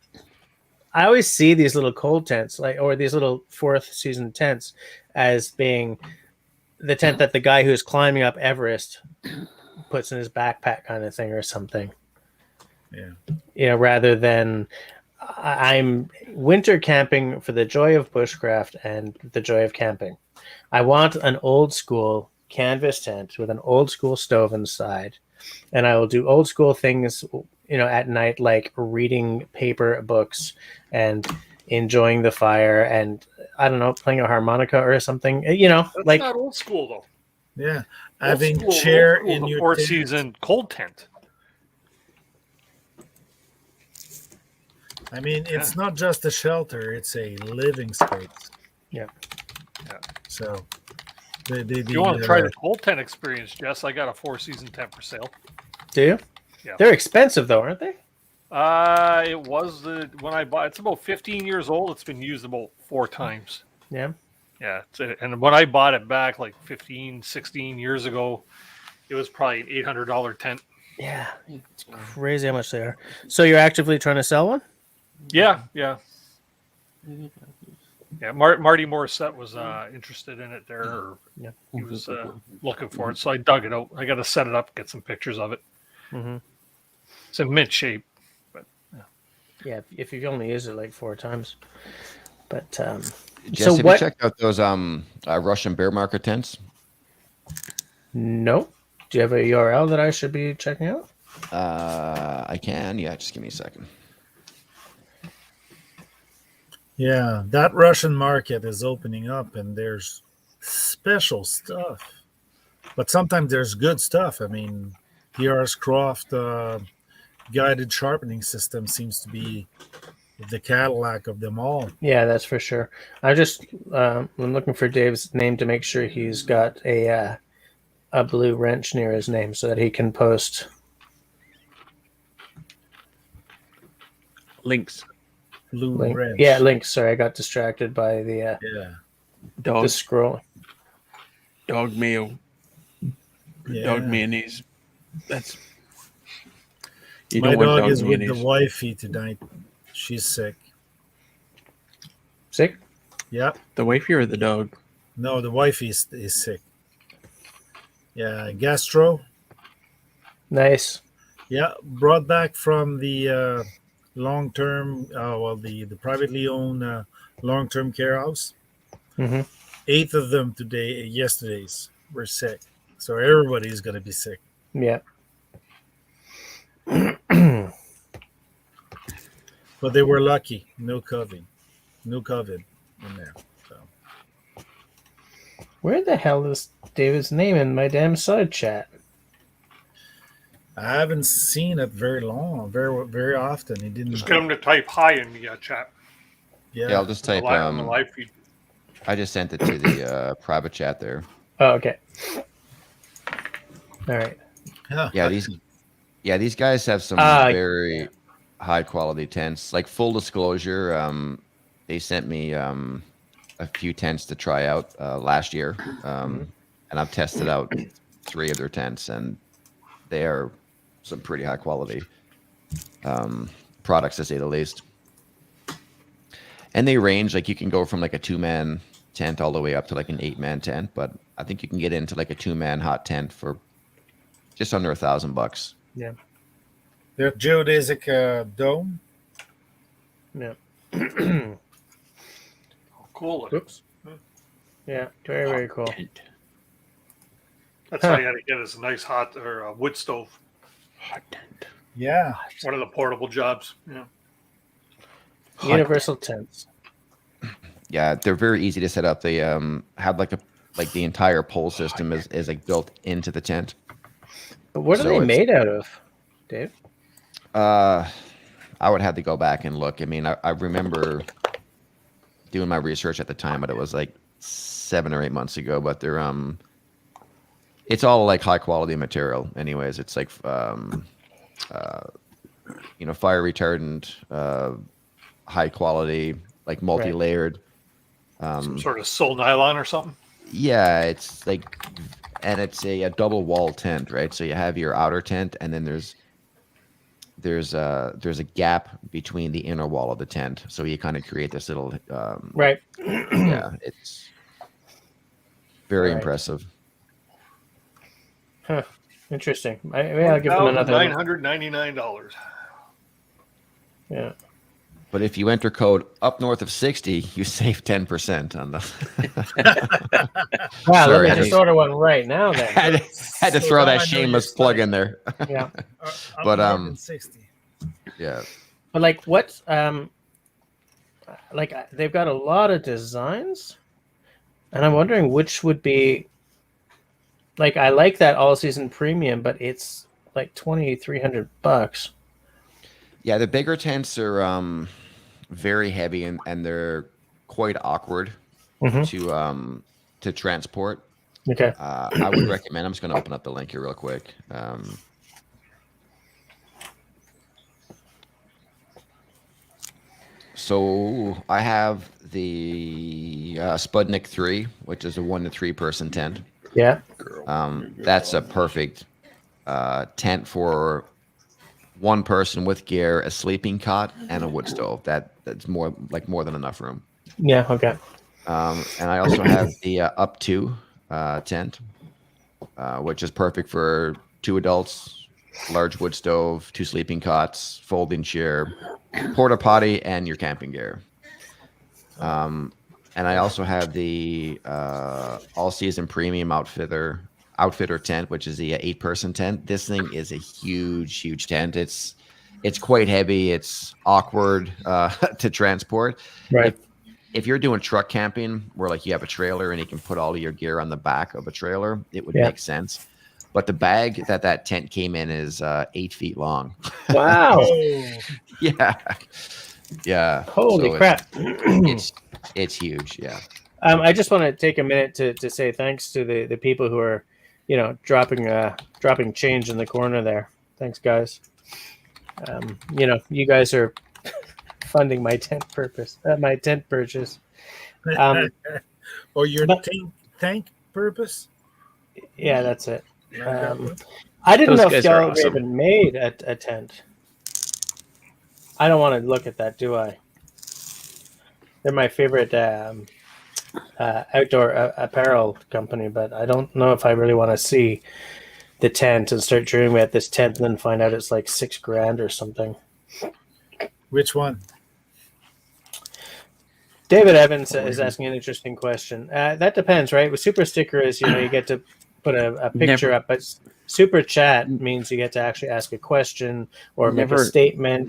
I always see these little cold tents, or these little 4th season tents, as being the tent that the guy who's climbing up Everest puts in his backpack kind of thing or something. Yeah. Rather than I'm winter camping for the joy of bushcraft and the joy of camping. I want an old school canvas tent with an old school stove inside, and I will do old school things, at night, like reading paper books and enjoying the fire and I don't know, playing a harmonica or something. That's like not old school though. Yeah. Old Having school, chair old school, in the your 4th tent. season cold tent. I mean, it's not just a shelter; it's a living space. Yeah. So, If you want to try the cold tent experience, Jess, I got a 4-season tent for sale. Do you? Yeah. They're expensive though, aren't they? It was when I bought. It's about 15 years old. It's been used about 4 times. Yeah. Yeah, and when I bought it back like 15, 16 years ago, it was probably an $800 tent. Yeah. It's crazy how much they are. So you're actively trying to sell one? Yeah. Marty Morissette was interested in it there. Or he was looking for it, so I dug it out. I got to set it up, get some pictures of it. Mm-hmm. It's in mint shape, but yeah. If you've only used it like 4 times, but Jess, have you checked out those Russian bear market tents? No. Do you have a URL that I should be checking out? I can. Yeah, just give me a second. Yeah, that Russian market is opening up, and there's special stuff. But sometimes there's good stuff. I mean, PR's Croft guided sharpening system seems to be the Cadillac of them all. Yeah, that's for sure. I'm looking for Dave's name to make sure he's got a blue wrench near his name so that he can post. Links. Blue Link. wrench. Yeah, links. Sorry, I got distracted by the Yeah. Dog. the scroll. Dog mayo. Yeah. Dog mayonnaise. That's. You My don't want dog dog is with mayonnaise. the wifey tonight. She's sick. Sick? Yeah. The wifey or the dog? No, the wifey is sick. Yeah, gastro. Nice. Yeah, brought back from the long-term, the privately owned long-term care house. Hmm. 8 of them yesterday's were sick. So everybody's going to be sick. Yeah. But they were lucky. No COVID in there. So Where the hell is David's name in my damn side chat? I haven't seen it very very often. He didn't. Just get him to type hi in the chat. Yeah, I'll just type. On the live feed. I just sent it to the private chat there. Oh, okay. All right. Yeah, these guys have some very high quality tents. Like full disclosure, they sent me a few tents to try out last year, and I've tested out 3 of their tents, and they are some pretty high quality products, to say the least. And they range, like you can go from like a 2-man tent all the way up to like an 8-man tent, but I think you can get into like a 2-man hot tent for just under $1,000. Yeah. Their geodesic dome. Yeah. Cool. Oops. Yeah. Very, very cool. That's how you had to get is a nice hot or a wood stove. Hot tent. Yeah. One of the portable jobs. Yeah. Universal tents. Yeah, they're very easy to set up. They have like the entire pole system is like built into the tent. But what are So they it's- made out of, Dave? I would have to go back and look. I mean, I remember doing my research at the time, but it was like 7 or 8 months ago. But they're it's all like high quality material. Anyways, it's like fire retardant, high quality, like multi-layered. Some sort of soul nylon or something. Yeah, it's like, and it's a double wall tent, right? So you have your outer tent, and then there's a gap between the inner wall of the tent. So you kind of create this little Right. yeah, it's very Right. impressive. Huh. Interesting. Maybe I'll give them another. $999. Yeah. But if you enter code up north of 60, you save 10% on the. Wow, Sorry, let me just order one right now then. had to So throw now that I know shameless your plug style. in there. Yeah. But, 60. Yeah. But like what they've got a lot of designs, and I'm wondering which would be like, I like that all season premium, but it's like $2,300. Yeah, the bigger tents are very heavy and they're quite awkward to transport. Okay. I would recommend. I'm just going to open up the link here real quick. So I have the Sputnik 3, which is a 1 to 3 person tent. Yeah. That's a perfect tent for one person with gear, a sleeping cot, and a wood stove. That's more than enough room. Yeah. Okay. And I also have the up to tent, which is perfect for 2 adults, large wood stove, 2 sleeping cots, folding chair, porta potty, and your camping gear. And I also have the all season premium outfitter tent, which is the 8-person tent. This thing is a huge tent. It's quite heavy. It's awkward to transport. Right. If you're doing truck camping where like you have a trailer and you can put all of your gear on the back of a trailer, it would make sense. But the bag that tent came in is 8 feet long. Wow. Oh, Yeah. Yeah. Holy so crap! It's huge. Yeah. I just want to take a minute to say thanks to the people who are, dropping change in the corner there. Thanks, guys. You guys are funding my tent purchase. Or your But- tank purpose? Yeah, that's it. Like that one? I didn't Those know if guys are y'all awesome. even made a tent. I don't want to look at that, do I? They're my favorite outdoor apparel company, but I don't know if I really want to see the tent and start dreaming about this tent and then find out it's like $6,000 or something. Which one? David Evans is asking an interesting question. That depends, right? With super stickers, you get to put a picture Never. up, but super chat means you get to actually ask a question or make a Never- statement.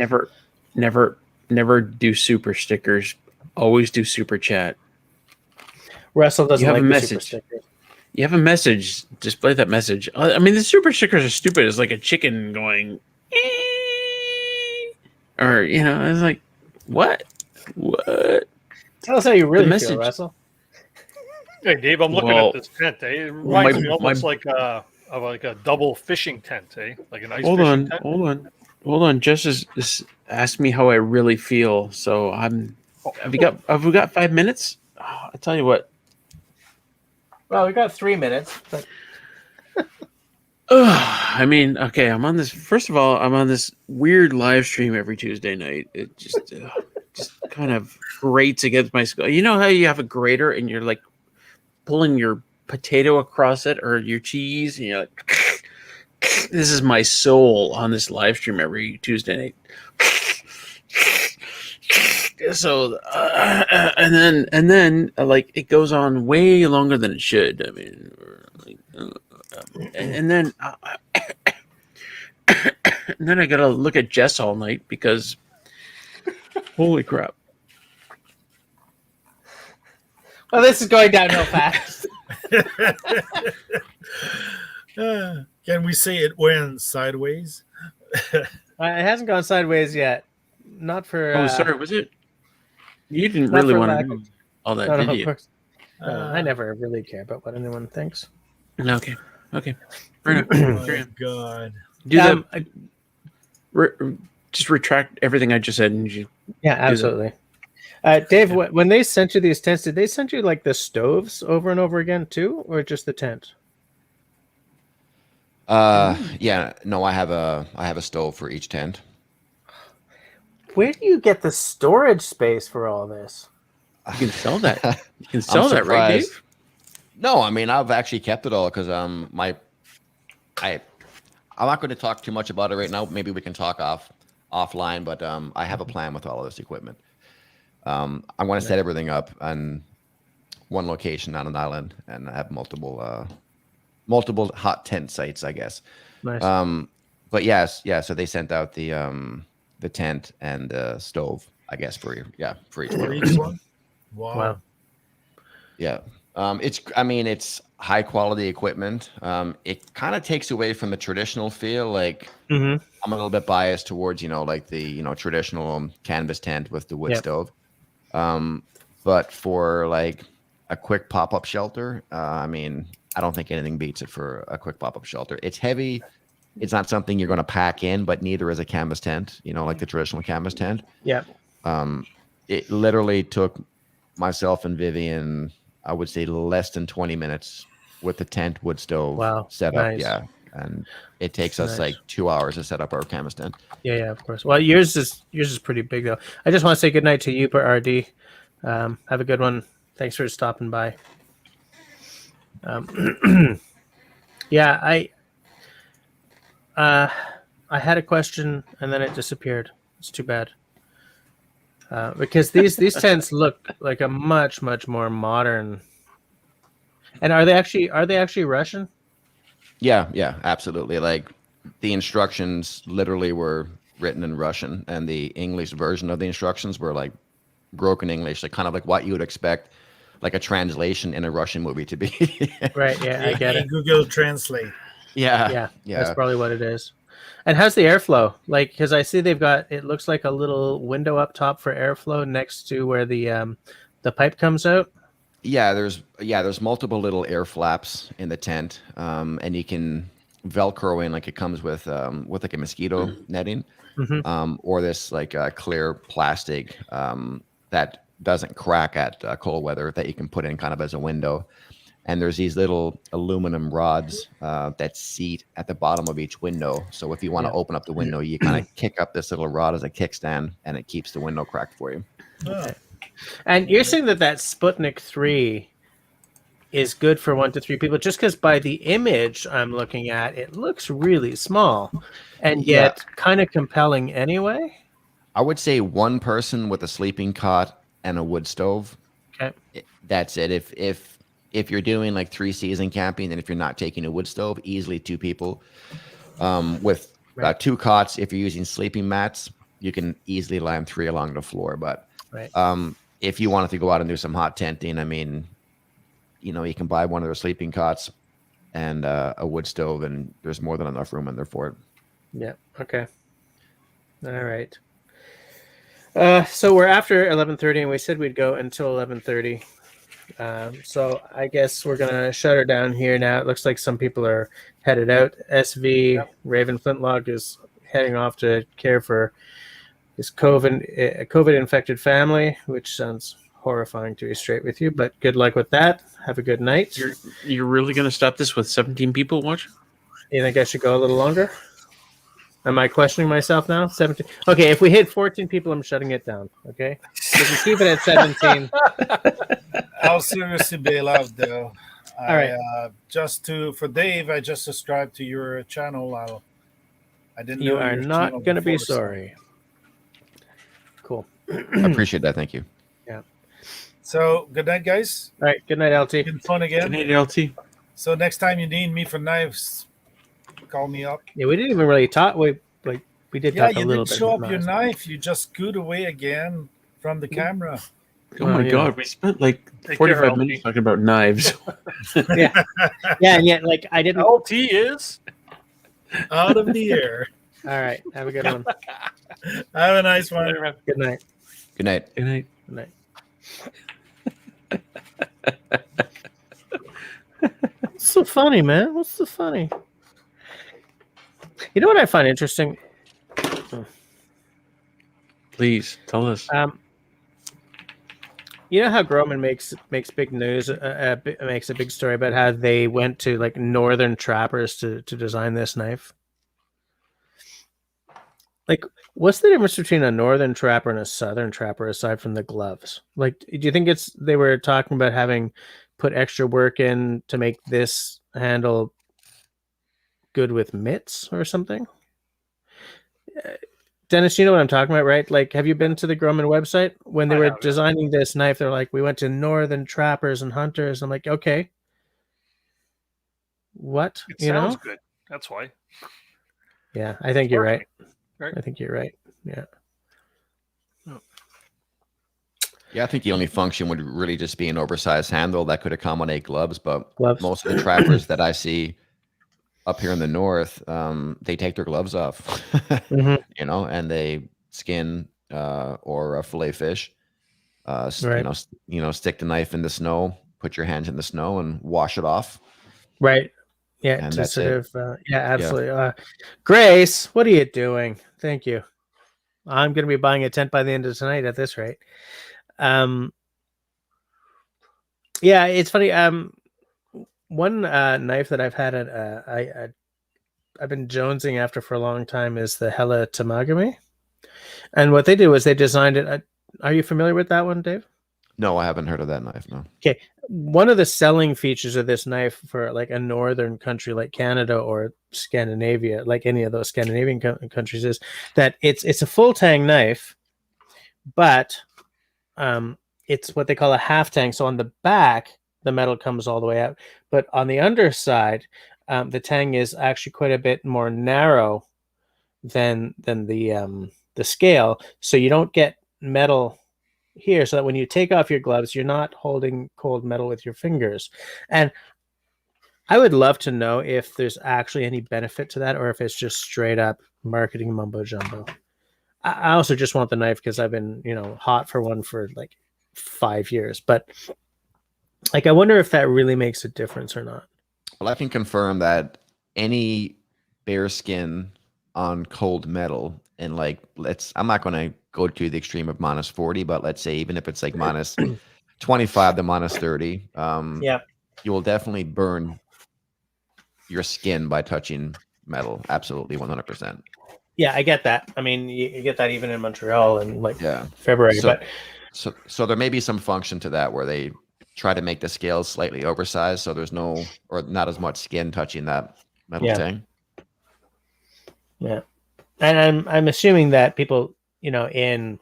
Never do super stickers. Always do super chat. Russell doesn't You have like a the super message. stickers. You have a message. Display that message. I mean, the super stickers are stupid. It's like a chicken going, or it's like, what? Tell us how you really The feel, message- Russell. Hey, Dave, I'm looking Well, at this tent. Eh? It reminds me my- almost like a double fishing tent, eh? Like an ice Hold fishing on, tent. hold on. Just ask me how I really feel. So have we got 5 minutes? Oh, I tell you what. Well, we got 3 minutes, but I mean, okay. First of all, I'm on this weird live stream every Tuesday night. It just kind of grates against my skull. You know how you have a grater and you're like pulling your potato across it or your cheese, and you're like, this is my soul on this live stream every Tuesday night. So, and then like it goes on way longer than it should. I mean, and then and then I gotta look at Jess all night because holy crap. well, this is going downhill fast. Can we say it went sideways? It hasn't gone sideways yet. Not for. Oh, sorry, was it? You didn't Not really for want lack to of- do all that, No, did of you? course. I never really care about what anyone thinks. Okay. Fair enough. Oh Fair my enough. God. Do that. I- Just retract everything I just said, and you. Yeah, absolutely. Dave, when they sent you these tents, did they send you like the stoves over and over again too, or just the tent? Yeah. No, I have a stove for each tent. Where do you get the storage space for all this? You can sell that. You can sell I'm that, right, Dave? surprised. No, I mean I've actually kept it all because I'm not going to talk too much about it right now. Maybe we can talk offline, but I have a plan with all of this equipment. I'm going to set everything up on one location on an island, and I have multiple hot tent sites, I guess. Nice. But yes, yeah. So they sent out the tent and the stove, I guess, for each For one. each one? Wow. Wow. Yeah. It's high quality equipment. It kind of takes away from the traditional feel. Like Mm-hmm. I'm a little bit biased towards, like the, traditional canvas tent with the wood Yep. stove. But for like a quick pop-up shelter, I don't think anything beats it for a quick pop-up shelter. It's heavy. It's not something you're going to pack in, but neither is a canvas tent, like the traditional canvas tent. Yeah. It literally took myself and Vivian, I would say, less than 20 minutes with the tent wood stove Wow, set up. nice. Yeah. And it takes us Nice. like 2 hours to set up our canvas tent. Yeah, of course. Well, yours is pretty big though. I just want to say good night to you, RD. Have a good one. Thanks for stopping by. Yeah, I had a question and then it disappeared. It's too bad. Because these tents look like a much more modern. And are they actually Russian? Yeah, absolutely. Like the instructions literally were written in Russian, and the English version of the instructions were like broken English, like kind of like what you would expect like a translation in a Russian movie to be. Right. Yeah, I get it. Google Translate. Yeah, that's probably what it is. And how's the airflow? Like, because I see they've got, it looks like a little window up top for airflow next to where the pipe comes out. Yeah, there's multiple little air flaps in the tent, and you can Velcro in like it comes with like a mosquito netting, Hmm. or this like clear plastic that doesn't crack at cold weather that you can put in kind of as a window. And there's these little aluminum rods that seat at the bottom of each window. So if you want to Yeah. open up the window, you kind of kick up this little rod as a kickstand, and it keeps the window cracked for you. Oh, And you're saying that Sputnik 3 is good for 1 to 3 people, just because by the image I'm looking at, it looks really small and Yeah. yet kind of compelling anyway. I would say one person with a sleeping cot and a wood stove. Okay. That's it. If you're doing like 3-season camping, and if you're not taking a wood stove, easily 2 people. With Right. 2 cots, if you're using sleeping mats, you can easily line 3 along the floor. But Right. if you wanted to go out and do some hot tenting, I mean, you can buy one of their sleeping cots and a wood stove, and there's more than enough room in there for it. Yeah. Okay. All right. So we're after 11:30, and we said we'd go until 11:30. So I guess we're gonna shut her down here now. It looks like some people are headed out. SV Raven Flintlock is heading off to care for his COVID infected family, which sounds horrifying to be straight with you. But good luck with that. Have a good night. You're really going to stop this with 17 people watching? You think I should go a little longer? Am I questioning myself now? 17. Okay, if we hit 14 people, I'm shutting it down. Okay, we can keep it at 17. I'll seriously bail out though. All right. For Dave, I just subscribed to your channel. I didn't. You know are your not channel going to be before, so- sorry. Cool. I appreciate that. Thank you. So good night, guys. All right. Good night, LT. Been fun Good again. night, LT. So next time you need me for knives, call me up. Yeah, we didn't even really talk. We did Yeah, talk a you little didn't bit. show about up your knives. knife. You just scoot away again from the camera. Oh my yeah. God, we spent like Take 45 care, minutes LT. talking about knives. Yeah, and yet I didn't. All LT is Out of the air. right. Have a good one. Have a nice one. Good night. Good night. Good night. Good night. What's so funny, man? What's so funny? You know what I find interesting? Please tell us. You know how Groman makes big news, makes a big story about how they went to like northern trappers to design this knife. Like, what's the difference between a northern trapper and a southern trapper aside from the gloves? Like, do you think they were talking about having put extra work in to make this handle good with mitts or something? Dennis, you know what I'm talking about, right? Like, have you been to the Groman website? When they I were have, yeah. designing this knife, they're like, we went to northern trappers and hunters. I'm like, okay. What? it You sounds know? good. That's why. Yeah, I think you're right. Right. I think you're right. Yeah. Yeah, I think the only function would really just be an oversized handle that could accommodate gloves. But Gloves. most of the trappers that I see up here in the north, they take their gloves off, Mhm. and they skin or fillet fish. Right. Stick the knife in the snow, put your hands in the snow, and wash it off. Right. Yeah, And to that's sort it. of, absolutely. Grace, what are you doing? Thank you. I'm going to be buying a tent by the end of tonight at this rate. Yeah, it's funny. One knife that I've had I've been jonesing after for a long time is the Hella Tamagami. And what they did was they designed it. Are you familiar with that one, Dave? No, I haven't heard of that knife. No. Okay. One of the selling features of this knife for like a northern country like Canada or Scandinavia, like any of those Scandinavian countries, is that it's a full tang knife, but it's what they call a half tang. So on the back, the metal comes all the way out, but on the underside, the tang is actually quite a bit more narrow than the scale. So you don't get metal here, so that when you take off your gloves, you're not holding cold metal with your fingers. And I would love to know if there's actually any benefit to that, or if it's just straight up marketing mumbo jumbo. I also just want the knife because I've been, hot for one for like 5 years. But like, I wonder if that really makes a difference or not. Well, I can confirm that any bear skin on cold metal, and like, I'm not going to go to the extreme of -40, but let's say even if it's like -25 to -30, Yeah. you will definitely burn your skin by touching metal. Absolutely, 100%. Yeah, I get that. I mean, you get that even in Montreal in like Yeah. February. So there may be some function to that where they try to make the scales slightly oversized, so there's not as much skin touching that metal thing. Yeah, and I'm assuming that people, in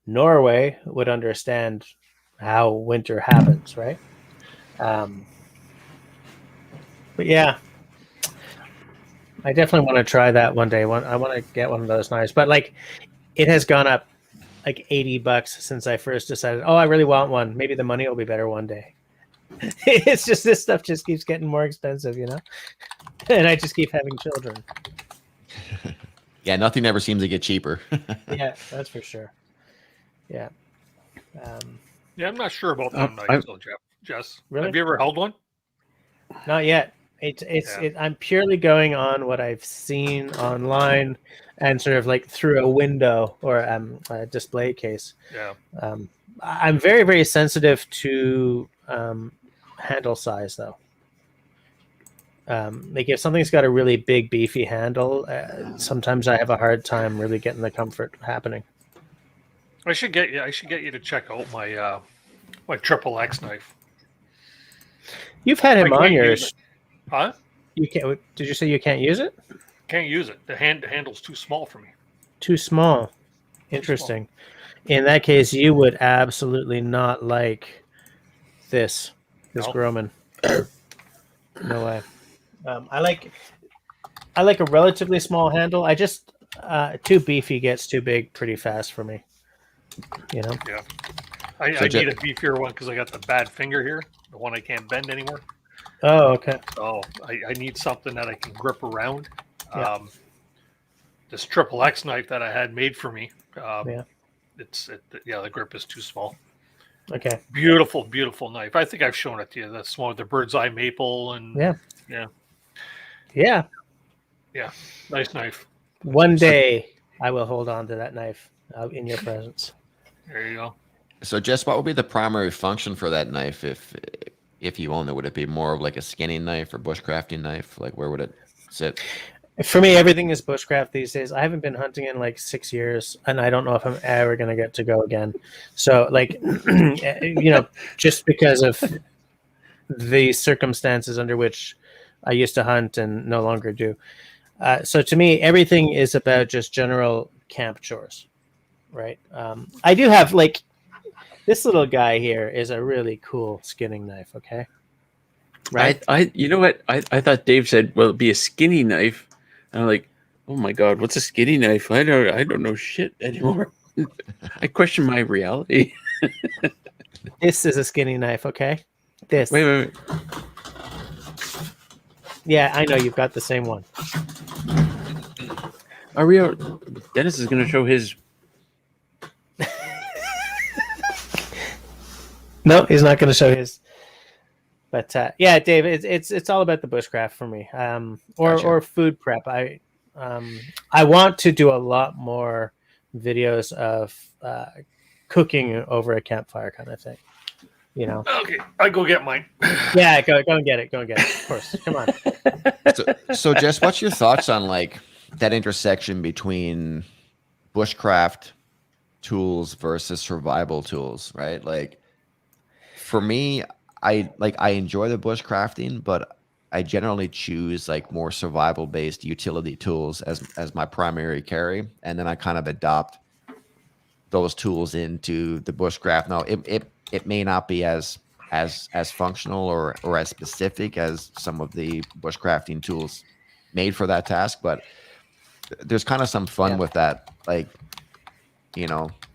Norway would understand how winter happens, right? But yeah, I definitely want to try that one day. I want to get one of those knives, but like, it has gone up like $80 since I first decided, I really want one. Maybe the money will be better one day. It's just, this stuff just keeps getting more expensive, and I just keep having children. Yeah, nothing ever seems to get cheaper. Yeah, that's for sure. Yeah. Yeah, I'm not sure about them knives, though, Jess. Really? Have you ever held one? Not yet. I'm purely going on what I've seen online and sort of like through a window or a display case. Yeah. I'm very, very sensitive to handle size, though. Like if something's got a really big, beefy handle, sometimes I have a hard time really getting the comfort happening. I should get you to check out my my triple X knife. You've had him on yours. Huh? You can't. Did you say you can't use it? Can't use it. The handle's too small for me. Too small. Interesting. In that case, you would absolutely not like this Groman. No way. I like a relatively small handle. I just too beefy gets too big pretty fast for me. Yeah. I need a beefier one because I got the bad finger here, the one I can't bend anymore. Oh, okay. So I need something that I can grip around. Yeah. This triple X knife that I had made for me. The grip is too small. Okay. Beautiful, beautiful knife. I think I've shown it to you. That's one with the bird's eye maple and yeah. Nice knife. One day I will hold on to that knife in your presence. There you go. So, Jess, what would be the primary function for that knife if you own it? Would it be more of like a skinning knife or bushcrafting knife? Like, where would it sit? For me, everything is bushcraft these days. I haven't been hunting in like 6 years, and I don't know if I'm ever going to get to go again. So, like, just because of the circumstances under which I used to hunt and no longer do. So to me, everything is about just general camp chores, right? I do have like this little guy here is a really cool skinning knife. Okay, right? You know what? I thought Dave said, "Well, it'd be a skinny knife," and I'm like, "Oh my god, what's a skinny knife? I don't know shit anymore." I question my reality. This is a skinny knife. Okay, this. Wait. Yeah, I know you've got the same one. Are we? Dennis is going to show his. No, he's not going to show his. But yeah, Dave, it's all about the bushcraft for me, or food prep. I want to do a lot more videos of cooking over a campfire kind of thing. Okay, I go get mine. Yeah, go and get it. Go and get it. Of course, come on. So, Jess, what's your thoughts on like that intersection between bushcraft tools versus survival tools? Right, like for me, I enjoy the bushcrafting, but I generally choose like more survival based utility tools as my primary carry, and then I kind of adopt those tools into the bushcraft. Now, it may not be as functional or as specific as some of the bushcrafting tools made for that task, but there's kind of some fun with that, like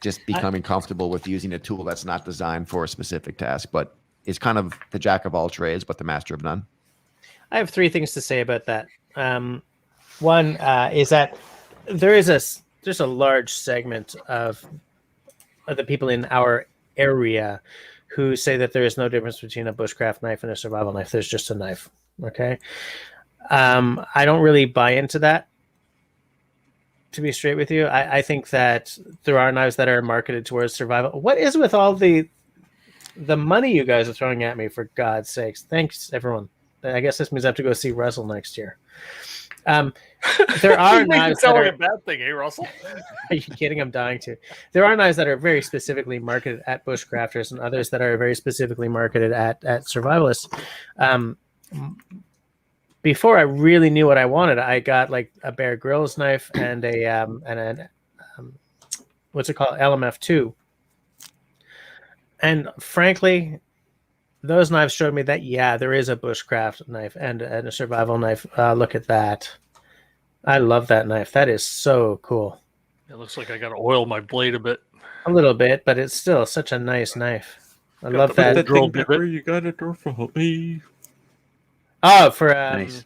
just becoming comfortable with using a tool that's not designed for a specific task, but is kind of the jack of all trades but the master of none. I have three things to say about that. One is that there's a large segment of the people in our area who say that there is no difference between a bushcraft knife and a survival knife. There's just a knife. Okay. I don't really buy into that, to be straight with you. I think that there are knives that are marketed towards survival. What is with all the money you guys are throwing at me, for God's sakes? Thanks, everyone. I guess this means I have to go see Russell next year. There are knives that are a bad thing, eh, Russell? Are you kidding? I'm dying to. There are knives that are very specifically marketed at bushcrafters, and others that are very specifically marketed at survivalists. Before I really knew what I wanted, I got like a Bear Grylls knife and a what's it called, LMF2. And frankly, those knives showed me that there is a bushcraft knife and a survival knife. Look at that. I love that knife. That is so cool. It looks like I got to oil my blade a bit. A little bit, but it's still such a nice knife. I love that. drill bit. Where you got it, or for me? Oh, for Nice.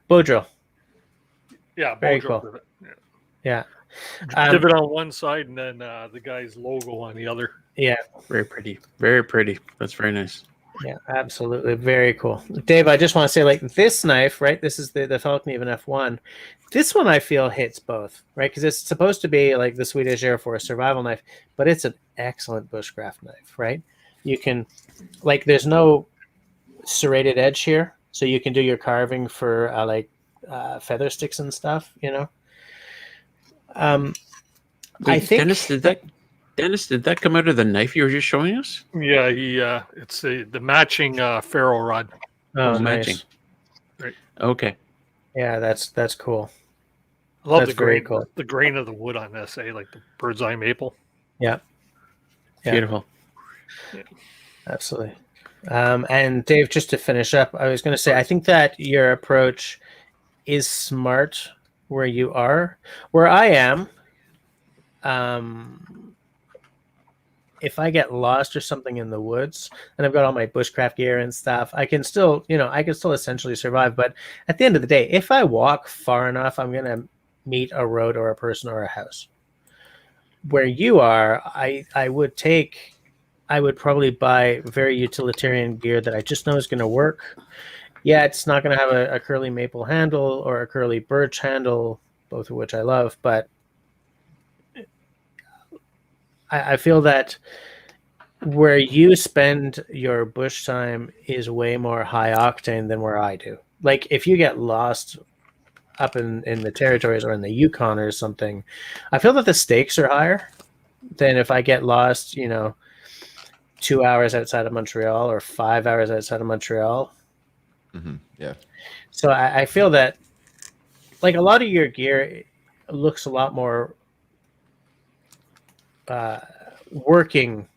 bow drill. Yeah, Very bow drill cool. divot. Yeah. Divot on one side and then the guy's logo on the other. Yeah. Very pretty. Very pretty. That's very nice. Yeah, absolutely. Very cool. Dave, I just want to say, like, this knife, right? This is the Falkneven F1. This one I feel hits both, right? Because it's supposed to be like the Swedish Air Force survival knife, but it's an excellent bushcraft knife, right? You can, like, there's no serrated edge here, so you can do your carving for feather sticks and stuff, you know? I think Dennis, did that come out of the knife you were just showing us? Yeah, it's the matching ferro rod. oh, matching. nice. Right. Okay. Yeah, that's cool. I love That's the grain, very cool. the grain of the wood on this, like the bird's eye maple. Yeah. Yeah. Beautiful. Absolutely. And Dave, just to finish up, I was going to say, I think that your approach is smart where you are. Where I am, if I get lost or something in the woods and I've got all my bushcraft gear and stuff, I can still essentially survive. But at the end of the day, if I walk far enough, I'm going to meet a road or a person or a house. Where you are, I would probably buy very utilitarian gear that I just know is going to work. Yeah, it's not going to have a curly maple handle or a curly birch handle, both of which I love, but I feel that where you spend your bush time is way more high octane than where I do. Like, if you get lost up in the territories or in the Yukon or something, I feel that the stakes are higher than if I get lost, 2 hours outside of Montreal or 5 hours outside of Montreal. Mm-hmm. Yeah. So I feel that, like, a lot of your gear looks a lot more working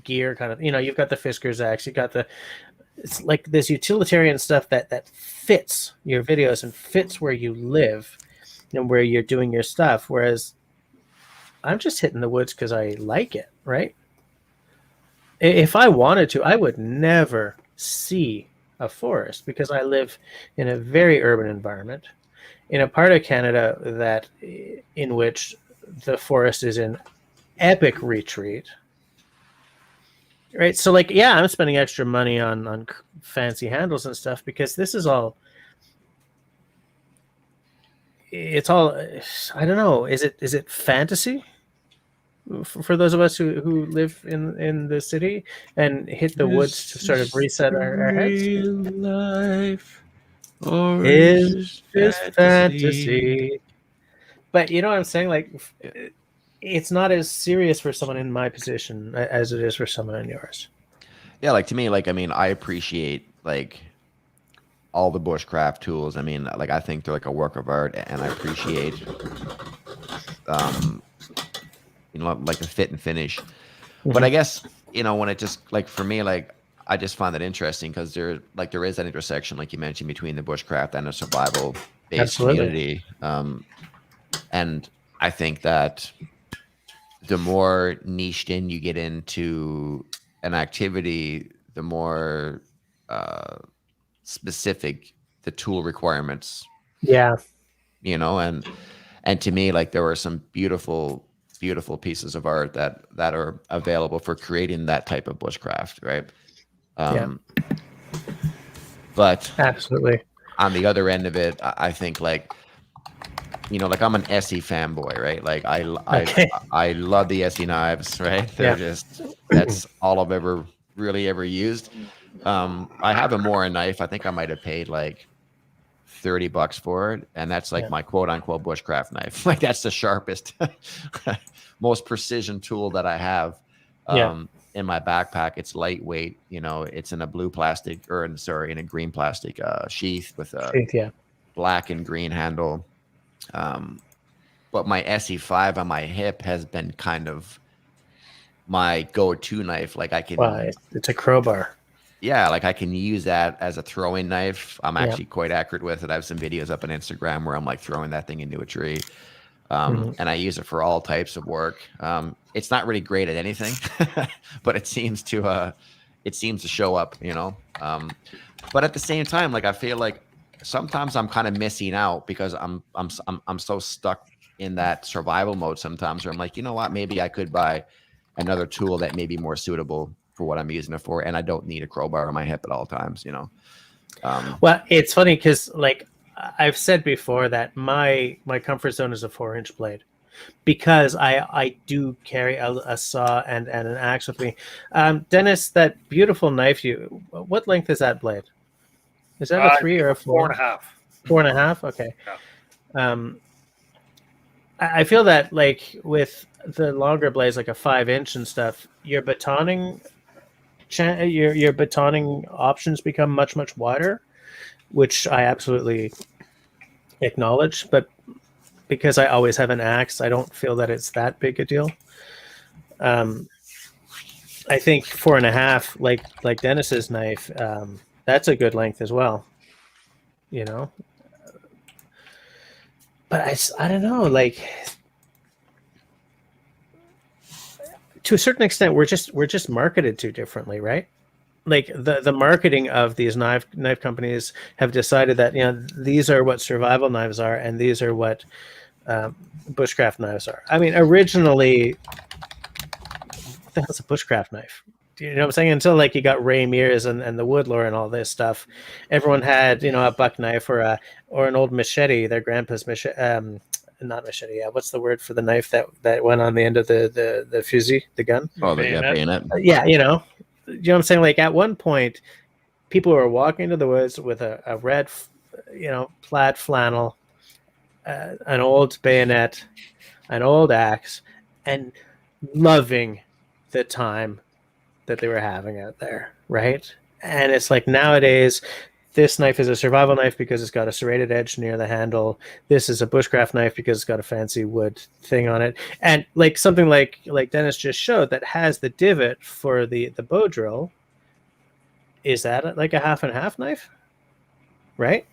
gear, kind of. You've got the Fisker's axe, you got it's like this utilitarian stuff that fits your videos and fits where you live and where you're doing your stuff. Whereas I'm just hitting the woods because I like it, right? If I wanted to, I would never see a forest because I live in a very urban environment in a part of Canada in which the forest is in epic retreat. Right. So, like, yeah, I'm spending extra money on fancy handles and stuff because this is all. It's all. I don't know. Is it fantasy for those of us who live in the city and hit the woods to sort of reset our heads? Real life, or Is this fantasy? But you know what I'm saying? Like, it's not as serious for someone in my position as it is for someone in yours. Yeah, like, to me, like, I mean, I appreciate, like, all the bushcraft tools. I mean, like, I think they're like a work of art, and I appreciate like the fit and finish. But I guess, when it just, like, for me, like, I just find that interesting because there is that intersection, like you mentioned, between the bushcraft and a survival based community. And I think that the more niched in you get into an activity, the more specific the tool requirements, Yeah. you know, and to me, like there were some beautiful pieces of art that are available for creating that type of bushcraft, right? But Absolutely. on the other end of it, I think like, you know, like I'm an SE fanboy, right? Like I love the SE knives, right? They're just, that's all I've ever used. I have a Mora knife. I think I might have paid like $30 for it, and that's like my quote unquote bushcraft knife. Like that's the sharpest, most precision tool that I have in my backpack. It's lightweight, you know, it's in a blue plastic, or in a green plastic sheath with a black and green handle. But my SE5 on my hip has been kind of my go-to knife. Like I can, it's a crowbar. Yeah, like I can use that as a throwing knife. I'm actually quite accurate with it. I have some videos up on Instagram where I'm like throwing that thing into a tree. And I use it for all types of work. It's not really great at anything, but it seems to show up, you know. But at the same time, like I feel like sometimes I'm kind of missing out because I'm so stuck in that survival mode sometimes, where I'm like, you know what, maybe I could buy another tool that may be more suitable for what I'm using it for, and I don't need a crowbar on my hip at all times, you know. Well, it's funny because like I've said before that my comfort zone is a 4-inch blade, because I do carry a saw and an axe with me. Dennis, that beautiful knife, what length is that blade? Is that a 3 or a 4? 4.5. 4.5. Okay. Yeah. I feel that like with the longer blades, like a 5-inch and stuff, your batoning options become much wider, which I absolutely acknowledge. But because I always have an axe, I don't feel that it's that big a deal. I think 4.5, like Dennis's knife, that's a good length as well, you know. But I don't know, like to a certain extent, we're just marketed too differently, right? Like the marketing of these knife companies have decided that, you know, these are what survival knives are, and these are what bushcraft knives are. I mean, originally, what the hell's a bushcraft knife? You know what I'm saying? Until like you got Ray Mears and the Woodlore and all this stuff, everyone had, you know, a buck knife or an old machete, their grandpa's machete. Not machete. Yeah, what's the word for the knife that went on the end of the fusil, the gun? Oh, the bayonet. Yeah, you know what I'm saying? Like at one point, people were walking into the woods with a red, you know, plaid flannel, an old bayonet, an old axe, and loving the time that they were having out there, right? And it's like nowadays, this knife is a survival knife because it's got a serrated edge near the handle. This is a bushcraft knife because it's got a fancy wood thing on it. And like something like Dennis just showed that has the divot for the bow drill. Is that like a half and half knife? Right?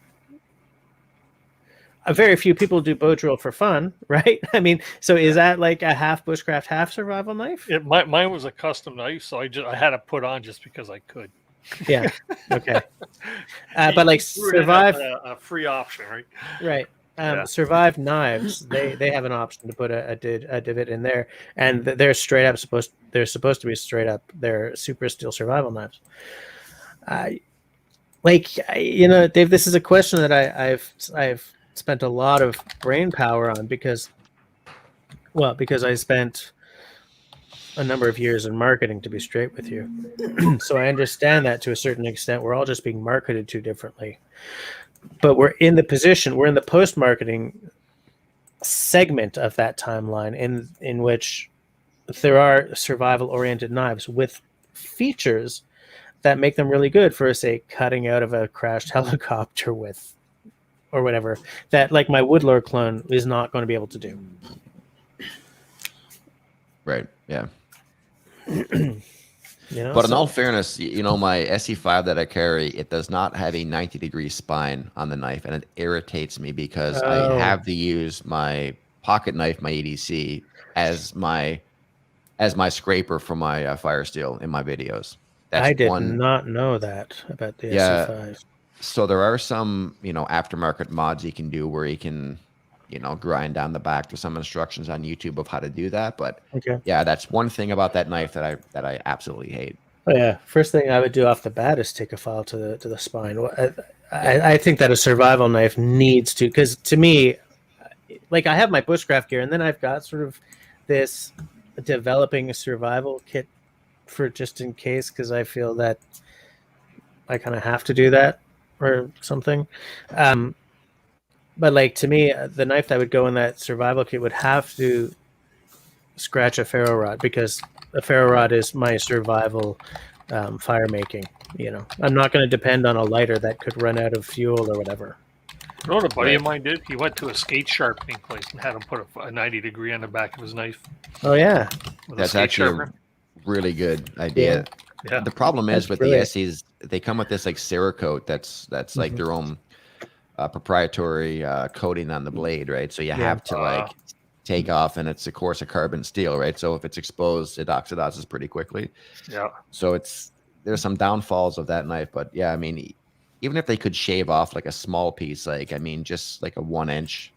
Very few people do bow drill for fun, right? I mean, so is that like a half bushcraft, half survival knife? Mine was a custom knife, so I had to put on just because I could. Yeah. Okay. But like survive, a free option, right? Right. Survive knives. They have an option to put a divot in there, and they're supposed to be straight up. They're super steel survival knives. You know, Dave, this is a question that I've spent a lot of brain power on because I spent a number of years in marketing, to be straight with you. So I understand that to a certain extent. We're all just being marketed too differently. But we're in the post-marketing segment of that timeline in which there are survival-oriented knives with features that make them really good for, say, cutting out of a crashed helicopter with, or whatever, that like my Woodlore clone is not going to be able to do. Right. Yeah. You know, but in all fairness, you know, my SE5 that I carry, it does not have a 90-degree spine on the knife, and it irritates me because I have to use my pocket knife, my EDC, as my as my scraper for my fire steel in my videos. That's I did one. not know that about the Yeah. SC5. So there are some, aftermarket mods you can do where you can, grind down the back. There's some instructions on YouTube of how to do that. But Okay. yeah, that's one thing about that knife that I absolutely hate. Oh yeah. First thing I would do off the bat is take a file to the spine. I think that a survival knife needs to, because to me, like I have my bushcraft gear, and then I've got sort of this developing a survival kit for just in case, because I feel that I kind of have to do that or something. But like to me, the knife that would go in that survival kit would have to scratch a ferro rod, because a ferro rod is my survival fire making. I'm not going to depend on a lighter that could run out of fuel or whatever. You know what a buddy of mine did? He went to a skate sharpening place and had him put a 90 degree on the back of his knife. Oh yeah, that's actually a really good idea. Yeah. The problem is That's with brilliant. the SCs, they come with this like Cerakote that's like their own proprietary coating on the blade, right? So you have to like take off, and it's of course a carbon steel, right? So if it's exposed, it oxidizes pretty quickly. Yeah. So there's some downfalls of that knife, but yeah, I mean, even if they could shave off like a small piece, like just like a 1 inch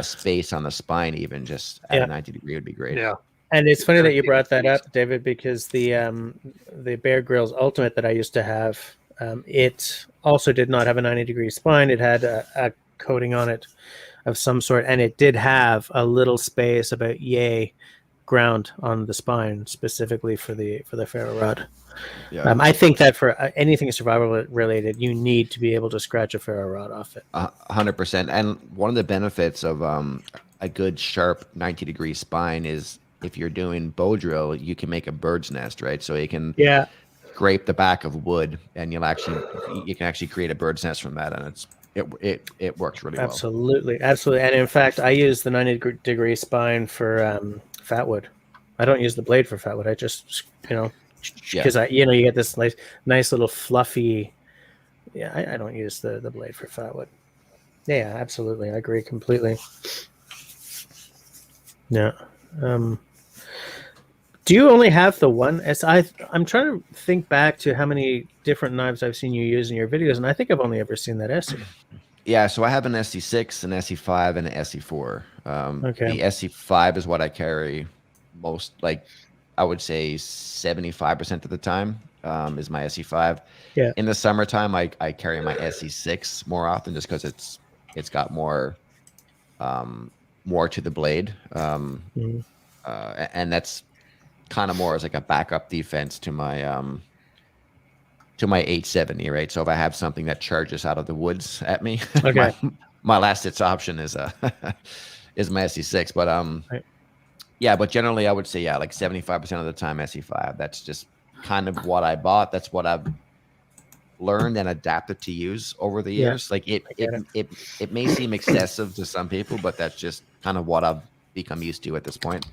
space on the spine, even just at a 90 degree would be great. Yeah. And it's funny that you brought that up, David, because the Bear Grylls Ultimate that I used to have, it also did not have a 90 degree spine. It had a coating on it of some sort, and it did have a little space about yay ground on the spine specifically for the ferro rod. Yeah. I think that for anything survival related, you need to be able to scratch a ferro rod off it. 100%. And one of the benefits of a good sharp 90 degree spine is if you're doing bow drill, you can make a bird's nest, right? So you can scrape the back of wood, and you can actually create a bird's nest from that, and it works really well. Absolutely. And in fact, I use the 90 degree spine for fatwood. I don't use the blade for fatwood. I just because you get this nice little fluffy. Yeah, I don't use the blade for fatwood. Yeah, absolutely. I agree completely. Yeah. Do you only have the one? I'm trying to think back to how many different knives I've seen you use in your videos, and I think I've only ever seen that SE. Yeah, so I have an SC6, an SC5, and an SC4. Okay. The SC5 is what I carry most, like I would say 75% of the time is my SC5. Yeah. In the summertime, I carry my SC6 more often just because it's got more to the blade, and that's kind of more as like a backup defense to my 870, right? So if I have something that charges out of the woods at me, Okay. my last ditch option is is my SC6. But Right. yeah, but generally I would say like 75% of the time SC5. That's just kind of what I bought. That's what I've learned and adapted to use over the years. Like it may seem excessive to some people, but that's just kind of what I've become used to at this point.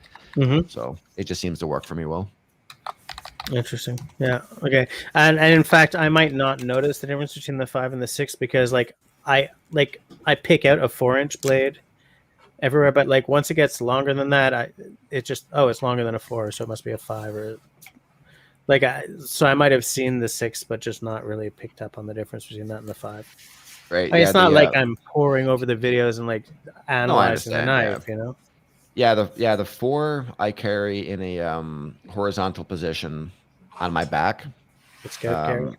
So it just seems to work for me well. Interesting. Yeah. Okay. And in fact, I might not notice the difference between the 5 and the 6 because I pick out a 4-inch blade everywhere, but like once it gets longer than that, it's longer than a 4, so it must be a 5 or like so I might have seen the 6, but just not really picked up on the difference between that and the 5. Right. It's not like I'm poring over the videos and like analyzing the knife, Yeah, the 4 I carry in a horizontal position on my back. It's good.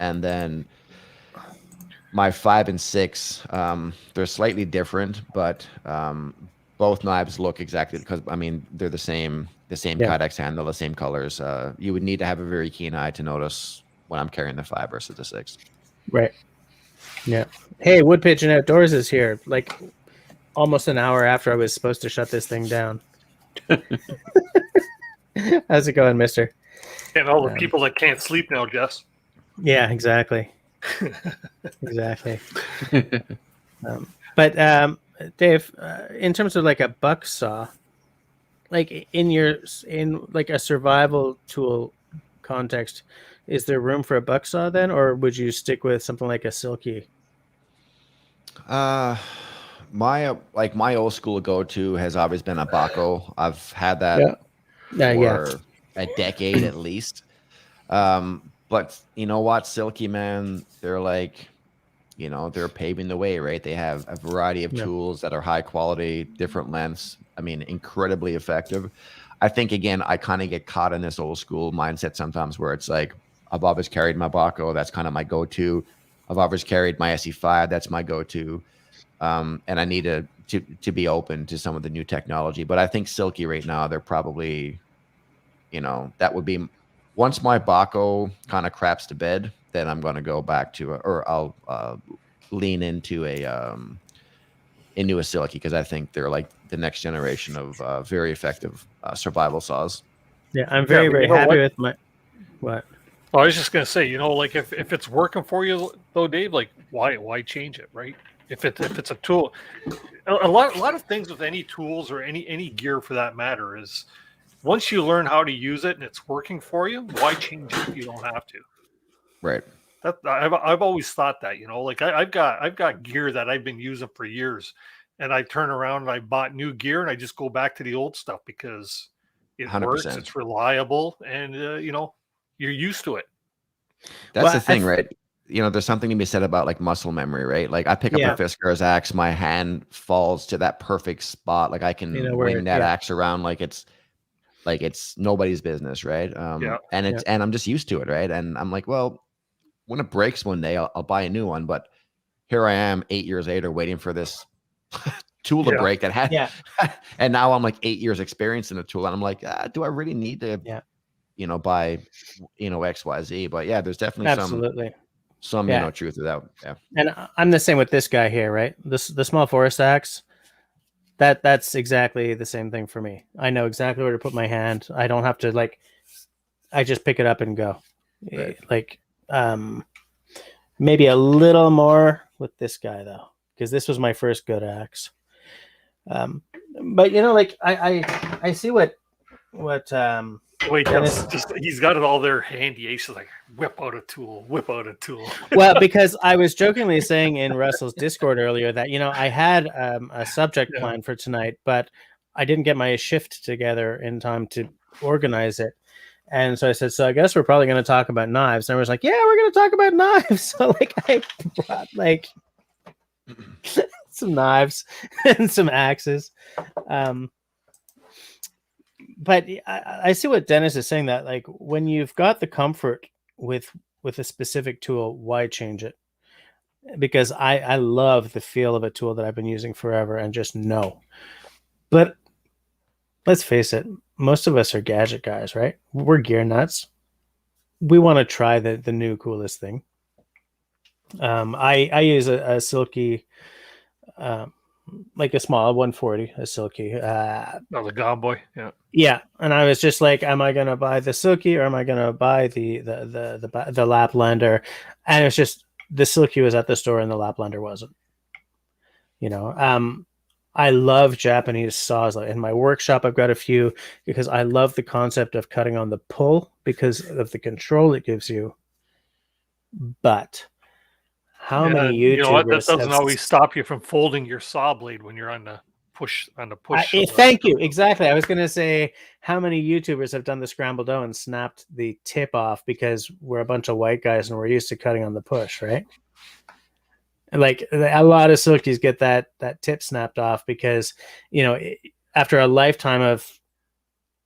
And then my 5 and 6, they're slightly different, but both knives look exactly because they're the same Kydex handle, the same colors. You would need to have a very keen eye to notice when I'm carrying the 5 versus the 6. Right. Yeah. Hey, Wood Pigeon Outdoors is here. Like almost an hour after I was supposed to shut this thing down. How's it going, mister? And all the people that can't sleep now, Jess. Yeah, exactly. Exactly. But Dave, in terms of like a buck saw, like in like a survival tool context, is there room for a buck saw then, or would you stick with something like a Silky? My old school go-to has always been a Baco. I've had that Yeah. for a decade at least. But you know what, Silky, man, they're like, they're paving the way, right? They have a variety of Yeah. tools that are high quality, different lengths. I mean, incredibly effective. I think, again, I kind of get caught in this old school mindset sometimes where it's like, I've always carried my Baco. That's kind of my go-to. I've always carried my SE5. That's my go-to. And I need to be open to some of the new technology. But I think Silky right now, they're probably, that would be, once my Baco kind of craps to bed, then I'm going to go back to, or I'll lean into a Silky, because I think they're like the next generation of very effective survival saws. Yeah, I'm very, very happy with my what. Well, I was just gonna say, like if it's working for you though, Dave, like why change it, right? If it's a tool, a lot of things with any tools or any gear for that matter is, once you learn how to use it and it's working for you, why change it if you don't have to? Right. That I've always thought that, like I've got gear that I've been using for years, and I turn around and I bought new gear and I just go back to the old stuff because it 100%. works, it's reliable, and you're used to it. That's the thing, right? There's something to be said about like muscle memory, right? Like I pick up a Fiskars axe, my hand falls to that perfect spot. Like I can wing that axe around like it's nobody's business, right? And I'm just used to it, right? And I'm like, well, when it breaks one day, I'll buy a new one. But here I am 8 years later waiting for this tool to break that had, and now I'm like 8 years experience in a tool, and I'm like, do I really need to, buy, XYZ? But yeah, there's definitely some truth to that. Yeah. And I'm the same with this guy here, right? The small forest axe. That's exactly the same thing for me. I know exactly where to put my hand. I don't have to I just pick it up and go. Right. Like, maybe a little more with this guy though, because this was my first good axe. But like I see what Wait, he's got it all there handy. He's like, whip out a tool. Well, because I was jokingly saying in Russell's Discord earlier that, I had a subject plan for tonight, but I didn't get my shift together in time to organize it. And so I said, so I guess we're probably going to talk about knives. And I was like, yeah, we're going to talk about knives. So I brought some knives and some axes. But I see what Dennis is saying, that when you've got the comfort with a specific tool, why change it? Because I love the feel of a tool that I've been using forever and just know. But let's face it, most of us are gadget guys, right? We're gear nuts. We want to try the new coolest thing. I use a Silky, like a small 140, a Silky. The Gone Boy, yeah. And I was just like, am I gonna buy the Silky or am I gonna buy the Laplander? And it's just the Silky was at the store and the Laplander wasn't. I love Japanese saws. In my workshop, I've got a few because I love the concept of cutting on the pull because of the control it gives you. But how many YouTubers? That doesn't always stop you from folding your saw blade when you're on the push. Thank you. Exactly. I was going to say, how many YouTubers have done the scrambled dough and snapped the tip off because we're a bunch of white guys and we're used to cutting on the push, right? Like a lot of Silkies get that tip snapped off because, after a lifetime of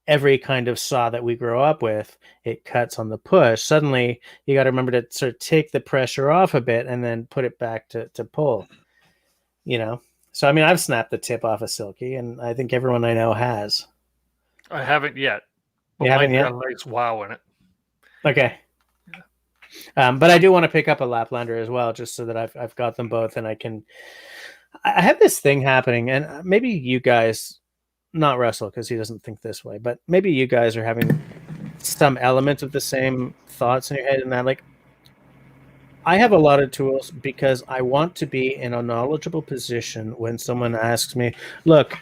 every kind of saw that we grow up with, it cuts on the push. Suddenly you got to remember to sort of take the pressure off a bit and then put it back to pull, So, I've snapped the tip off a Silky and I think everyone I know has. I haven't yet. You haven't yet? Got a nice wow in it. Okay. But I do want to pick up a Laplander as well, just so that I've got them both, and I have this thing happening, and maybe you guys, not Russell because he doesn't think this way, but maybe you guys are having some element of the same thoughts in your head, and that I have a lot of tools because I want to be in a knowledgeable position when someone asks me, look,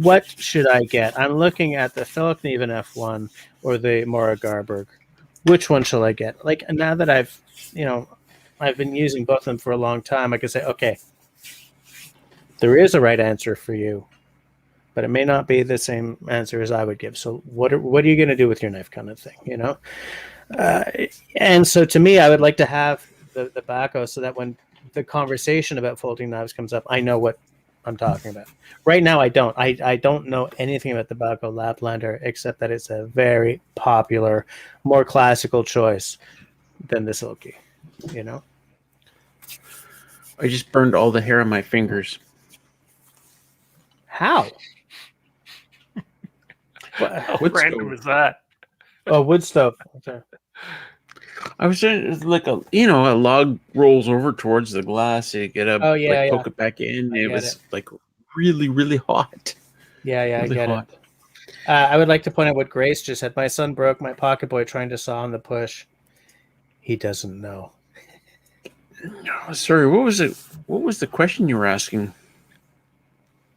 what should I get? I'm looking at the Philip Neven F1 or the Mora Garberg. Which one shall I get? Now that I've been using both of them for a long time, I can say, okay, there is a right answer for you, but it may not be the same answer as I would give. So what are you going to do with your knife, kind of thing, you know? And so to me, I would like to have the baco so that when the conversation about folding knives comes up, I know what I'm talking about. Right now, I don't. I don't know anything about the baco Laplander except that it's a very popular, more classical choice than the Silky, you know? I just burned all the hair on my fingers. How? How Wood random stove. is that? Oh, wood stove. Okay. I was saying it's like a log rolls over towards the glass, so you get up, Oh, yeah, like yeah. poke it back in. I It get was it. like really, really hot. Yeah, I Really get hot. it. I would like to point out what Grace just said. My son broke my pocket boy trying to saw on the push. He doesn't know. Oh, sorry, what was it? What was the question you were asking?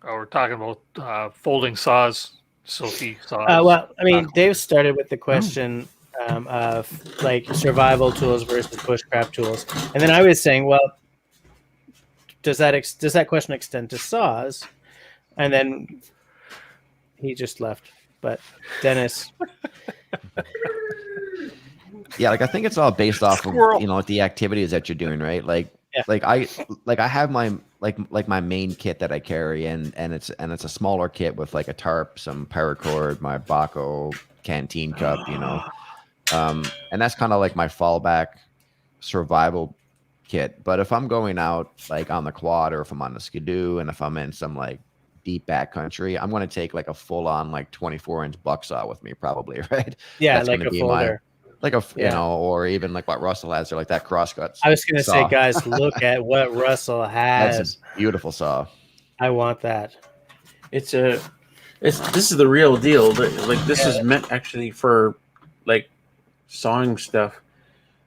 Oh, we're talking about folding saws, silky saws. Well, I mean, backhoe. Dave started with the question of like survival tools versus bushcraft tools, and then I was saying, well, does that question extend to saws? And then he just left. But Dennis, Yeah, like I think it's all based off of Squirrel. like the activities that you're doing, right? Like Yeah. I have my like my main kit that I carry, and it's a smaller kit with like a tarp, some paracord, my Baco canteen cup, and that's kind of like my fallback survival kit. But if I'm going out like on the quad, or if I'm on the skidoo, and if I'm in some like deep back country, I'm going to take like a full on like 24-inch buck saw with me, probably, right? yeah, That's like gonna a be folder. like a Yeah. or even like what Russell has, or like that crosscut. I was going to say, saw. guys, look at what Russell That's has. a beautiful saw. I want that. This is the real deal. Like this is meant actually for like sawing stuff.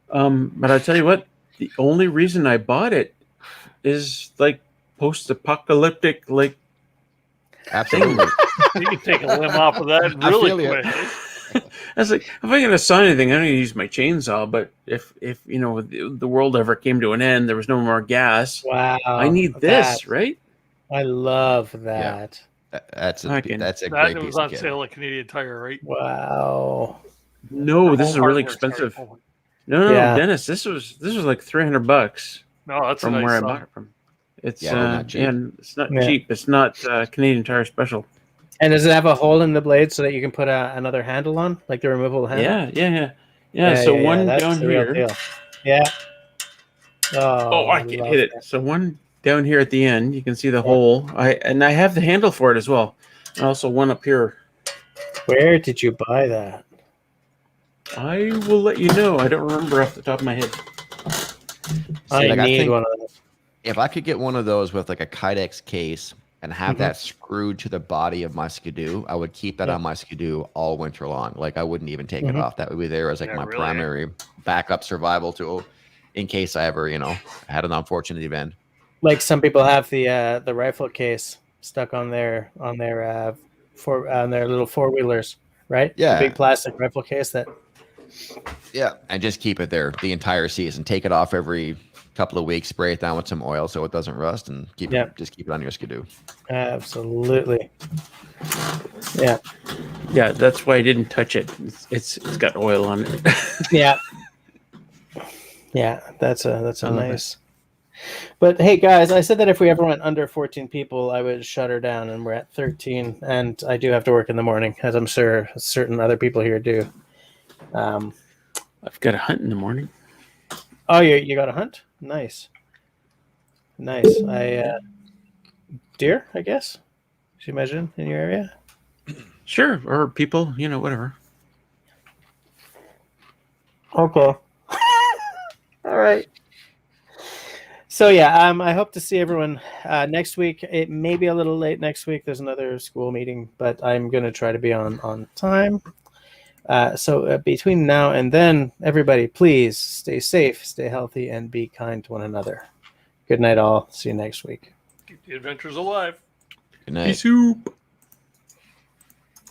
But I tell you what, the only reason I bought it is like post-apocalyptic, like Absolutely. You can take a limb off of that I really feel ya. quick. I was like, if I'm gonna saw anything, I don't need to use my chainsaw. But if the world ever came to an end, there was no more gas. Wow. I need this, right? I love that. That's a Fucking- that's a That great it piece was of on kit. sale at Canadian Tire, right? Wow. No, this is really Hardware, sorry. expensive. Oh, No, Yeah. Dennis, this was like $300 no, that's a from nice where I saw. bought it from. It's Yeah, they're not cheap. and it's not Yeah. cheap. It's not Canadian Tire special. And does it have a hole in the blade so that you can put another handle on, like the removable handle? Yeah. So one that's down the real here. deal. Yeah. Oh, I can love hit it. that. So one down here at the end, you can see the hole. I have the handle for it as well. And also one up here. Where did you buy that? I will let you know. I don't remember off the top of my head. I like, I need think- one of those. If I could get one of those with like a Kydex case and have that screwed to the body of my skidoo, I would keep that on my skidoo all winter long. Like I wouldn't even take it off. That would be there as like Yeah, my really, primary backup survival tool in case I ever, had an unfortunate event. Like some people have the rifle case stuck on their on their little four-wheelers, right? Yeah. The big plastic rifle case that. Yeah, and just keep it there the entire season. Take it off every couple of weeks, spray it down with some oil so it doesn't rust, and keep it on your skidoo. Absolutely. Yeah. Yeah, that's why I didn't touch it. It's got oil on it. Yeah. Yeah, that's a I love nice. But hey, guys, I said that if we ever went under 14 people, I would shut her down, and we're at 13, and I do have to work in the morning, as I'm sure certain other people here do. I've got to hunt in the morning. Oh, you got a hunt? Nice. Deer, I guess. Should you imagine in your area? Sure, or people, whatever. Okay. All right. So yeah, I hope to see everyone next week. It may be a little late next week. There's another school meeting, but I'm going to try to be on time. So between now and then, everybody, please stay safe, stay healthy, and be kind to one another. Good night, all. See you next week. Keep the adventures alive. Good night. Peace soup.